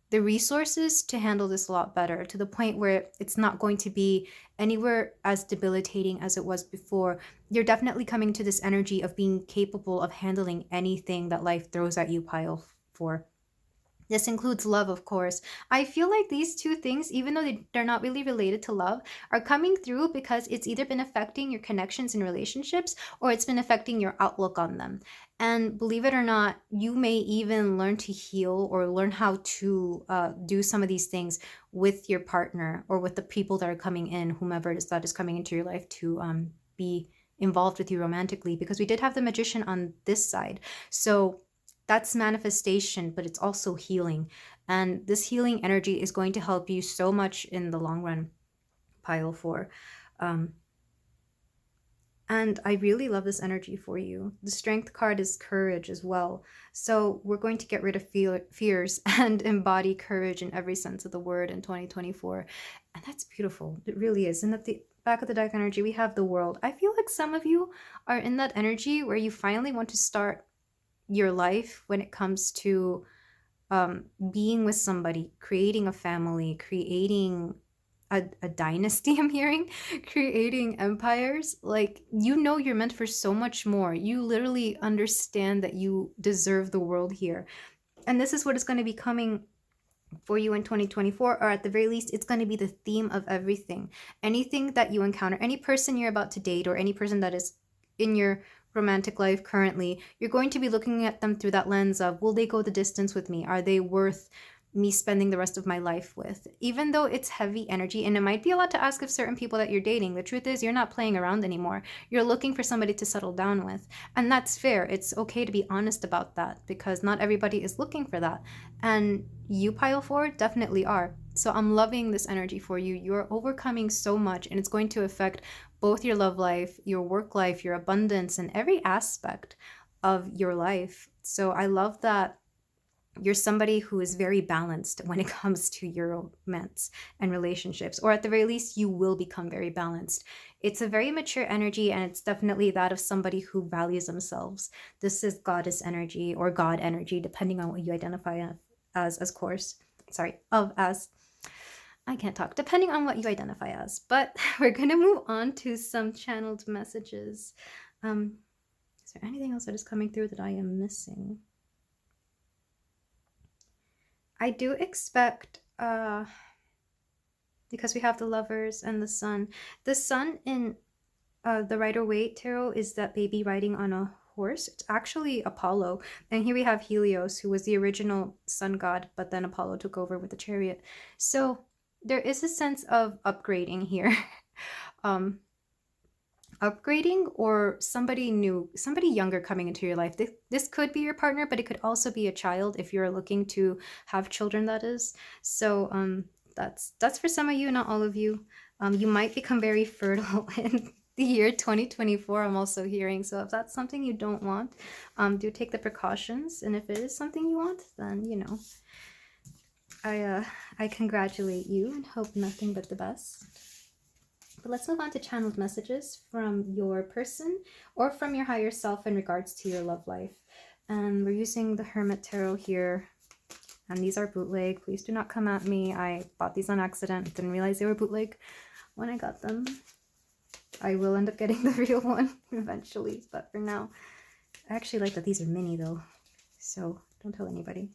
the resources to handle this a lot better, to the point where it's not going to be anywhere as debilitating as it was before. You're definitely coming to this energy of being capable of handling anything that life throws at you, pile 4. This includes love, of course. I feel like these two things, even though they're not really related to love, are coming through because it's either been affecting your connections and relationships, or it's been affecting your outlook on them. And believe it or not, you may even learn to heal or learn how to do some of these things with your partner or with the people that are coming in, whomever it is that is coming into your life to be involved with you romantically, because we did have the Magician on this side. So that's manifestation, but it's also healing. And this healing energy is going to help you so much in the long run, pile 4. And I really love this energy for you. The Strength card is courage as well. So we're going to get rid of fears and embody courage in every sense of the word in 2024. And that's beautiful. It really is. And at the back of the deck energy, we have the World. I feel like some of you are in that energy where you finally want to start your life when it comes to being with somebody, creating a family, creating a dynasty, I'm hearing, creating empires. Like, you know, you're meant for so much more. You literally understand that you deserve the world here. And this is what is going to be coming for you in 2024, or at the very least, it's going to be the theme of everything. Anything that you encounter, any person you're about to date, or any person that is in your romantic life currently, you're going to be looking at them through that lens of, will they go the distance with me? Are they worth me spending the rest of my life with? Even though it's heavy energy, and it might be a lot to ask of certain people that you're dating, the truth is you're not playing around anymore. You're looking for somebody to settle down with. And that's fair. It's okay to be honest about that, because not everybody is looking for that. And you, pile 4, definitely are. So I'm loving this energy for you. You're overcoming so much, and it's going to affect both your love life, your work life, your abundance, and every aspect of your life. So I love that you're somebody who is very balanced when it comes to your romance and relationships, or at the very least, you will become very balanced. It's a very mature energy, and it's definitely that of somebody who values themselves. This is goddess energy or God energy, depending on what you identify as course. Sorry, as. I can't talk, depending on what you identify as. But we're going to move on to some channeled messages. Is there anything else that is coming through that I am missing? I do expect uh, because we have the Lovers and the Sun. The Sun in the Rider-Waite tarot is that baby riding on a horse. It's actually Apollo. And here we have Helios, who was the original sun god, but then Apollo took over with the chariot. So there is a sense of upgrading here. Upgrading, or somebody new, somebody younger coming into your life. This could be your partner, but it could also be a child if you're looking to have children, that is. So that's for some of you, not all of you. You might become very fertile in the year 2024, I'm also hearing. So if that's something you don't want, do take the precautions. And if it is something you want, then, you know, I congratulate you and hope nothing but the best. But let's move on to channeled messages from your person or from your higher self in regards to your love life. And we're using the Hermit Tarot here. And these are bootleg. Please do not come at me. I bought these on accident. Didn't realize they were bootleg when I got them. I will end up getting the real one eventually. But for now, I actually like that these are mini though. So don't tell anybody.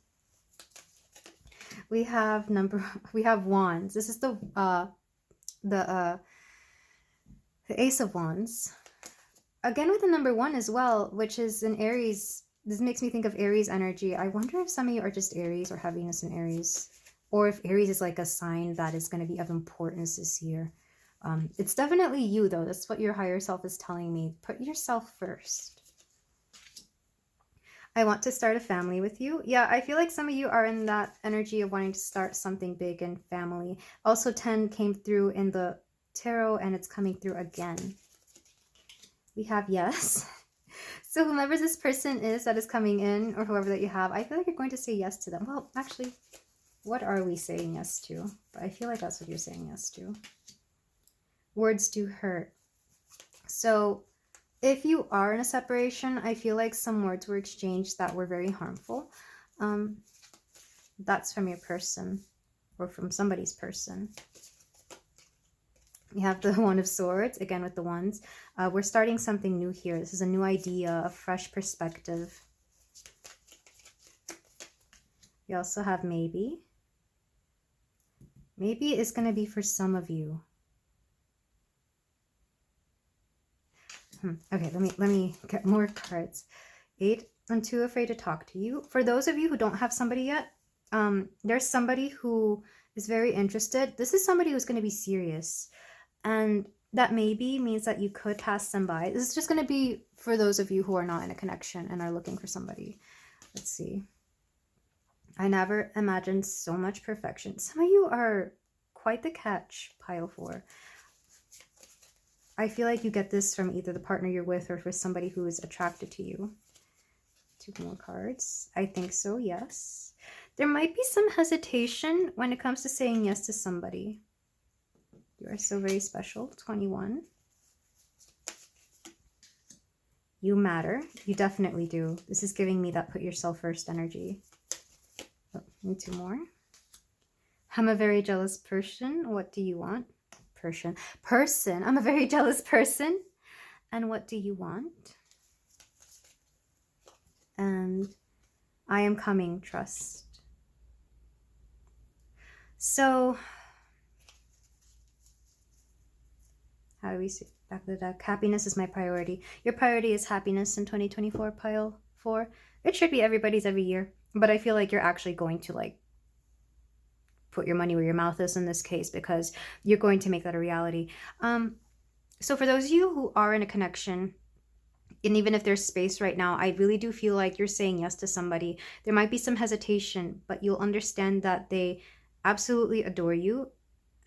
We have wands. This is the Ace of Wands. Again with the number 1 as well, which is an Aries. This makes me think of Aries energy. I wonder if some of you are just Aries or have Venus in Aries. Or if Aries is like a sign that is going to be of importance this year. It's definitely you though. That's what your higher self is telling me. Put yourself first. I want to start a family with you. Yeah, I feel like some of you are in that energy of wanting to start something big in family. Also 10 came through in the tarot and it's coming through again. We have yes. So whomever this person is that is coming in, or whoever that you have, I feel like you're going to say yes to them. Well, actually, what are we saying yes to? But I feel like that's what you're saying yes to. Words do hurt. So if you are in a separation, I feel like some words were exchanged that were very harmful. That's from your person or from somebody's person. You have the One of Swords, again with the wands. We're starting something new here. This is a new idea, a fresh perspective. You also have maybe. Maybe it's going to be for some of you. Okay, let me get more cards. 8, I'm too afraid to talk to you. For those of you who don't have somebody yet, there's somebody who is very interested. This is somebody who's going to be serious. And that maybe means that you could pass them by. This is just going to be for those of you who are not in a connection and are looking for somebody. Let's see. I never imagined so much perfection. Some of you are quite the catch, pile 4. I feel like you get this from either the partner you're with or for somebody who is attracted to you. 2 more cards. I think so, yes. There might be some hesitation when it comes to saying yes to somebody. You are so very special. 21. You matter. You definitely do. This is giving me that put yourself first energy. Oh, need 2 more. I'm a very jealous person. What do you want? Person. I'm a very jealous person. And what do you want? And I am coming. Trust. So how do we see back of the deck? Happiness is my priority. Your priority is happiness in 2024, pile 4. It should be everybody's every year. But I feel like you're actually going to like put your money where your mouth is in this case, because you're going to make that a reality. So for those of you who are in a connection, and even if there's space right now, I really do feel like you're saying yes to somebody. There might be some hesitation, but you'll understand that they absolutely adore you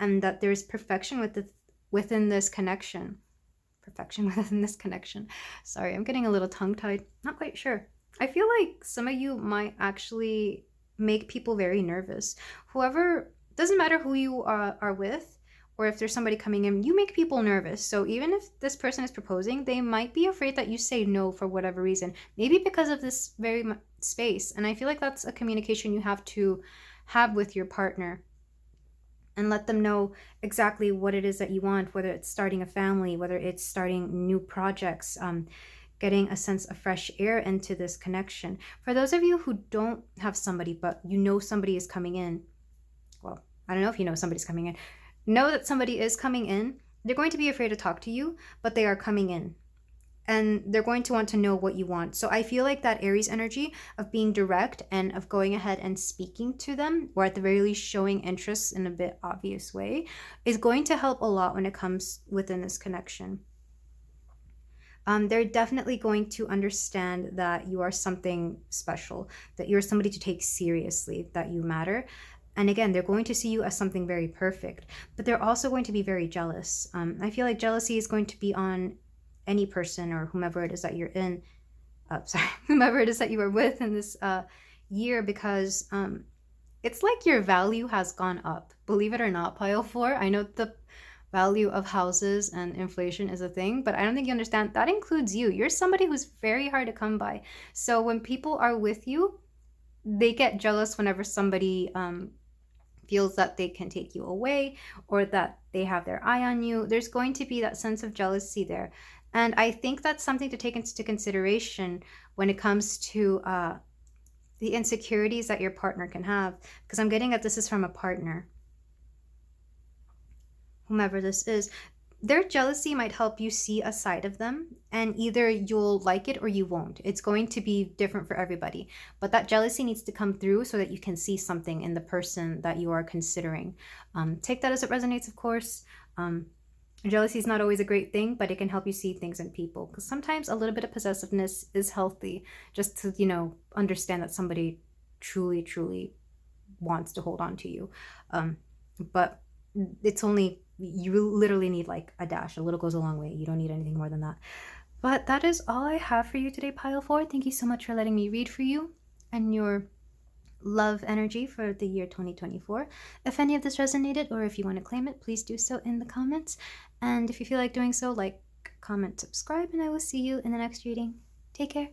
and that there's perfection within this connection. Perfection within this connection. Sorry, I'm getting a little tongue-tied. Not quite sure. I feel like some of you might actually make people very nervous. Whoever, doesn't matter who you are with, or if there's somebody coming in, you make people nervous. So even if this person is proposing, they might be afraid that you say no for whatever reason. Maybe because of this very space. And I feel like that's a communication you have to have with your partner. And let them know exactly what it is that you want, whether it's starting a family, whether it's starting new projects, getting a sense of fresh air into this connection. For those of you who don't have somebody, but you know somebody is coming in, well, I don't know if you know somebody's coming in. Know that somebody is coming in. They're going to be afraid to talk to you, but they are coming in. And they're going to want to know what you want. So I feel like that Aries energy of being direct and of going ahead and speaking to them, or at the very least showing interest in a bit obvious way, is going to help a lot when it comes within this connection. They're definitely going to understand that you are something special, that you're somebody to take seriously, that you matter. And again, they're going to see you as something very perfect, but they're also going to be very jealous. I feel like jealousy is going to be on any person or whomever it is that you're in, whomever it is that you are with in this year, because it's like your value has gone up. Believe it or not, pile 4. I know the value of houses and inflation is a thing, but I don't think you understand that includes you. You're somebody who's very hard to come by. So when people are with you, they get jealous whenever somebody feels that they can take you away or that they have their eye on you. There's going to be that sense of jealousy there. And I think that's something to take into consideration when it comes to the insecurities that your partner can have, because I'm getting that this is from a partner. Whomever this is, their jealousy might help you see a side of them, and either you'll like it or you won't. It's going to be different for everybody, but that jealousy needs to come through so that you can see something in the person that you are considering. Take that as it resonates, of course. Jealousy is not always a great thing, but it can help you see things in people, because sometimes a little bit of possessiveness is healthy, just to, you know, understand that somebody truly, truly wants to hold on to you. But it's only, you literally need like a dash. A little goes a long way. You don't need anything more than that. But that is all I have for you today, pile 4. Thank you so much for letting me read for you and your love energy for the year 2024. If any of this resonated, or if you want to claim it, please do so in the comments. And if you feel like doing so, like, comment, subscribe, and I will see you in the next reading. Take care.